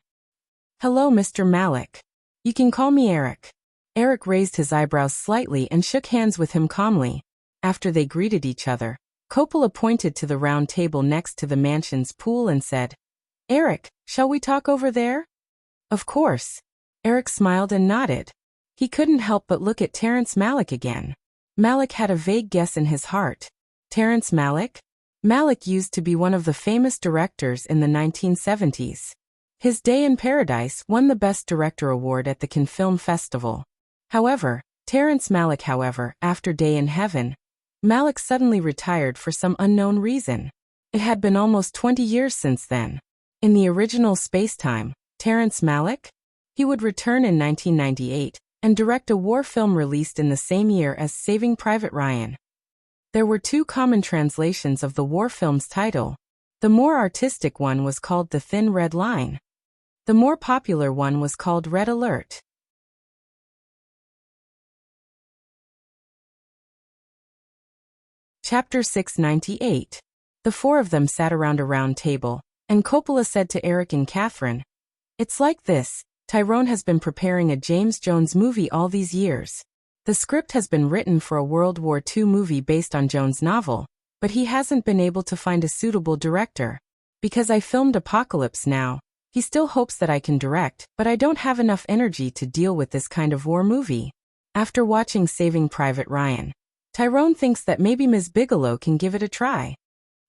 "Hello, Mr. Malick. You can call me Eric." Eric raised his eyebrows slightly and shook hands with him calmly. After they greeted each other, Coppola pointed to the round table next to the mansion's pool and said, "Eric, shall we talk over there?" "Of course." Eric smiled and nodded. He couldn't help but look at Terrence Malick again. Malick had a vague guess in his heart. Terrence Malick? Malick used to be one of the famous directors in the 1970s. His Day in Paradise won the Best Director award at the Cannes Film Festival. However, after Day in Heaven, Malick suddenly retired for some unknown reason. It had been almost 20 years since then. In the original Spacetime, Terrence Malick? He would return in 1998 and direct a war film released in the same year as Saving Private Ryan. There were two common translations of the war film's title. The more artistic one was called The Thin Red Line. The more popular one was called Red Alert. Chapter 698. The four of them sat around a round table, and Coppola said to Eric and Catherine, "It's like this. Tyrone has been preparing a James Jones movie all these years. The script has been written for a World War II movie based on Jones' novel, but he hasn't been able to find a suitable director. Because I filmed Apocalypse Now, he still hopes that I can direct, but I don't have enough energy to deal with this kind of war movie. After watching Saving Private Ryan, Tyrone thinks that maybe Ms. Bigelow can give it a try."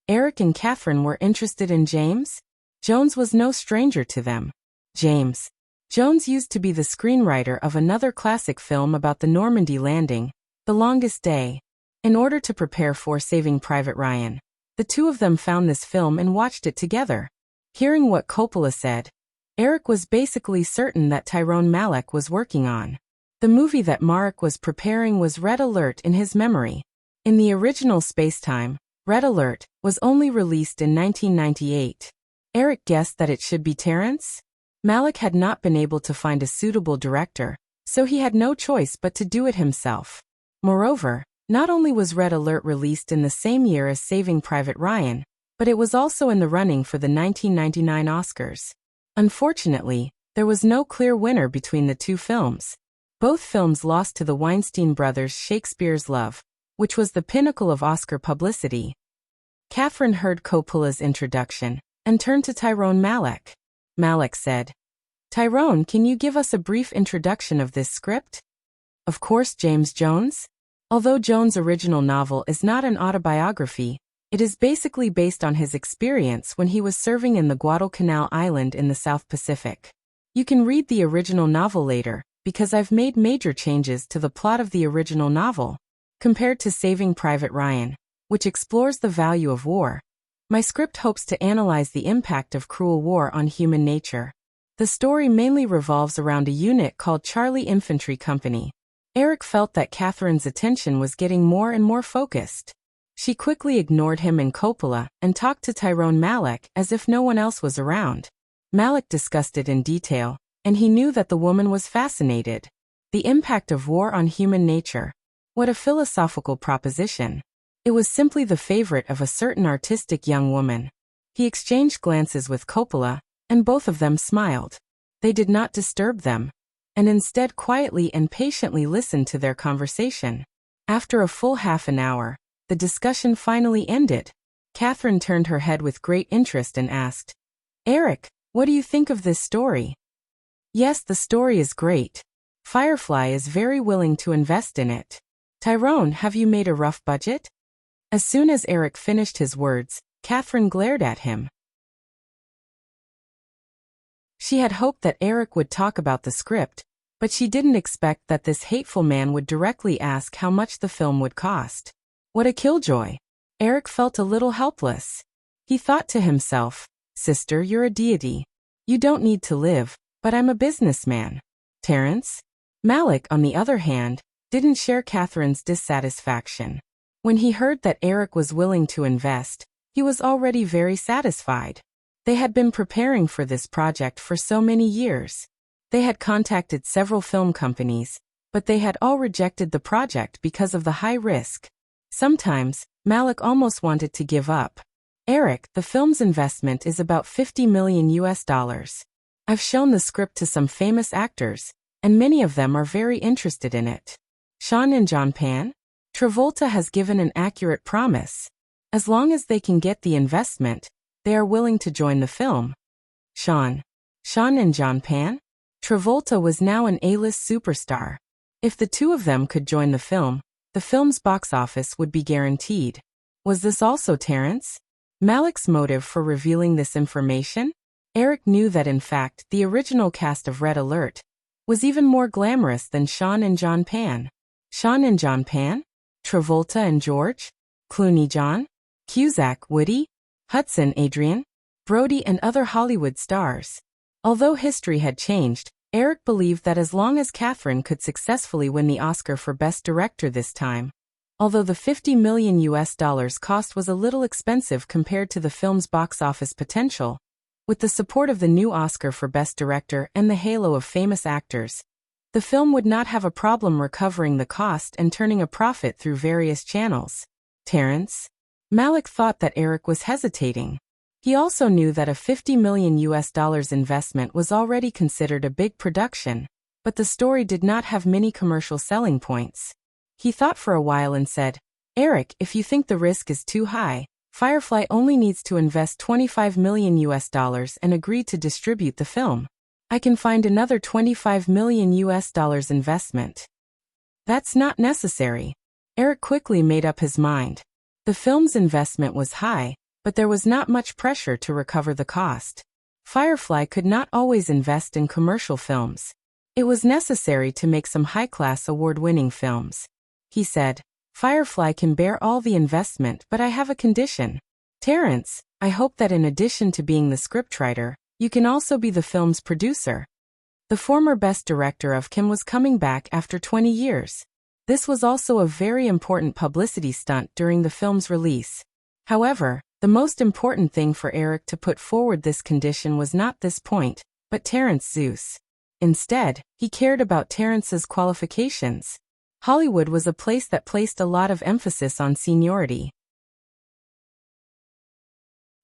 Eric and Catherine were interested in James. Jones was no stranger to them. James Jones used to be the screenwriter of another classic film about the Normandy landing, The Longest Day. In order to prepare for Saving Private Ryan, the two of them found this film and watched it together. Hearing what Coppola said, Eric was basically certain that Tyrone Malick was working on. The movie that Malick was preparing was Red Alert in his memory. In the original Spacetime, Red Alert was only released in 1998. Eric guessed that it should be Terrence. Malick had not been able to find a suitable director, so he had no choice but to do it himself. Moreover, not only was Red Alert released in the same year as Saving Private Ryan, but it was also in the running for the 1999 Oscars. Unfortunately, there was no clear winner between the two films. Both films lost to the Weinstein brothers' Shakespeare's Love, which was the pinnacle of Oscar publicity. Catherine heard Coppola's introduction and turned to Tyrone Malick. Malick said, "Tyrone, can you give us a brief introduction of this script?" Of course, James Jones. Although Jones' original novel is not an autobiography, it is basically based on his experience when he was serving in the Guadalcanal Island in the South Pacific. You can read the original novel later, because I've made major changes to the plot of the original novel. Compared to Saving Private Ryan, which explores the value of war, my script hopes to analyze the impact of cruel war on human nature. The story mainly revolves around a unit called Charlie Infantry Company. Eric felt that Catherine's attention was getting more and more focused. She quickly ignored him and Coppola and talked to Tyrone Malick as if no one else was around. Malick discussed it in detail, and he knew that the woman was fascinated. The impact of war on human nature. What a philosophical proposition. It was simply the favorite of a certain artistic young woman. He exchanged glances with Coppola, and both of them smiled. They did not disturb them, and instead quietly and patiently listened to their conversation. After a full half an hour, the discussion finally ended. Catherine turned her head with great interest and asked, Eric, what do you think of this story? Yes, the story is great. Firefly is very willing to invest in it. Tyrone, have you made a rough budget? As soon as Eric finished his words, Catherine glared at him. She had hoped that Eric would talk about the script, but she didn't expect that this hateful man would directly ask how much the film would cost. What a killjoy! Eric felt a little helpless. He thought to himself, "Sister, you're a deity. You don't need to live, but I'm a businessman." Terrence? Malik, on the other hand, didn't share Catherine's dissatisfaction. When he heard that Eric was willing to invest, he was already very satisfied. They had been preparing for this project for so many years. They had contacted several film companies, but they had all rejected the project because of the high risk. Sometimes, Malik almost wanted to give up. Eric, the film's investment is about $50 million. I've shown the script to some famous actors, and many of them are very interested in it. Sean and John Pan? Travolta has given an accurate promise. As long as they can get the investment, they are willing to join the film. Sean and John Pan? Travolta was now an A-list superstar. If the two of them could join the film's box office would be guaranteed. Was this also Terrence? Malik's motive for revealing this information? Eric knew that in fact the original cast of Red Alert was even more glamorous than Sean and John Pan. Sean and John Pan? Travolta and George? Clooney John? Cusack Woody? Hudson Adrian? Brody and other Hollywood stars. Although history had changed, Eric believed that as long as Catherine could successfully win the Oscar for Best Director this time, although the $50 million cost was a little expensive compared to the film's box office potential, with the support of the new Oscar for Best Director and the halo of famous actors, the film would not have a problem recovering the cost and turning a profit through various channels. Terrence? Malik thought that Eric was hesitating. He also knew that a $50 million investment was already considered a big production, but the story did not have many commercial selling points. He thought for a while and said, "Eric, if you think the risk is too high, Firefly only needs to invest $25 million and agree to distribute the film. I can find another $25 million investment." That's not necessary. Eric quickly made up his mind. The film's investment was high, but there was not much pressure to recover the cost. Firefly could not always invest in commercial films. It was necessary to make some high-class award-winning films. He said, "Firefly can bear all the investment, but I have a condition. Terrence, I hope that in addition to being the scriptwriter, you can also be the film's producer." The former best director of Kim was coming back after 20 years. This was also a very important publicity stunt during the film's release. However, the most important thing for Eric to put forward this condition was not this point, but Terrence Zeus. Instead, he cared about Terrence's qualifications. Hollywood was a place that placed a lot of emphasis on seniority.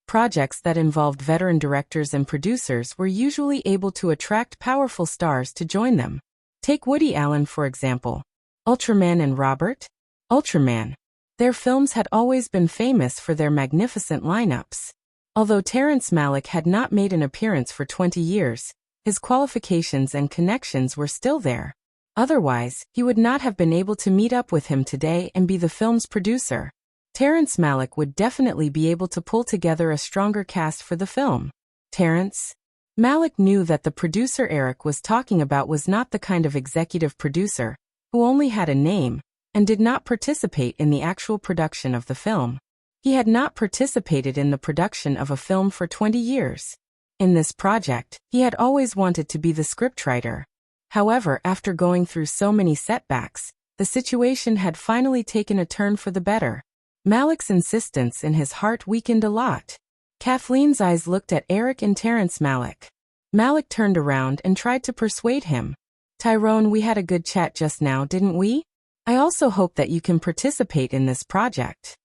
Projects that involved veteran directors and producers were usually able to attract powerful stars to join them. Take Woody Allen for example. Ultraman and Robert? Ultraman. Their films had always been famous for their magnificent lineups. Although Terrence Malick had not made an appearance for 20 years, his qualifications and connections were still there. Otherwise, he would not have been able to meet up with him today and be the film's producer. Terrence Malick would definitely be able to pull together a stronger cast for the film. Terrence Malick knew that the producer Eric was talking about was not the kind of executive producer who only had a name and did not participate in the actual production of the film. He had not participated in the production of a film for 20 years. In this project, he had always wanted to be the scriptwriter. However, after going through so many setbacks, the situation had finally taken a turn for the better. Malick's insistence in his heart weakened a lot. Kathleen's eyes looked at Eric and Terrence Malick. Malick turned around and tried to persuade him. "Tyrone, we had a good chat just now, didn't we? I also hope that you can participate in this project."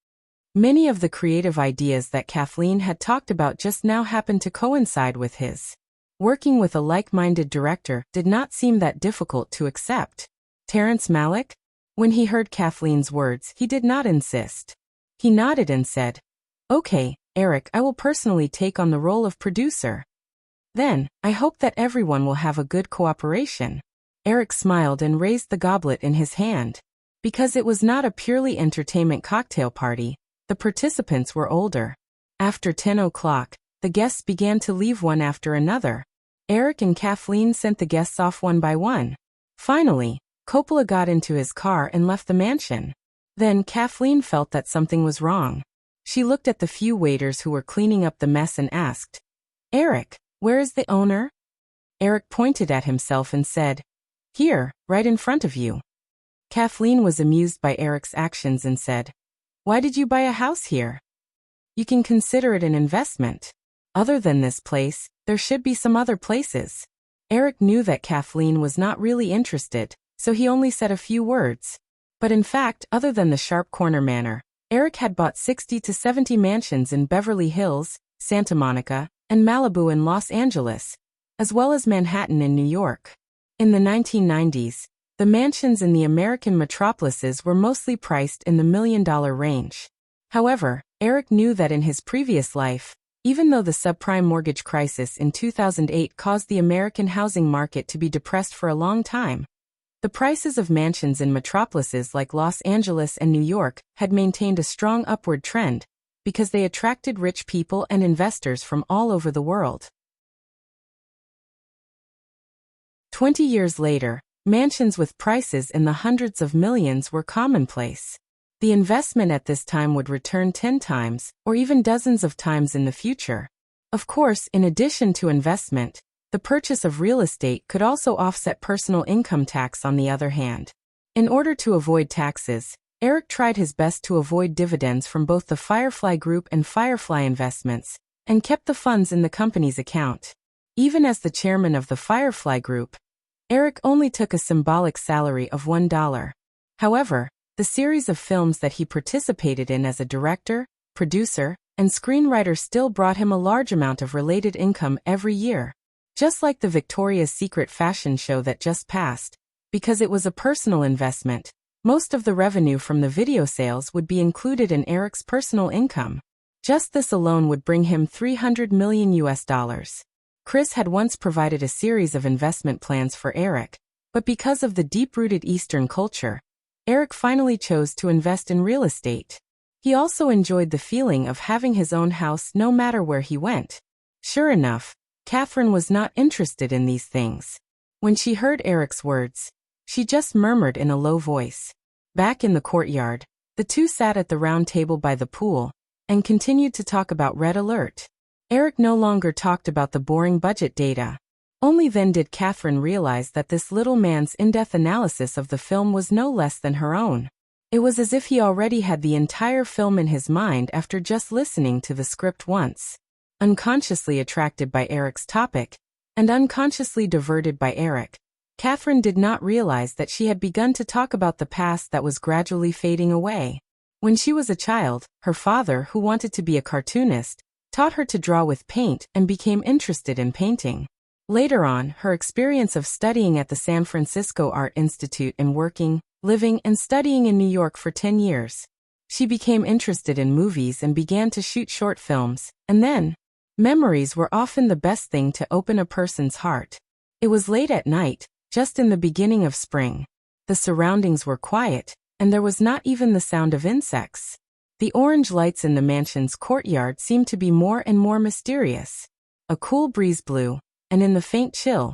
Many of the creative ideas that Kathleen had talked about just now happened to coincide with his. Working with a like-minded director did not seem that difficult to accept. Terrence Malick? When he heard Kathleen's words, he did not insist. He nodded and said, "Okay, Eric, I will personally take on the role of producer." Then, I hope that everyone will have a good cooperation. Eric smiled and raised the goblet in his hand. Because it was not a purely entertainment cocktail party, the participants were older. After 10 o'clock, the guests began to leave one after another. Eric and Kathleen sent the guests off one by one. Finally, Coppola got into his car and left the mansion. Then Kathleen felt that something was wrong. She looked at the few waiters who were cleaning up the mess and asked, "Eric, where is the owner?" Eric pointed at himself and said, "Here, right in front of you." Kathleen was amused by Eric's actions and said, "Why did you buy a house here? You can consider it an investment. Other than this place, there should be some other places." Eric knew that Kathleen was not really interested, so he only said a few words. But in fact, other than the Sharp Corner Manor, Eric had bought 60 to 70 mansions in Beverly Hills, Santa Monica, and Malibu in Los Angeles, as well as Manhattan in New York. In the 1990s, the mansions in the American metropolises were mostly priced in the $1 million range. However, Eric knew that in his previous life, even though the subprime mortgage crisis in 2008 caused the American housing market to be depressed for a long time, the prices of mansions in metropolises like Los Angeles and New York had maintained a strong upward trend because they attracted rich people and investors from all over the world. 20 years later, mansions with prices in the hundreds of millions were commonplace. The investment at this time would return 10 times, or even dozens of times in the future. Of course, in addition to investment, the purchase of real estate could also offset personal income tax on the other hand. In order to avoid taxes, Eric tried his best to avoid dividends from both the Firefly Group and Firefly Investments, and kept the funds in the company's account. Even as the chairman of the Firefly Group, Eric only took a symbolic salary of $1. However, the series of films that he participated in as a director, producer, and screenwriter still brought him a large amount of related income every year. Just like the Victoria's Secret fashion show that just passed, because it was a personal investment, most of the revenue from the video sales would be included in Eric's personal income. Just this alone would bring him $300 million US. Chris had once provided a series of investment plans for Eric, but because of the deep-rooted Eastern culture, Eric finally chose to invest in real estate. He also enjoyed the feeling of having his own house no matter where he went. Sure enough, Catherine was not interested in these things. When she heard Eric's words, she just murmured in a low voice. Back in the courtyard, the two sat at the round table by the pool and continued to talk about Red Alert. Eric no longer talked about the boring budget data. Only then did Catherine realize that this little man's in-depth analysis of the film was no less than her own. It was as if he already had the entire film in his mind after just listening to the script once. Unconsciously attracted by Eric's topic, and unconsciously diverted by Eric, Catherine did not realize that she had begun to talk about the past that was gradually fading away. When she was a child, her father, who wanted to be a cartoonist, taught her to draw with paint and became interested in painting. Later on, her experience of studying at the San Francisco Art Institute and working, living, and studying in New York for 10 years. She became interested in movies and began to shoot short films, and then, memories were often the best thing to open a person's heart. It was late at night, just in the beginning of spring. The surroundings were quiet, and there was not even the sound of insects. The orange lights in the mansion's courtyard seemed to be more and more mysterious. A cool breeze blew, and in the faint chill,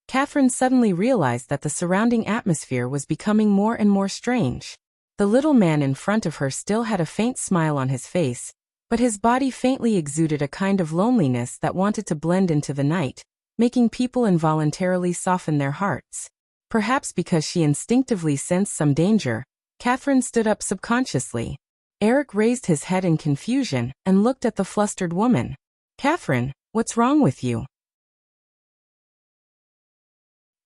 Catherine suddenly realized that the surrounding atmosphere was becoming more and more strange. The little man in front of her still had a faint smile on his face, but his body faintly exuded a kind of loneliness that wanted to blend into the night, making people involuntarily soften their hearts. Perhaps because she instinctively sensed some danger, Catherine stood up subconsciously. Eric raised his head in confusion and looked at the flustered woman. "Catherine, what's wrong with you?"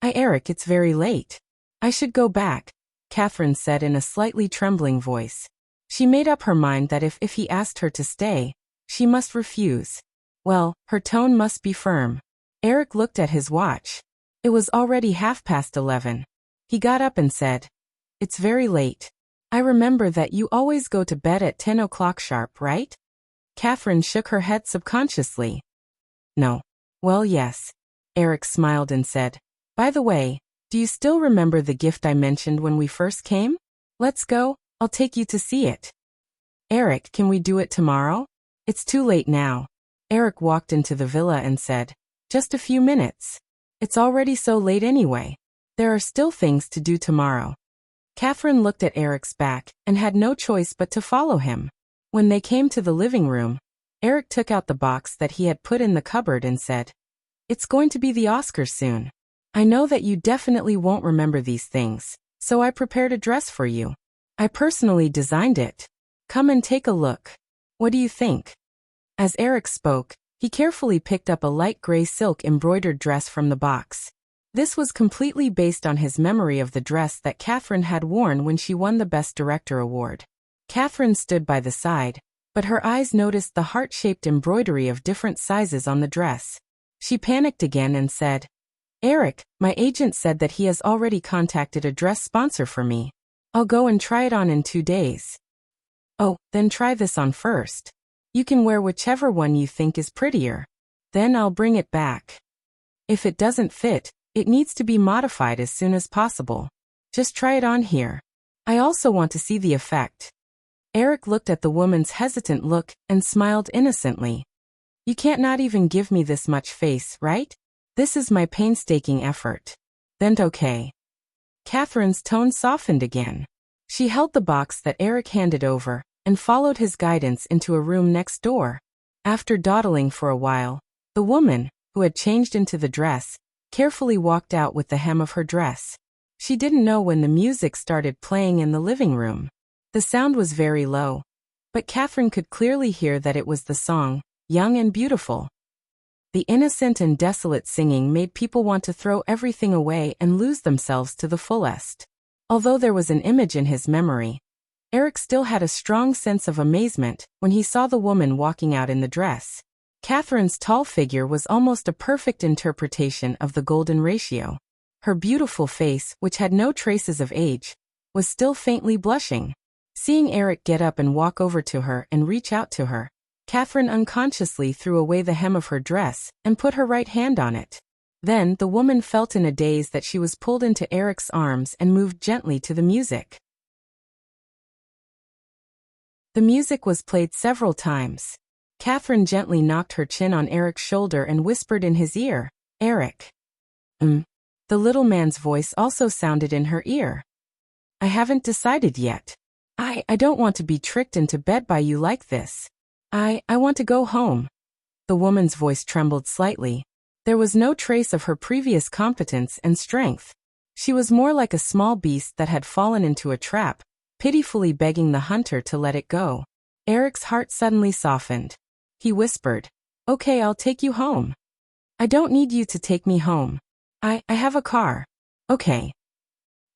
Eric, it's very late. I should go back," Catherine said in a slightly trembling voice. She made up her mind that if he asked her to stay, she must refuse. Well, her tone must be firm. Eric looked at his watch. It was already 11:30. He got up and said, "It's very late. I remember that you always go to bed at 10 o'clock sharp, right?" Catherine shook her head subconsciously. "No. Well, yes. Eric smiled and said, by the way, do you still remember the gift I mentioned when we first came? Let's go, I'll take you to see it. Eric, can we do it tomorrow? It's too late now. Eric walked into the villa and said, just a few minutes. It's already so late anyway. There are still things to do tomorrow. Catherine looked at Eric's back and had no choice but to follow him. When they came to the living room, Eric took out the box that he had put in the cupboard and said, it's going to be the Oscars soon. I know that you definitely won't remember these things, so I prepared a dress for you. I personally designed it. Come and take a look. What do you think? As Eric spoke, he carefully picked up a light gray silk embroidered dress from the box. This was completely based on his memory of the dress that Catherine had worn when she won the Best Director award. Catherine stood by the side, but her eyes noticed the heart-shaped embroidery of different sizes on the dress. She panicked again and said, Eric, my agent said that he has already contacted a dress sponsor for me. I'll go and try it on in 2 days. Oh, then try this on first. You can wear whichever one you think is prettier. Then I'll bring it back. If it doesn't fit, it needs to be modified as soon as possible. Just try it on here. I also want to see the effect. Eric looked at the woman's hesitant look and smiled innocently. You can't not even give me this much face, right? This is my painstaking effort. Then okay. Catherine's tone softened again. She held the box that Eric handed over and followed his guidance into a room next door. After dawdling for a while, the woman, who had changed into the dress, carefully walked out with the hem of her dress. She didn't know when the music started playing in the living room. The sound was very low, but Catherine could clearly hear that it was the song, Young and Beautiful. The innocent and desolate singing made people want to throw everything away and lose themselves to the fullest. Although there was an image in his memory, Eric still had a strong sense of amazement when he saw the woman walking out in the dress. Catherine's tall figure was almost a perfect interpretation of the golden ratio. Her beautiful face, which had no traces of age, was still faintly blushing. Seeing Eric get up and walk over to her and reach out to her, Catherine unconsciously threw away the hem of her dress and put her right hand on it. Then the woman felt in a daze that she was pulled into Eric's arms and moved gently to the music. The music was played several times. Catherine gently knocked her chin on Eric's shoulder and whispered in his ear, Eric. The little man's voice also sounded in her ear. I haven't decided yet. I don't want to be tricked into bed by you like this. I want to go home. The woman's voice trembled slightly. There was no trace of her previous competence and strength. She was more like a small beast that had fallen into a trap, pitifully begging the hunter to let it go. Eric's heart suddenly softened. He whispered, Okay, I'll take you home. I don't need you to take me home. I have a car. Okay.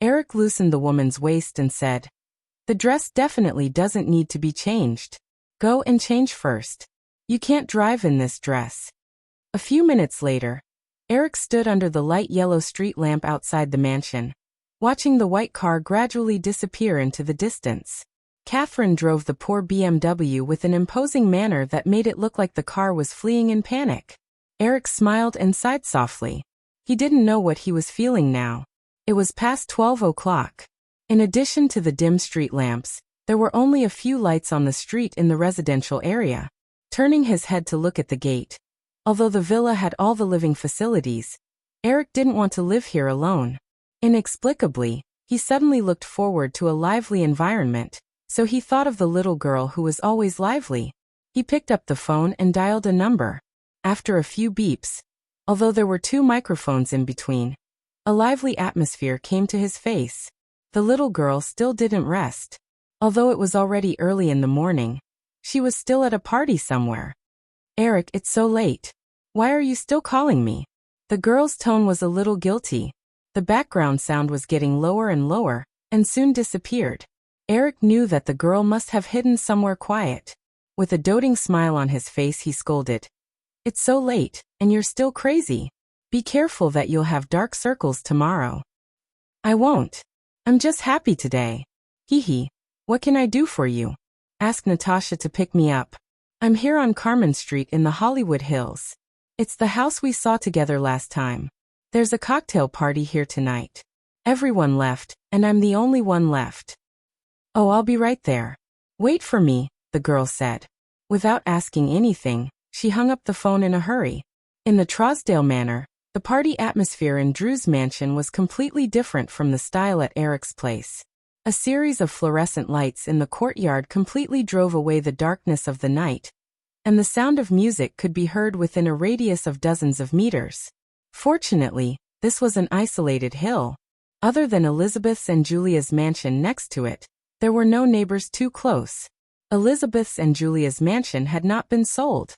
Eric loosened the woman's waist and said, The dress definitely doesn't need to be changed. Go and change first. You can't drive in this dress. A few minutes later, Eric stood under the light yellow street lamp outside the mansion, watching the white car gradually disappear into the distance. Catherine drove the poor BMW with an imposing manner that made it look like the car was fleeing in panic. Eric smiled and sighed softly. He didn't know what he was feeling now. It was past 12 o'clock. In addition to the dim street lamps, there were only a few lights on the street in the residential area. Turning his head to look at the gate, although the villa had all the living facilities, Eric didn't want to live here alone. Inexplicably, he suddenly looked forward to a lively environment, so he thought of the little girl who was always lively. He picked up the phone and dialed a number. After a few beeps, although there were 2 microphones in between, a lively atmosphere came to his face. The little girl still didn't rest. Although it was already early in the morning, she was still at a party somewhere. Eric, it's so late. Why are you still calling me? The girl's tone was a little guilty. The background sound was getting lower and lower, and soon disappeared. Eric knew that the girl must have hidden somewhere quiet. With a doting smile on his face, he scolded. It's so late, and you're still crazy. Be careful that you'll have dark circles tomorrow. I won't. I'm just happy today. Hee. What can I do for you? Ask Natasha to pick me up. I'm here on Carmen Street in the Hollywood Hills. It's the house we saw together last time. There's a cocktail party here tonight. Everyone left, and I'm the only one left. Oh, I'll be right there. Wait for me, the girl said. Without asking anything, she hung up the phone in a hurry. In the Trousdale manor, the party atmosphere in Drew's mansion was completely different from the style at Eric's place. A series of fluorescent lights in the courtyard completely drove away the darkness of the night, and the sound of music could be heard within a radius of dozens of meters. Fortunately, this was an isolated hill. Other than Elizabeth's and Julia's mansion next to it, there were no neighbors too close. Elizabeth's and Julia's mansion had not been sold.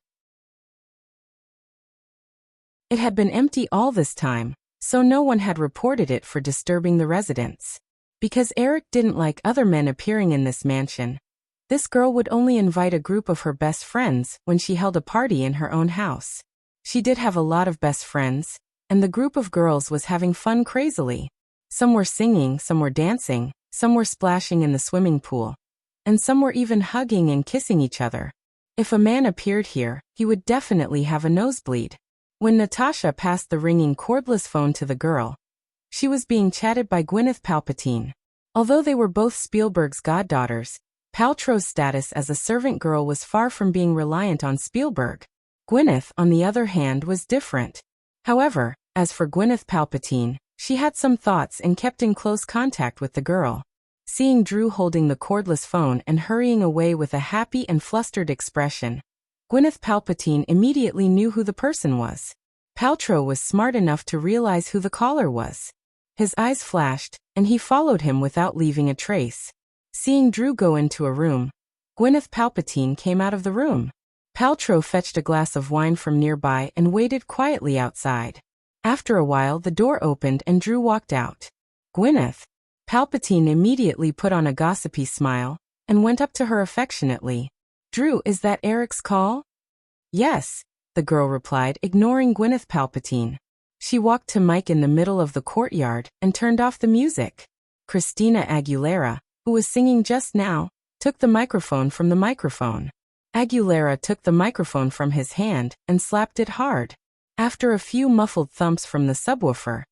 It had been empty all this time, so no one had reported it for disturbing the residents. Because Eric didn't like other men appearing in this mansion, this girl would only invite a group of her best friends when she held a party in her own house. She did have a lot of best friends, and the group of girls was having fun crazily. Some were singing, some were dancing, some were splashing in the swimming pool, and some were even hugging and kissing each other. If a man appeared here, he would definitely have a nosebleed. When Natasha passed the ringing cordless phone to the girl, she was being chatted by Gwyneth Palpatine. Although they were both Spielberg's goddaughters, Paltrow's status as a servant girl was far from being reliant on Spielberg. Gwyneth, on the other hand, was different. However, as for Gwyneth Palpatine, she had some thoughts and kept in close contact with the girl. Seeing Drew holding the cordless phone and hurrying away with a happy and flustered expression, Gwyneth Palpatine immediately knew who the person was. Paltrow was smart enough to realize who the caller was. His eyes flashed, and he followed him without leaving a trace. Seeing Drew go into a room, Gwyneth Palpatine came out of the room. Paltrow fetched a glass of wine from nearby and waited quietly outside. After a while the door opened and Drew walked out. Gwyneth. Palpatine immediately put on a gossipy smile, and went up to her affectionately. Drew, is that Eric's call? Yes, the girl replied, ignoring Gwyneth Palpatine. She walked to Mike in the middle of the courtyard and turned off the music. Christina Aguilera, who was singing just now, took the microphone from the microphone. Aguilera took the microphone from his hand and slapped it hard. After a few muffled thumps from the subwoofer,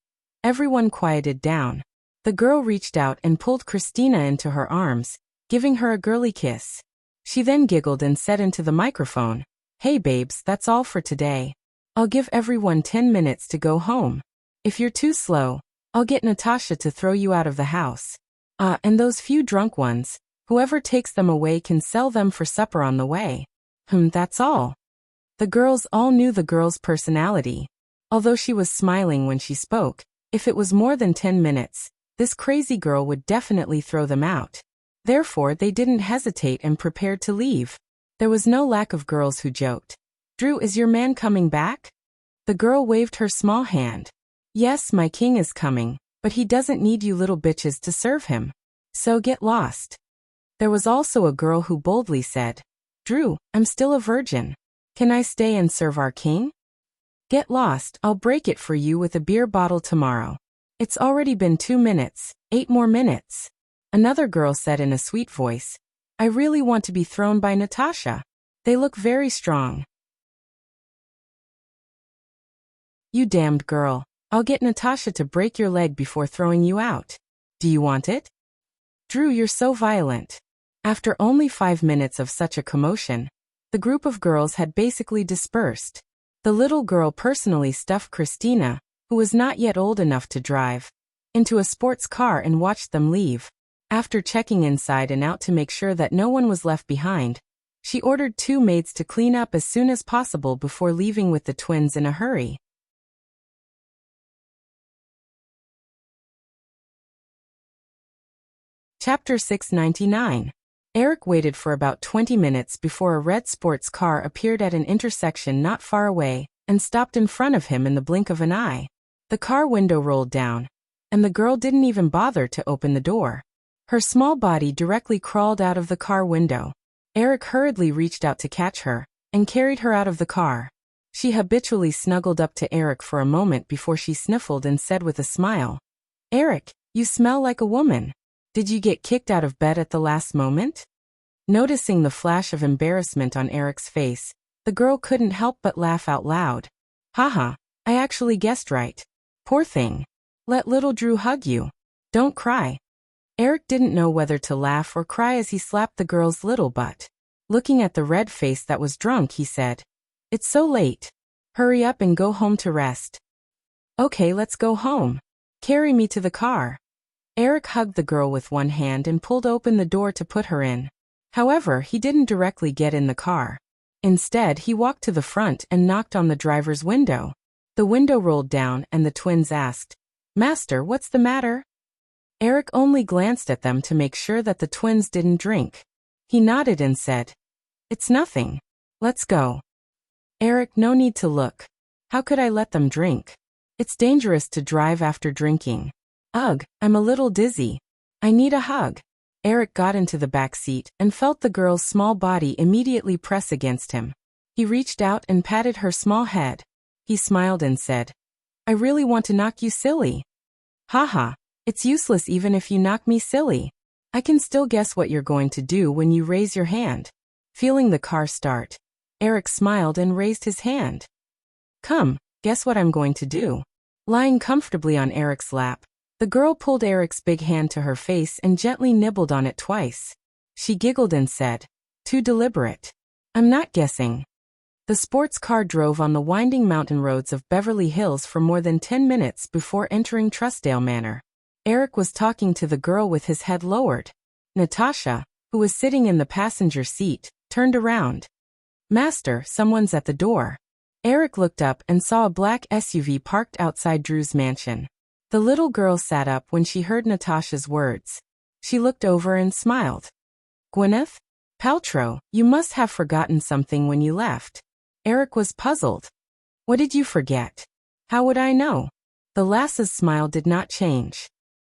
everyone quieted down. The girl reached out and pulled Christina into her arms, giving her a girly kiss. She then giggled and said into the microphone, "Hey babes, that's all for today. I'll give everyone 10 minutes to go home. If you're too slow, I'll get Natasha to throw you out of the house. And those few drunk ones, whoever takes them away can sell them for supper on the way. That's all." The girls all knew the girl's personality. Although she was smiling when she spoke, if it was more than 10 minutes, this crazy girl would definitely throw them out. Therefore, they didn't hesitate and prepared to leave. There was no lack of girls who joked, "Drew, is your man coming back?" The girl waved her small hand. "Yes, my king is coming, but he doesn't need you little bitches to serve him. So get lost." There was also a girl who boldly said, "Drew, I'm still a virgin. Can I stay and serve our king?" "Get lost, I'll break it for you with a beer bottle tomorrow. It's already been 2 minutes, 8 more minutes." Another girl said in a sweet voice, "I really want to be thrown by Natasha. They look very strong." "You damned girl, I'll get Natasha to break your leg before throwing you out. Do you want it?" "Drew, you're so violent." After only 5 minutes of such a commotion, the group of girls had basically dispersed. The little girl personally stuffed Christina, who was not yet old enough to drive, into a sports car and watched them leave. After checking inside and out to make sure that no one was left behind, she ordered 2 maids to clean up as soon as possible before leaving with the twins in a hurry. Chapter 699. Eric waited for about 20 minutes before a red sports car appeared at an intersection not far away and stopped in front of him in the blink of an eye. The car window rolled down, and the girl didn't even bother to open the door. Her small body directly crawled out of the car window. Eric hurriedly reached out to catch her and carried her out of the car. She habitually snuggled up to Eric for a moment before she sniffled and said with a smile, "Eric, you smell like a woman. Did you get kicked out of bed at the last moment?" Noticing the flash of embarrassment on Eric's face, the girl couldn't help but laugh out loud. Haha, I actually guessed right. Poor thing. Let little Drew hug you. Don't cry. Eric didn't know whether to laugh or cry as he slapped the girl's little butt. Looking at the red face that was drunk, he said, "It's so late. Hurry up and go home to rest." "Okay, let's go home. Carry me to the car." Eric hugged the girl with one hand and pulled open the door to put her in. However, he didn't directly get in the car. Instead, he walked to the front and knocked on the driver's window. The window rolled down and the twins asked, "Master, what's the matter?" Eric only glanced at them to make sure that the twins didn't drink. He nodded and said, "It's nothing. Let's go." "Eric, no need to look. How could I let them drink? It's dangerous to drive after drinking. Ugh, I'm a little dizzy. I need a hug." Eric got into the back seat and felt the girl's small body immediately press against him. He reached out and patted her small head. He smiled and said, "I really want to knock you silly." "Haha, it's useless even if you knock me silly. I can still guess what you're going to do when you raise your hand." Feeling the car start, Eric smiled and raised his hand. "Come, guess what I'm going to do." Lying comfortably on Eric's lap, the girl pulled Eric's big hand to her face and gently nibbled on it twice. She giggled and said, "Too deliberate. I'm not guessing." The sports car drove on the winding mountain roads of Beverly Hills for more than 10 minutes before entering Trussdale Manor. Eric was talking to the girl with his head lowered. Natasha, who was sitting in the passenger seat, turned around. "Master, someone's at the door." Eric looked up and saw a black SUV parked outside Drew's mansion. The little girl sat up when she heard Natasha's words. She looked over and smiled. "Gwyneth Paltrow, you must have forgotten something when you left." Eric was puzzled. "What did you forget?" "How would I know?" The lass's smile did not change.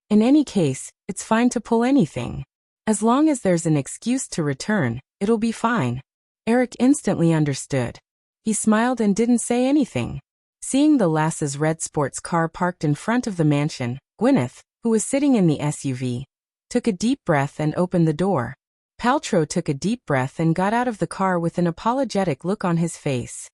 "In any case, it's fine to pull anything. As long as there's an excuse to return, it'll be fine." Eric instantly understood. He smiled and didn't say anything. Seeing the lass's red sports car parked in front of the mansion, Gwyneth, who was sitting in the SUV, took a deep breath and opened the door. Paltrow took a deep breath and got out of the car with an apologetic look on his face.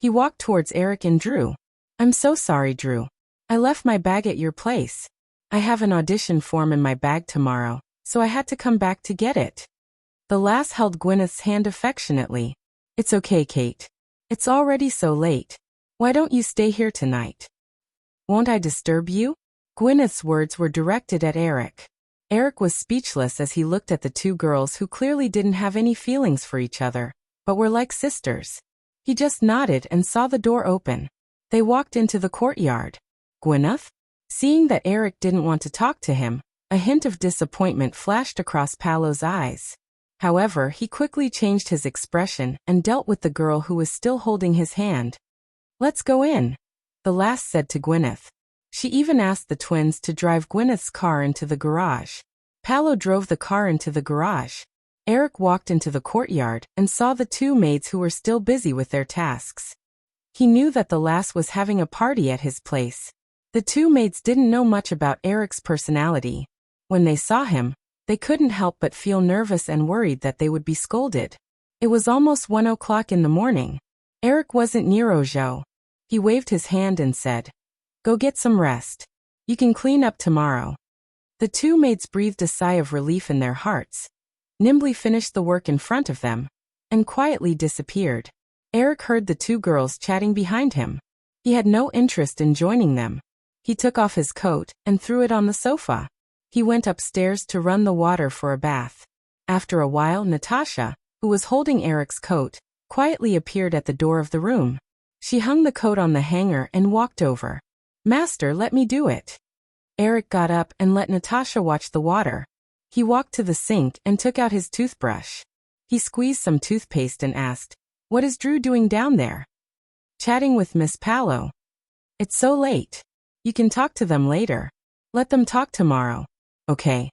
He walked towards Eric and Drew. "I'm so sorry, Drew. I left my bag at your place. I have an audition form in my bag tomorrow, so I had to come back to get it." The lass held Gwyneth's hand affectionately. "It's okay, Kate. It's already so late. Why don't you stay here tonight?" "Won't I disturb you?" Gwyneth's words were directed at Eric. Eric was speechless as he looked at the two girls who clearly didn't have any feelings for each other, but were like sisters. He just nodded and saw the door open. They walked into the courtyard. "Gwyneth?" Seeing that Eric didn't want to talk to him, a hint of disappointment flashed across Paolo's eyes. However, he quickly changed his expression and dealt with the girl who was still holding his hand. "Let's go in," the lass said to Gwyneth. She even asked the twins to drive Gwyneth's car into the garage. Paolo drove the car into the garage. Eric walked into the courtyard and saw the two maids who were still busy with their tasks. He knew that the lass was having a party at his place. The two maids didn't know much about Eric's personality. When they saw him, they couldn't help but feel nervous and worried that they would be scolded. It was almost 1 o'clock in the morning. Eric wasn't near Ojo. He waved his hand and said, "Go get some rest. You can clean up tomorrow." The two maids breathed a sigh of relief in their hearts, nimbly finished the work in front of them, and quietly disappeared. Eric heard the two girls chatting behind him. He had no interest in joining them. He took off his coat and threw it on the sofa. He went upstairs to run the water for a bath. After a while, Natasha, who was holding Eric's coat, quietly appeared at the door of the room. She hung the coat on the hanger and walked over. "Master, let me do it." Eric got up and let Natasha watch the water. He walked to the sink and took out his toothbrush. He squeezed some toothpaste and asked, "What is Drew doing down there?" "Chatting with Miss Paolo." "It's so late. You can talk to them later. Let them talk tomorrow." "Okay."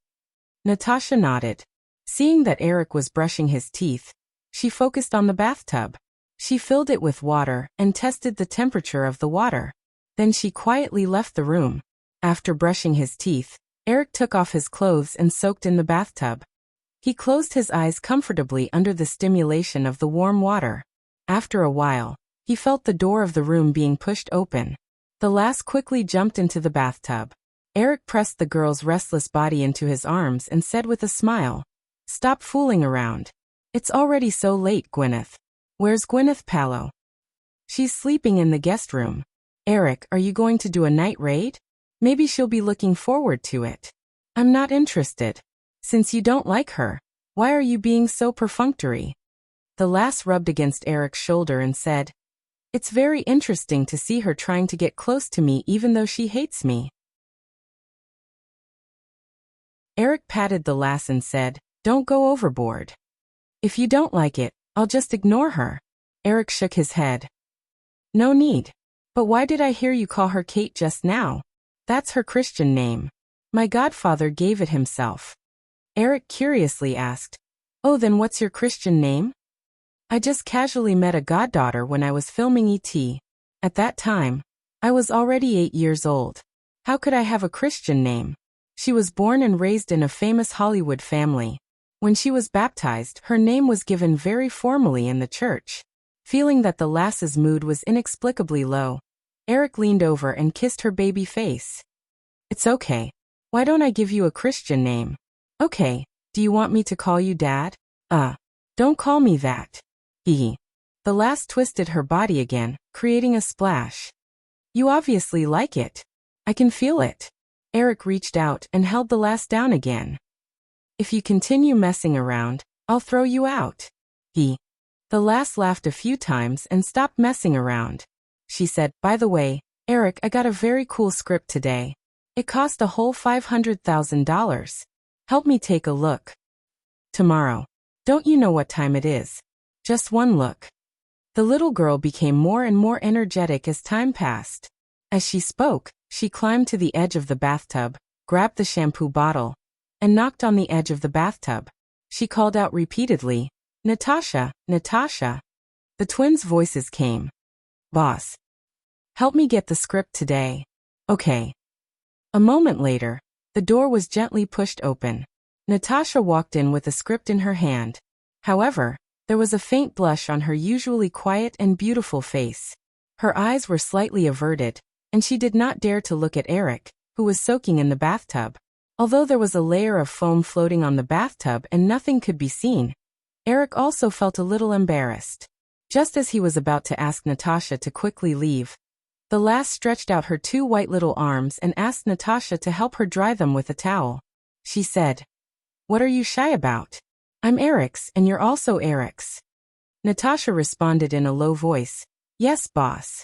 Natasha nodded. Seeing that Eric was brushing his teeth, she focused on the bathtub. She filled it with water and tested the temperature of the water. Then she quietly left the room. After brushing his teeth, Eric took off his clothes and soaked in the bathtub. He closed his eyes comfortably under the stimulation of the warm water. After a while, he felt the door of the room being pushed open. The lass quickly jumped into the bathtub. Eric pressed the girl's restless body into his arms and said with a smile, "Stop fooling around. It's already so late, Gwyneth. Where's Gwyneth Pallow?" "She's sleeping in the guest room." "Eric, are you going to do a night raid? Maybe she'll be looking forward to it." "I'm not interested. Since you don't like her, why are you being so perfunctory?" The lass rubbed against Eric's shoulder and said, "It's very interesting to see her trying to get close to me even though she hates me." Eric patted the lass and said, "Don't go overboard. If you don't like it, I'll just ignore her." Eric shook his head. "No need. But why did I hear you call her Kate just now? That's her Christian name. My godfather gave it himself." Eric curiously asked, "Oh, then what's your Christian name?" "I just casually met a goddaughter when I was filming E.T. At that time, I was already 8 years old. How could I have a Christian name? She was born and raised in a famous Hollywood family. When she was baptized, her name was given very formally in the church." Feeling that the lass's mood was inexplicably low, Eric leaned over and kissed her baby face. "It's okay. Why don't I give you a Christian name?" "Okay, do you want me to call you Dad?" Don't call me that." Hee. The lass twisted her body again, creating a splash. "You obviously like it. I can feel it." Eric reached out and held the lass down again. "If you continue messing around, I'll throw you out." He. The lass laughed a few times and stopped messing around. She said, "By the way, Eric, I got a very cool script today. It cost a whole $500,000. Help me take a look. Tomorrow. Don't you know what time it is? Just one look." The little girl became more and more energetic as time passed. As she spoke, she climbed to the edge of the bathtub, grabbed the shampoo bottle, and knocked on the edge of the bathtub. She called out repeatedly, "Natasha, Natasha." The twins' voices came. "Boss. Help me get the script today." "Okay." A moment later, the door was gently pushed open. Natasha walked in with a script in her hand. However, there was a faint blush on her usually quiet and beautiful face. Her eyes were slightly averted, and she did not dare to look at Eric, who was soaking in the bathtub. Although there was a layer of foam floating on the bathtub and nothing could be seen, Eric also felt a little embarrassed. Just as he was about to ask Natasha to quickly leave, the lass stretched out her two white little arms and asked Natasha to help her dry them with a towel. She said, "What are you shy about? I'm Eric's and you're also Eric's." Natasha responded in a low voice, "Yes, boss."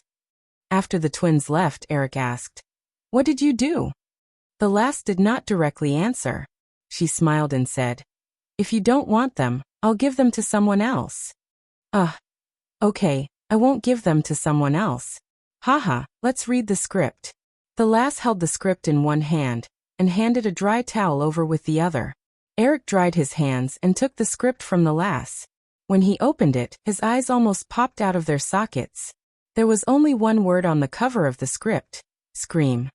After the twins left, Eric asked, "What did you do?" The lass did not directly answer. She smiled and said, "If you don't want them, I'll give them to someone else." Okay, I won't give them to someone else. Haha, let's read the script." The lass held the script in one hand and handed a dry towel over with the other. Eric dried his hands and took the script from the lass. When he opened it, his eyes almost popped out of their sockets. There was only one word on the cover of the script: Scream.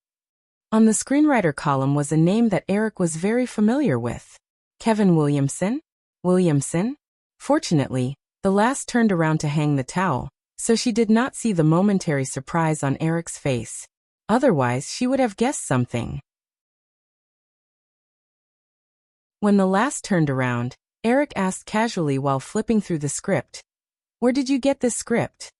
On the screenwriter column was a name that Eric was very familiar with. Kevin Williamson? Williamson? Fortunately, the lass turned around to hang the towel, so she did not see the momentary surprise on Eric's face. Otherwise, she would have guessed something. When the lass turned around, Eric asked casually while flipping through the script, "Where did you get this script?"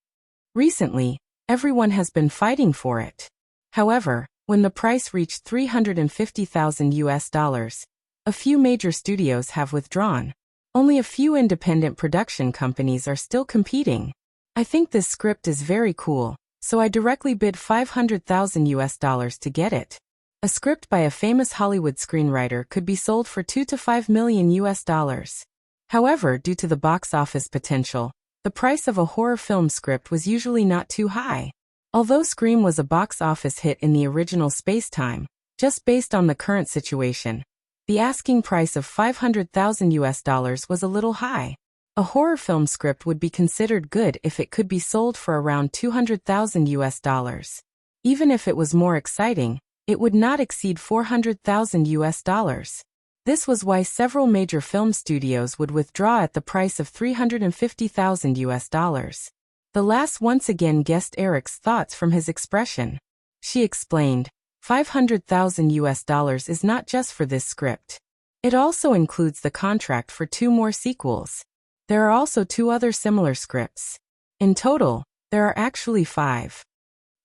"Recently, everyone has been fighting for it. However, when the price reached $350,000, a few major studios have withdrawn. Only a few independent production companies are still competing. I think this script is very cool, so I directly bid $500,000 to get it. A script by a famous Hollywood screenwriter could be sold for $2 to $5 million. However, due to the box office potential, the price of a horror film script was usually not too high. Although Scream was a box office hit in the original space-time, just based on the current situation, the asking price of $500,000 was a little high. A horror film script would be considered good if it could be sold for around $200,000. Even if it was more exciting, it would not exceed $400,000. This was why several major film studios would withdraw at the price of $350,000. The lass once again guessed Eric's thoughts from his expression. She explained, $500,000 is not just for this script. It also includes the contract for 2 more sequels. There are also 2 other similar scripts. In total, there are actually 5.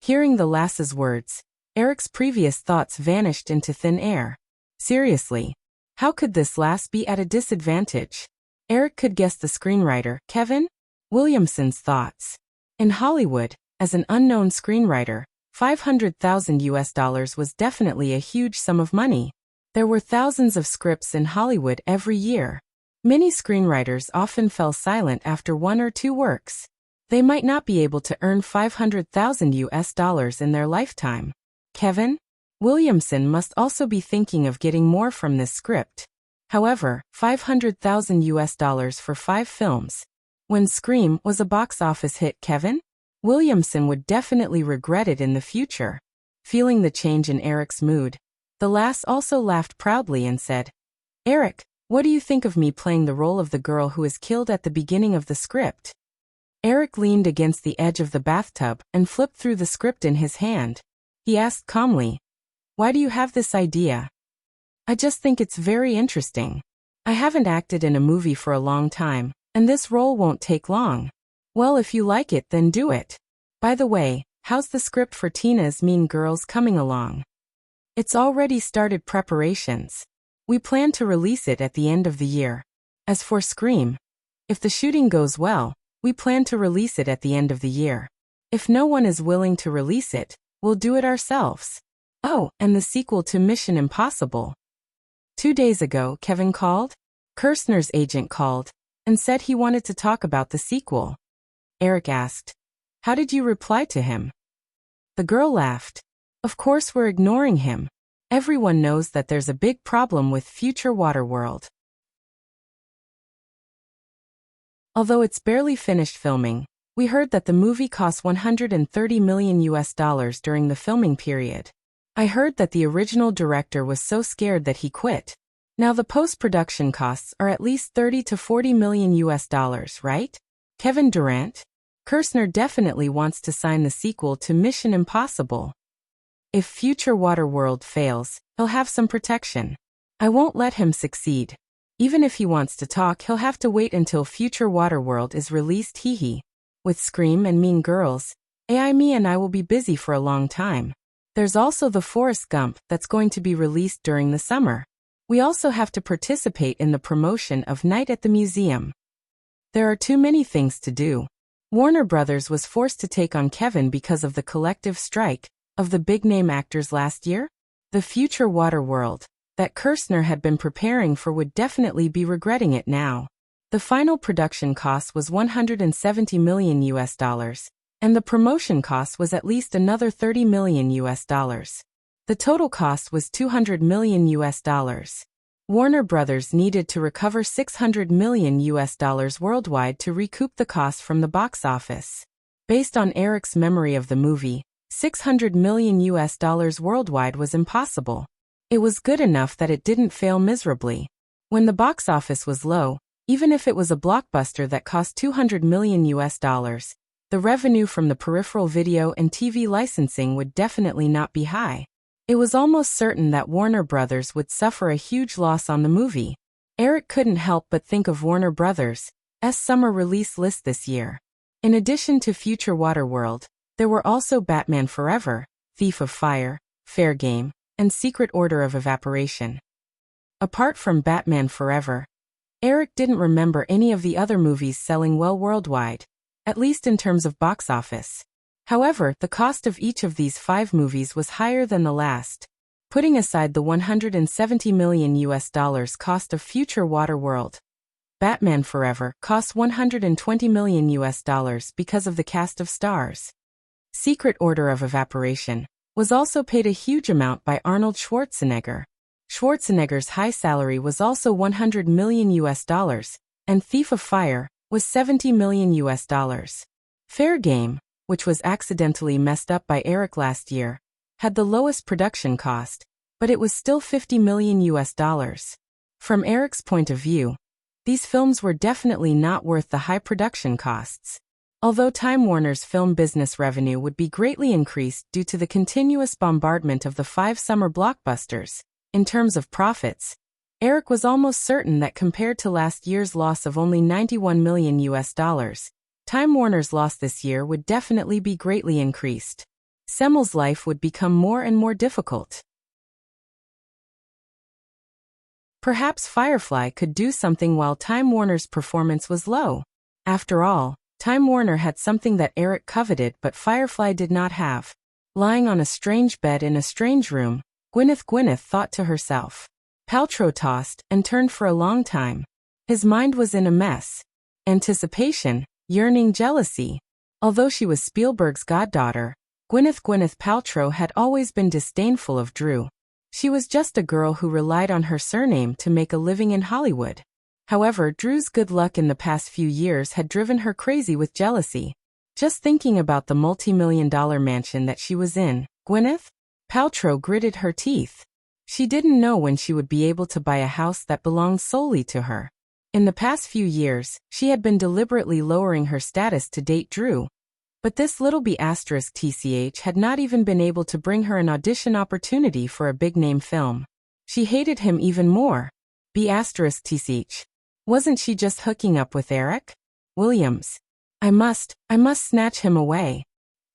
Hearing the lass's words, Eric's previous thoughts vanished into thin air. Seriously, how could this lass be at a disadvantage? Eric could guess the screenwriter, Kevin Williamson's thoughts. In Hollywood, as an unknown screenwriter, $500,000 was definitely a huge sum of money. There were thousands of scripts in Hollywood every year. Many screenwriters often fell silent after 1 or 2 works. They might not be able to earn $500,000 in their lifetime. Kevin Williamson must also be thinking of getting more from this script. However, $500,000 for 5 films. When Scream was a box office hit, Kevin Williamson would definitely regret it in the future. Feeling the change in Eric's mood, the lass also laughed proudly and said, "Eric, what do you think of me playing the role of the girl who is killed at the beginning of the script?" Eric leaned against the edge of the bathtub and flipped through the script in his hand. He asked calmly, "Why do you have this idea?" "I just think it's very interesting. I haven't acted in a movie for a long time, and this role won't take long." "Well, if you like it, then do it. By the way, how's the script for Tina's Mean Girls coming along?" "It's already started preparations. We plan to release it at the end of the year. As for Scream, if the shooting goes well, we plan to release it at the end of the year. If no one is willing to release it, we'll do it ourselves." "Oh, and the sequel to Mission Impossible." 2 days ago, Kevin called. Kirshner's agent called and said he wanted to talk about the sequel. Eric asked, "How did you reply to him?" The girl laughed. "Of course we're ignoring him. Everyone knows that there's a big problem with future Waterworld." Although it's barely finished filming, we heard that the movie cost $130 million during the filming period. I heard that the original director was so scared that he quit. Now the post-production costs are at least $30 to $40 million, right? Kevin Durant? Kirshner definitely wants to sign the sequel to Mission Impossible. If future Waterworld fails, he'll have some protection. I won't let him succeed. Even if he wants to talk, he'll have to wait until future Waterworld is released. Hee. With Scream and Mean Girls, me and I will be busy for a long time. There's also the Forrest Gump that's going to be released during the summer. We also have to participate in the promotion of Night at the Museum. There are too many things to do. Warner Brothers was forced to take on Kevin because of the collective strike of the big-name actors last year. The future Waterworld that Kirshner had been preparing for would definitely be regretting it now. The final production cost was $170 million, and the promotion cost was at least another $30 million. The total cost was $200 million. Warner Brothers needed to recover $600 million worldwide to recoup the cost from the box office. Based on Eric's memory of the movie, $600 million worldwide was impossible. It was good enough that it didn't fail miserably. When the box office was low, even if it was a blockbuster that cost $200 million, the revenue from the peripheral video and TV licensing would definitely not be high. It was almost certain that Warner Brothers would suffer a huge loss on the movie. Eric couldn't help but think of Warner Brothers' summer release list this year. In addition to future Waterworld, there were also Batman Forever, Thief of Fire, Fair Game, and Secret Order of Evaporation. Apart from Batman Forever, Eric didn't remember any of the other movies selling well worldwide, at least in terms of box office. However, the cost of each of these 5 movies was higher than the last. Putting aside the $170 million cost of future Waterworld, Batman Forever cost $120 million because of the cast of stars. Secret Order of Evaporation was also paid a huge amount by Arnold Schwarzenegger. Schwarzenegger's high salary was also $100 million, and Thief of Fire was $70 million. Fair Game, which was accidentally messed up by Eric last year, had the lowest production cost, but it was still $50 million. From Eric's point of view, these films were definitely not worth the high production costs. Although Time Warner's film business revenue would be greatly increased due to the continuous bombardment of the 5 summer blockbusters, in terms of profits, Eric was almost certain that compared to last year's loss of only $91 million, Time Warner's loss this year would definitely be greatly increased. Semmel's life would become more and more difficult. Perhaps Firefly could do something while Time Warner's performance was low. After all, Time Warner had something that Eric coveted but Firefly did not have. Lying on a strange bed in a strange room, Gwyneth thought to herself. Paltrow tossed and turned for a long time. His mind was in a mess. Anticipation, yearning, jealousy. Although she was Spielberg's goddaughter, Gwyneth Paltrow had always been disdainful of Drew. She was just a girl who relied on her surname to make a living in Hollywood. However, Drew's good luck in the past few years had driven her crazy with jealousy. Just thinking about the multi-million-dollar mansion that she was in, Gwyneth Paltrow gritted her teeth. She didn't know when she would be able to buy a house that belonged solely to her. In the past few years, she had been deliberately lowering her status to date Drew. But this little B*TCH had not even been able to bring her an audition opportunity for a big-name film. She hated him even more. B*TCH. Wasn't she just hooking up with Eric Williams? I must snatch him away.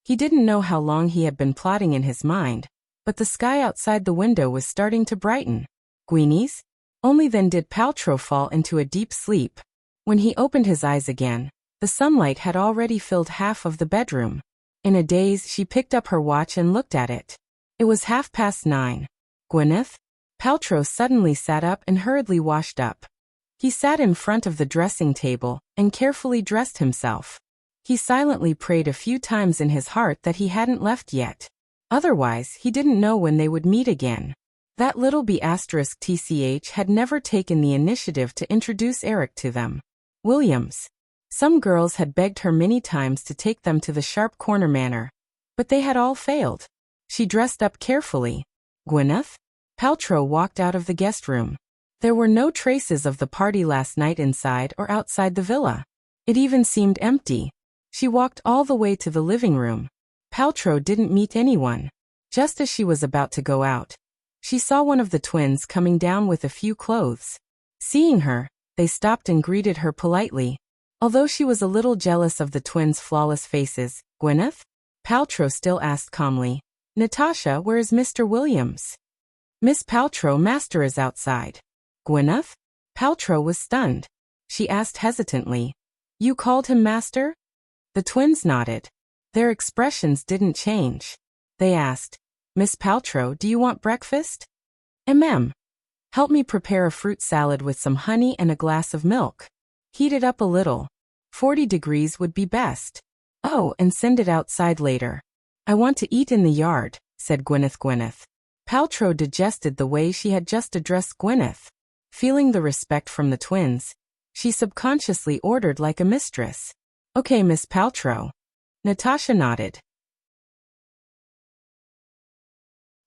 He didn't know how long he had been plotting in his mind, but the sky outside the window was starting to brighten. Gweenies? Only then did Paltrow fall into a deep sleep. When he opened his eyes again, the sunlight had already filled half of the bedroom. In a daze, she picked up her watch and looked at it. It was 9:30. Gwyneth Paltrow suddenly sat up and hurriedly washed up. He sat in front of the dressing table and carefully dressed himself. He silently prayed a few times in his heart that he hadn't left yet. Otherwise, he didn't know when they would meet again. That little B*TCH had never taken the initiative to introduce Eric to them. Williams. Some girls had begged her many times to take them to the Sharp Corner Manor, but they had all failed. She dressed up carefully. Gwyneth Paltrow walked out of the guest room. There were no traces of the party last night inside or outside the villa. It even seemed empty. She walked all the way to the living room. Paltrow didn't meet anyone. Just as she was about to go out, she saw one of the twins coming down with a few clothes. Seeing her, they stopped and greeted her politely. Although she was a little jealous of the twins' flawless faces, Gwyneth Paltrow still asked calmly, "Natasha, where is Mr. Williams?" "Miss Paltrow, master is outside." Gwyneth Paltrow was stunned. She asked hesitantly, "You called him master?" The twins nodded. Their expressions didn't change. They asked, "Miss Paltrow, do you want breakfast?" Help me prepare a fruit salad with some honey and a glass of milk. Heat it up a little. 40 degrees would be best. Oh, and send it outside later. I want to eat in the yard, said Gwyneth. Paltrow digested the way she had just addressed Gwyneth. Feeling the respect from the twins, she subconsciously ordered like a mistress. Okay, Miss Paltrow. Natasha nodded.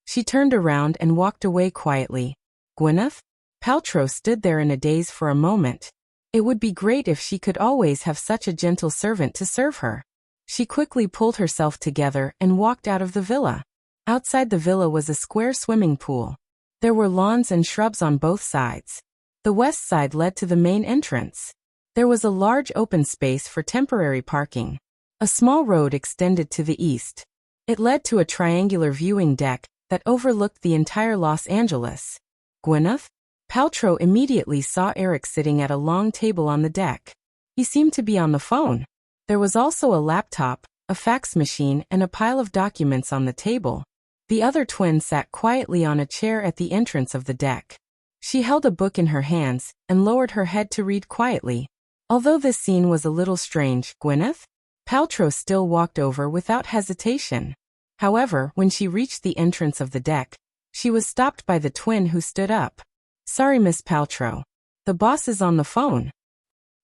She turned around and walked away quietly. Gwyneth Paltrow stood there in a daze for a moment. It would be great if she could always have such a gentle servant to serve her. She quickly pulled herself together and walked out of the villa. Outside the villa was a square swimming pool. There were lawns and shrubs on both sides. The west side led to the main entrance. There was a large open space for temporary parking. A small road extended to the east. It led to a triangular viewing deck that overlooked the entire Los Angeles. Gwyneth Paltrow immediately saw Eric sitting at a long table on the deck. He seemed to be on the phone. There was also a laptop, a fax machine, and a pile of documents on the table. The other twin sat quietly on a chair at the entrance of the deck. She held a book in her hands and lowered her head to read quietly. Although this scene was a little strange, Gwyneth Paltrow still walked over without hesitation. However, when she reached the entrance of the deck, she was stopped by the twin who stood up. Sorry, Miss Paltrow. The boss is on the phone.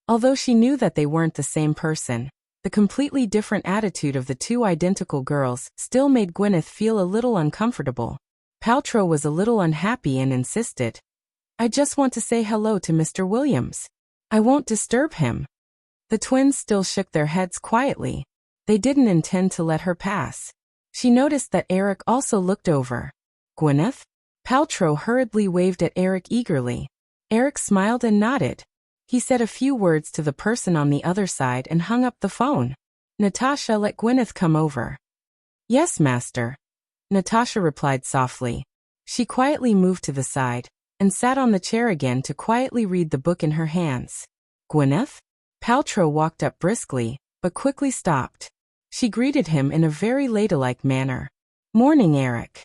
Although she knew that they weren't the same person, the completely different attitude of the two identical girls still made Gwyneth feel a little uncomfortable. Paltrow was a little unhappy and insisted. I just want to say hello to Mr. Williams. I won't disturb him. The twins still shook their heads quietly. They didn't intend to let her pass. She noticed that Eric also looked over. Gwyneth? Paltrow hurriedly waved at Eric eagerly. Eric smiled and nodded. He said a few words to the person on the other side and hung up the phone. Natasha, let Gwyneth come over. Yes, master. Natasha replied softly. She quietly moved to the side and sat on the chair again to quietly read the book in her hands. Gwyneth? Paltrow walked up briskly, but quickly stopped. She greeted him in a very ladylike manner. Morning, Eric.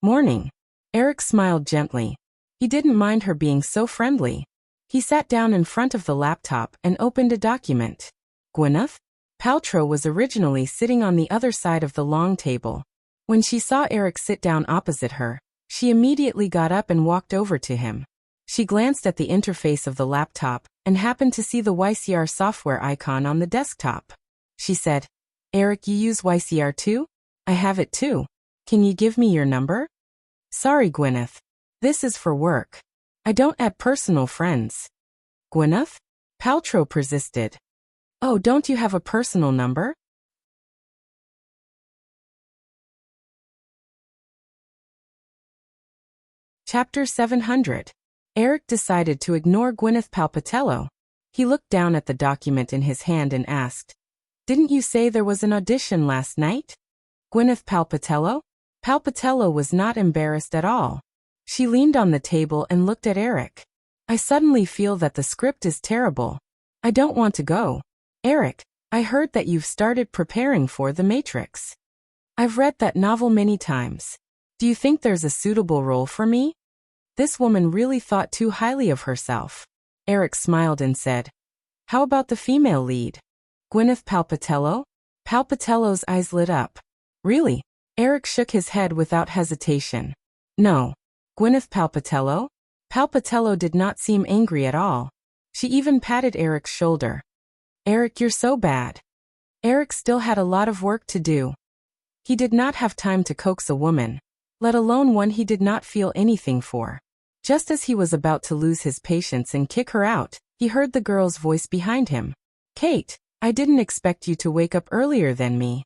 Morning. Eric smiled gently. He didn't mind her being so friendly. He sat down in front of the laptop and opened a document. Gwyneth? Paltrow was originally sitting on the other side of the long table. When she saw Eric sit down opposite her, she immediately got up and walked over to him. She glanced at the interface of the laptop and happened to see the YCR software icon on the desktop. She said, Eric, you use YCR too? I have it too. Can you give me your number? Sorry, Gwyneth. This is for work. I don't add personal friends. Gwyneth? Paltrow persisted. Oh, don't you have a personal number? Chapter 700. Eric decided to ignore Gwyneth Palpatello. He looked down at the document in his hand and asked, Didn't you say there was an audition last night? Gwyneth Palpatello? Palpatello was not embarrassed at all. She leaned on the table and looked at Eric. I suddenly feel that the script is terrible. I don't want to go. Eric, I heard that you've started preparing for The Matrix. I've read that novel many times. Do you think there's a suitable role for me? This woman really thought too highly of herself. Eric smiled and said, How about the female lead? Gwyneth Palpatello? Palpatello's eyes lit up. Really? Eric shook his head without hesitation. No. Gwyneth Palpatello? Palpatello did not seem angry at all. She even patted Eric's shoulder. Eric, you're so bad. Eric still had a lot of work to do. He did not have time to coax a woman, let alone one he did not feel anything for. Just as he was about to lose his patience and kick her out, he heard the girl's voice behind him. Kate, I didn't expect you to wake up earlier than me.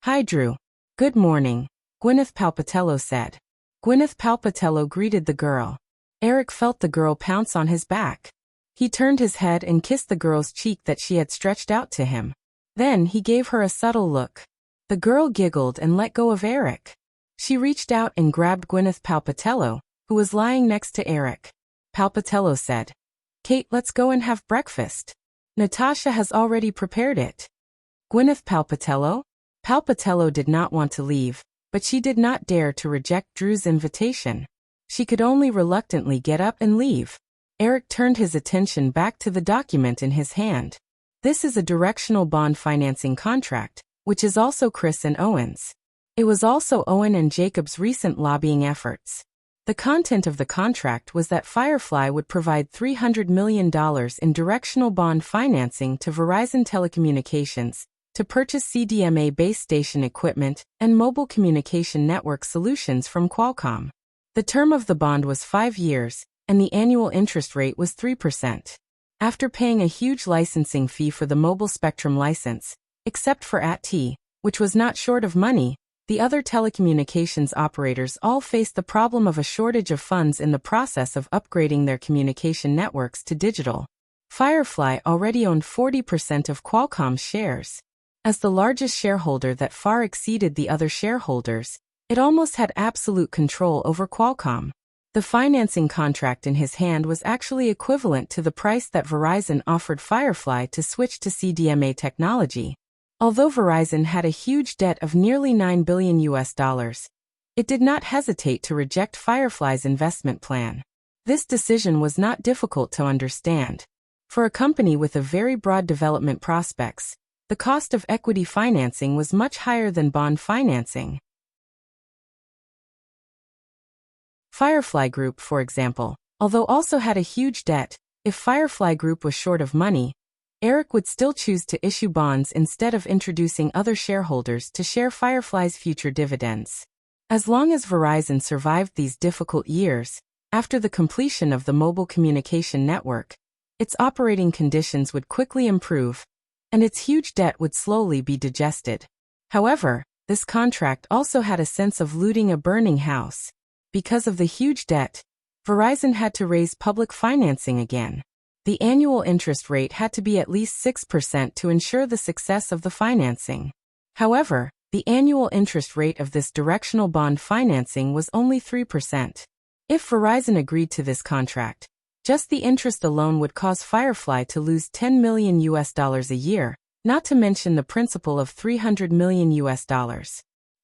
Hi, Drew. Good morning, Gwyneth Palpatello said. Gwyneth Palpatello greeted the girl. Eric felt the girl pounce on his back. He turned his head and kissed the girl's cheek that she had stretched out to him. Then he gave her a subtle look. The girl giggled and let go of Eric. She reached out and grabbed Gwyneth Palpatello, who was lying next to Eric. Palpatello said, Kate, let's go and have breakfast. Natasha has already prepared it. Gwyneth Palpatello? Palpatello did not want to leave, but she did not dare to reject Drew's invitation. She could only reluctantly get up and leave. Eric turned his attention back to the document in his hand. This is a directional bond financing contract, which is also Chris and Owen's. It was also Owen and Jacob's recent lobbying efforts. The content of the contract was that Firefly would provide $300 million in directional bond financing to Verizon Telecommunications to purchase CDMA base station equipment and mobile communication network solutions from Qualcomm. The term of the bond was 5 years, and the annual interest rate was 3%. After paying a huge licensing fee for the mobile spectrum license, except for AT&T, which was not short of money, the other telecommunications operators all faced the problem of a shortage of funds in the process of upgrading their communication networks to digital. Firefly already owned 40% of Qualcomm's shares. As the largest shareholder that far exceeded the other shareholders, it almost had absolute control over Qualcomm. The financing contract in his hand was actually equivalent to the price that Verizon offered Firefly to switch to CDMA technology. Although Verizon had a huge debt of nearly $9 billion, it did not hesitate to reject Firefly's investment plan. This decision was not difficult to understand. For a company with a very broad development prospects, the cost of equity financing was much higher than bond financing. Firefly Group, for example, although also had a huge debt, if Firefly Group was short of money, Eric would still choose to issue bonds instead of introducing other shareholders to share Firefly's future dividends. As long as Verizon survived these difficult years, after the completion of the mobile communication network, its operating conditions would quickly improve, and its huge debt would slowly be digested. However, this contract also had a sense of looting a burning house. Because of the huge debt, Verizon had to raise public financing again. The annual interest rate had to be at least 6% to ensure the success of the financing. However, the annual interest rate of this directional bond financing was only 3%. If Verizon agreed to this contract, just the interest alone would cause Firefly to lose $10 million a year, not to mention the principal of $300 million.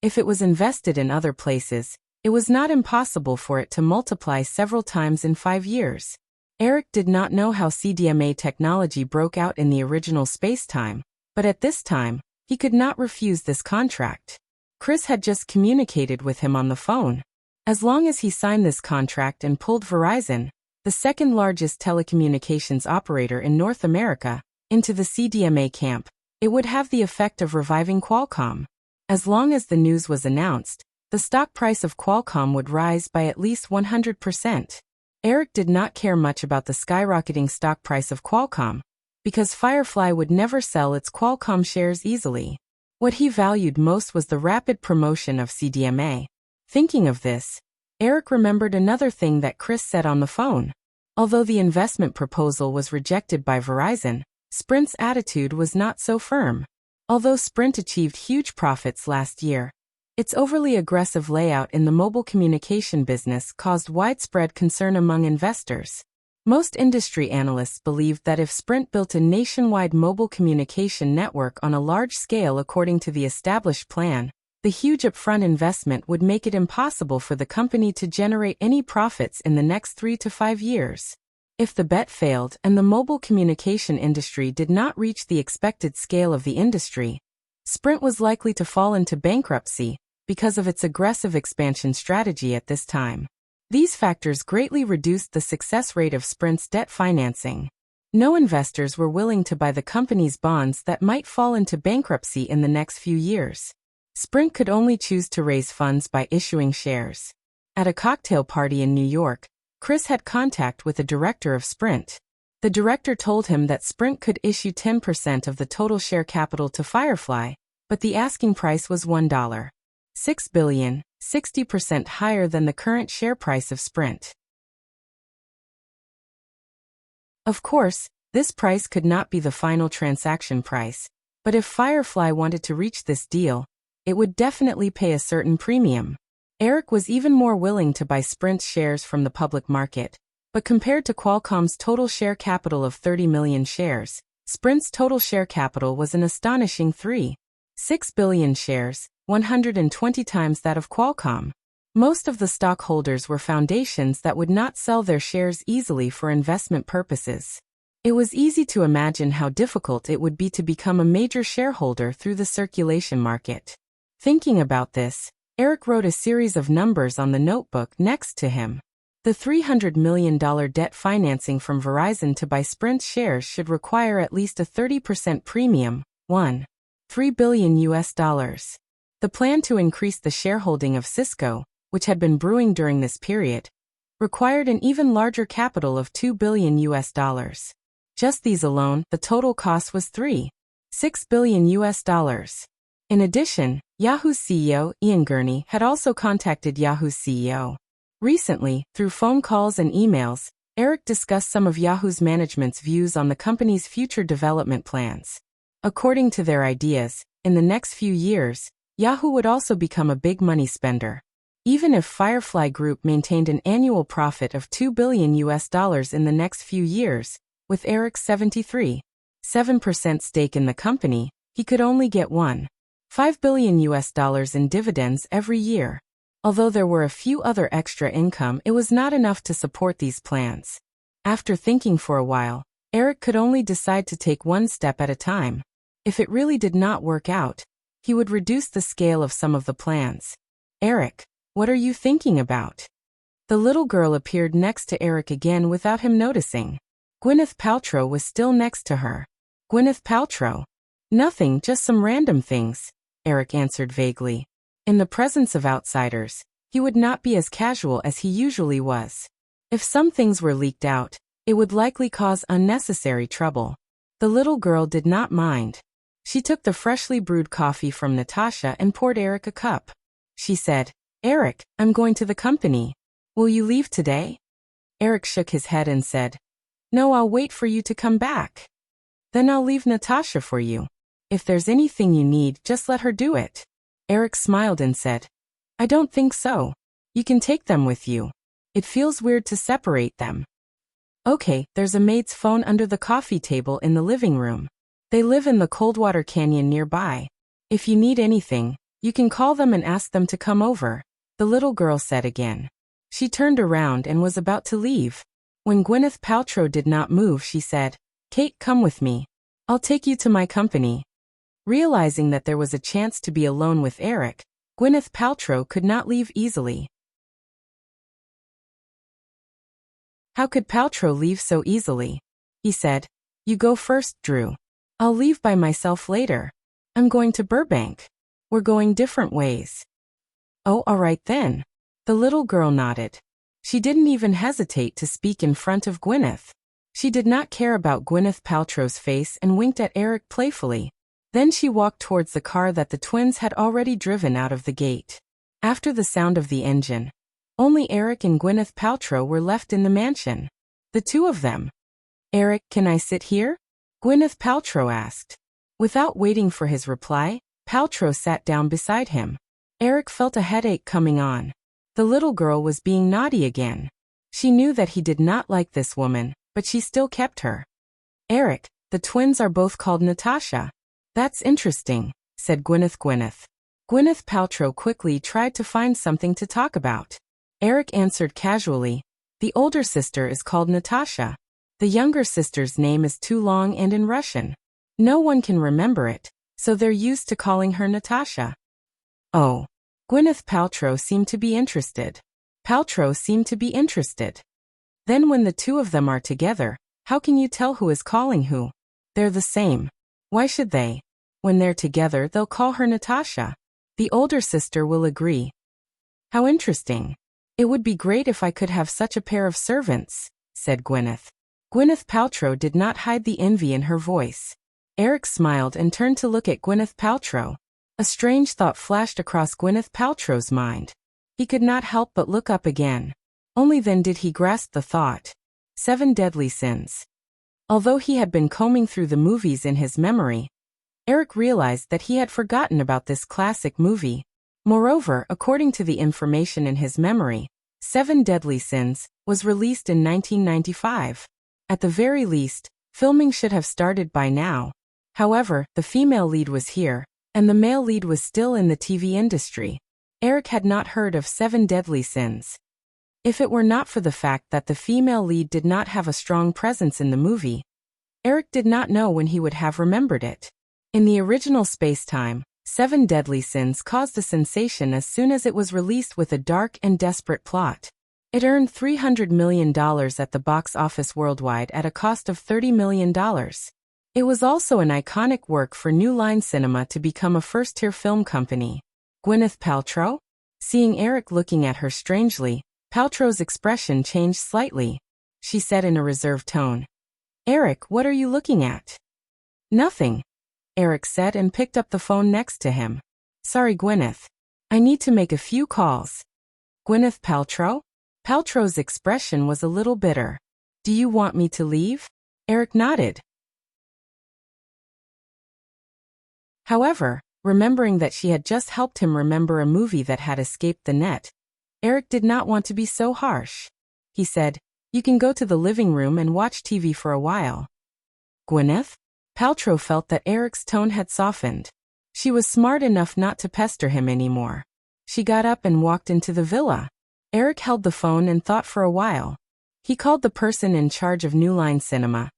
If it was invested in other places, it was not impossible for it to multiply several times in 5 years. Eric did not know how CDMA technology broke out in the original space-time, but at this time, he could not refuse this contract. Chris had just communicated with him on the phone. As long as he signed this contract and pulled Verizon, the second largest telecommunications operator in North America, into the CDMA camp, it would have the effect of reviving Qualcomm. As long as the news was announced, the stock price of Qualcomm would rise by at least 100%. Eric did not care much about the skyrocketing stock price of Qualcomm, because Firefly would never sell its Qualcomm shares easily. What he valued most was the rapid promotion of CDMA. Thinking of this, Eric remembered another thing that Chris said on the phone. Although the investment proposal was rejected by Verizon, Sprint's attitude was not so firm. Although Sprint achieved huge profits last year, its overly aggressive layout in the mobile communication business caused widespread concern among investors. Most industry analysts believed that if Sprint built a nationwide mobile communication network on a large scale according to the established plan, the huge upfront investment would make it impossible for the company to generate any profits in the next 3 to 5 years. If the bet failed and the mobile communication industry did not reach the expected scale of the industry, Sprint was likely to fall into bankruptcy because of its aggressive expansion strategy at this time. These factors greatly reduced the success rate of Sprint's debt financing. No investors were willing to buy the company's bonds that might fall into bankruptcy in the next few years. Sprint could only choose to raise funds by issuing shares. At a cocktail party in New York, Chris had contact with the director of Sprint. The director told him that Sprint could issue 10% of the total share capital to Firefly, but the asking price was $1.6 billion, 60% higher than the current share price of Sprint. Of course, this price could not be the final transaction price, but if Firefly wanted to reach this deal, it would definitely pay a certain premium. Eric was even more willing to buy Sprint's shares from the public market, but compared to Qualcomm's total share capital of 30 million shares, Sprint's total share capital was an astonishing 3.6 billion shares, 120 times that of Qualcomm. Most of the stockholders were foundations that would not sell their shares easily for investment purposes. It was easy to imagine how difficult it would be to become a major shareholder through the circulation market. Thinking about this, Eric wrote a series of numbers on the notebook next to him. The $300 million debt financing from Verizon to buy Sprint shares should require at least a 30% premium, $1.3 billion. The plan to increase the shareholding of Cisco, which had been brewing during this period, required an even larger capital of $2 billion. Just these alone, the total cost was $3.6 billion. In addition, Yahoo's CEO, Ian Gurney, had also contacted Yahoo's CEO. Recently, through phone calls and emails, Eric discussed some of Yahoo's management's views on the company's future development plans. According to their ideas, in the next few years, Yahoo would also become a big money spender. Even if Firefly Group maintained an annual profit of $2 billion in the next few years, with Eric's 73.7% stake in the company, he could only get $1.5 billion in dividends every year. Although there were a few other extra income, it was not enough to support these plans. After thinking for a while, Eric could only decide to take one step at a time. If it really did not work out, he would reduce the scale of some of the plans. "Eric, what are you thinking about?" The little girl appeared next to Eric again without him noticing. Gwyneth Paltrow was still next to her. "Gwyneth Paltrow? Nothing, just some random things," Eric answered vaguely. In the presence of outsiders, he would not be as casual as he usually was. If some things were leaked out, It would likely cause unnecessary trouble. The little girl did not mind. She took the freshly brewed coffee from Natasha and poured Eric a cup. She said, "Eric, I'm going to the company. Will you leave today?" Eric shook his head and said, "No, I'll wait for you to come back. Then I'll leave Natasha for you. If there's anything you need, just let her do it." Eric smiled and said, "I don't think so. You can take them with you. It feels weird to separate them." "Okay, there's a maid's phone under the coffee table in the living room. They live in the Coldwater Canyon nearby. If you need anything, you can call them and ask them to come over," the little girl said again. She turned around and was about to leave. When Gwyneth Paltrow did not move, she said, "Kate, come with me. I'll take you to my company." Realizing that there was a chance to be alone with Eric, Gwyneth Paltrow could not leave easily. How could Paltrow leave so easily? He said, "You go first, Drew. I'll leave by myself later. I'm going to Burbank. We're going different ways." "Oh, all right then." The little girl nodded. She didn't even hesitate to speak in front of Gwyneth. She did not care about Gwyneth Paltrow's face and winked at Eric playfully. Then she walked towards the car that the twins had already driven out of the gate. After the sound of the engine, only Eric and Gwyneth Paltrow were left in the mansion. The two of them. "Eric, can I sit here?" Gwyneth Paltrow asked. Without waiting for his reply, Paltrow sat down beside him. Eric felt a headache coming on. The little girl was being naughty again. She knew that he did not like this woman, but she still kept her. "Eric, the twins are both called Natasha." "That's interesting," said Gwyneth. Gwyneth Paltrow quickly tried to find something to talk about. Eric answered casually, "The older sister is called Natasha. The younger sister's name is too long and in Russian. No one can remember it, so they're used to calling her Natasha." "Oh." Gwyneth Paltrow seemed to be interested. "Then when the two of them are together, how can you tell who is calling who? They're the same. Why should they? When they're together, they'll call her Natasha. The older sister will agree." "How interesting. It would be great if I could have such a pair of servants," said Gwyneth. Gwyneth Paltrow did not hide the envy in her voice. Eric smiled and turned to look at Gwyneth Paltrow. A strange thought flashed across Gwyneth Paltrow's mind. He could not help but look up again. Only then did he grasp the thought. 7 deadly sins. Although he had been combing through the movies in his memory, Eric realized that he had forgotten about this classic movie. Moreover, according to the information in his memory, 7 Deadly Sins was released in 1995. At the very least, filming should have started by now. However, the female lead was here, and the male lead was still in the TV industry. Eric had not heard of 7 Deadly Sins. If it were not for the fact that the female lead did not have a strong presence in the movie, Eric did not know when he would have remembered it. In the original space-time, 7 Deadly Sins caused a sensation as soon as it was released with a dark and desperate plot. It earned $300 million at the box office worldwide at a cost of $30 million. It was also an iconic work for New Line Cinema to become a first-tier film company. Gwyneth Paltrow? Seeing Eric looking at her strangely, Paltrow's expression changed slightly. She said in a reserved tone, "Eric, what are you looking at?" "Nothing," Eric said and picked up the phone next to him. "Sorry, Gwyneth. I need to make a few calls." "Gwyneth Paltrow?" Paltrow's expression was a little bitter. "Do you want me to leave?" Eric nodded. However, remembering that she had just helped him remember a movie that had escaped the net, Eric did not want to be so harsh. He said, "You can go to the living room and watch TV for a while." "Gwyneth?" Paltrow felt that Eric's tone had softened. She was smart enough not to pester him anymore. She got up and walked into the villa. Eric held the phone and thought for a while. He called the person in charge of New Line Cinema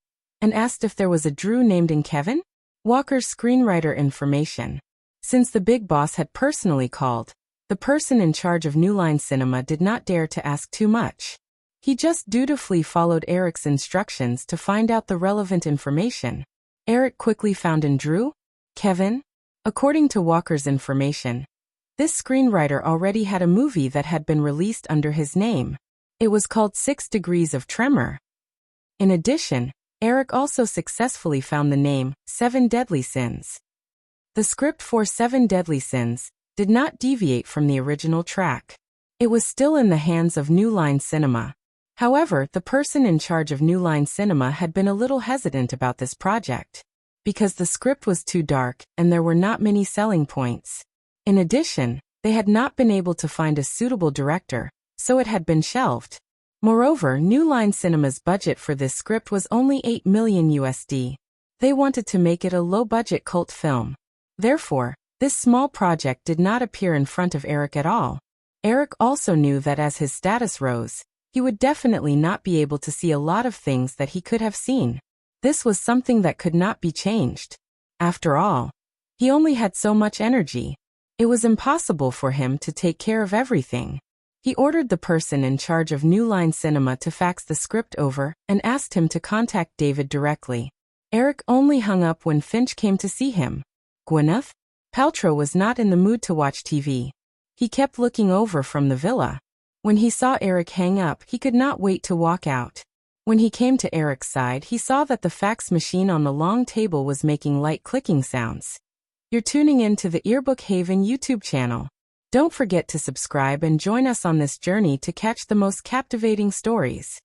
and asked if there was a Drew named in Kevin Walker's screenwriter information. Since the big boss had personally called, the person in charge of New Line Cinema did not dare to ask too much. He just dutifully followed Eric's instructions to find out the relevant information. Eric quickly found in Drew, Kevin. According to Walker's information, this screenwriter already had a movie that had been released under his name. It was called 6 Degrees of Tremor. In addition, Eric also successfully found the name 7 Deadly Sins. The script for 7 Deadly Sins did not deviate from the original track. It was still in the hands of New Line Cinema. However, the person in charge of New Line Cinema had been a little hesitant about this project, because the script was too dark and there were not many selling points. In addition, they had not been able to find a suitable director, so it had been shelved. Moreover, New Line Cinema's budget for this script was only $8 million USD. They wanted to make it a low-budget cult film. Therefore, this small project did not appear in front of Eric at all. Eric also knew that as his status rose, he would definitely not be able to see a lot of things that he could have seen. This was something that could not be changed. After all, he only had so much energy. It was impossible for him to take care of everything. He ordered the person in charge of New Line Cinema to fax the script over and asked him to contact David directly. Eric only hung up when Finch came to see him. Gwyneth Paltrow was not in the mood to watch TV. He kept looking over from the villa. When he saw Eric hang up, he could not wait to walk out. When he came to Eric's side, he saw that the fax machine on the long table was making light clicking sounds. You're tuning in to the Earbook Haven YouTube channel. Don't forget to subscribe and join us on this journey to catch the most captivating stories.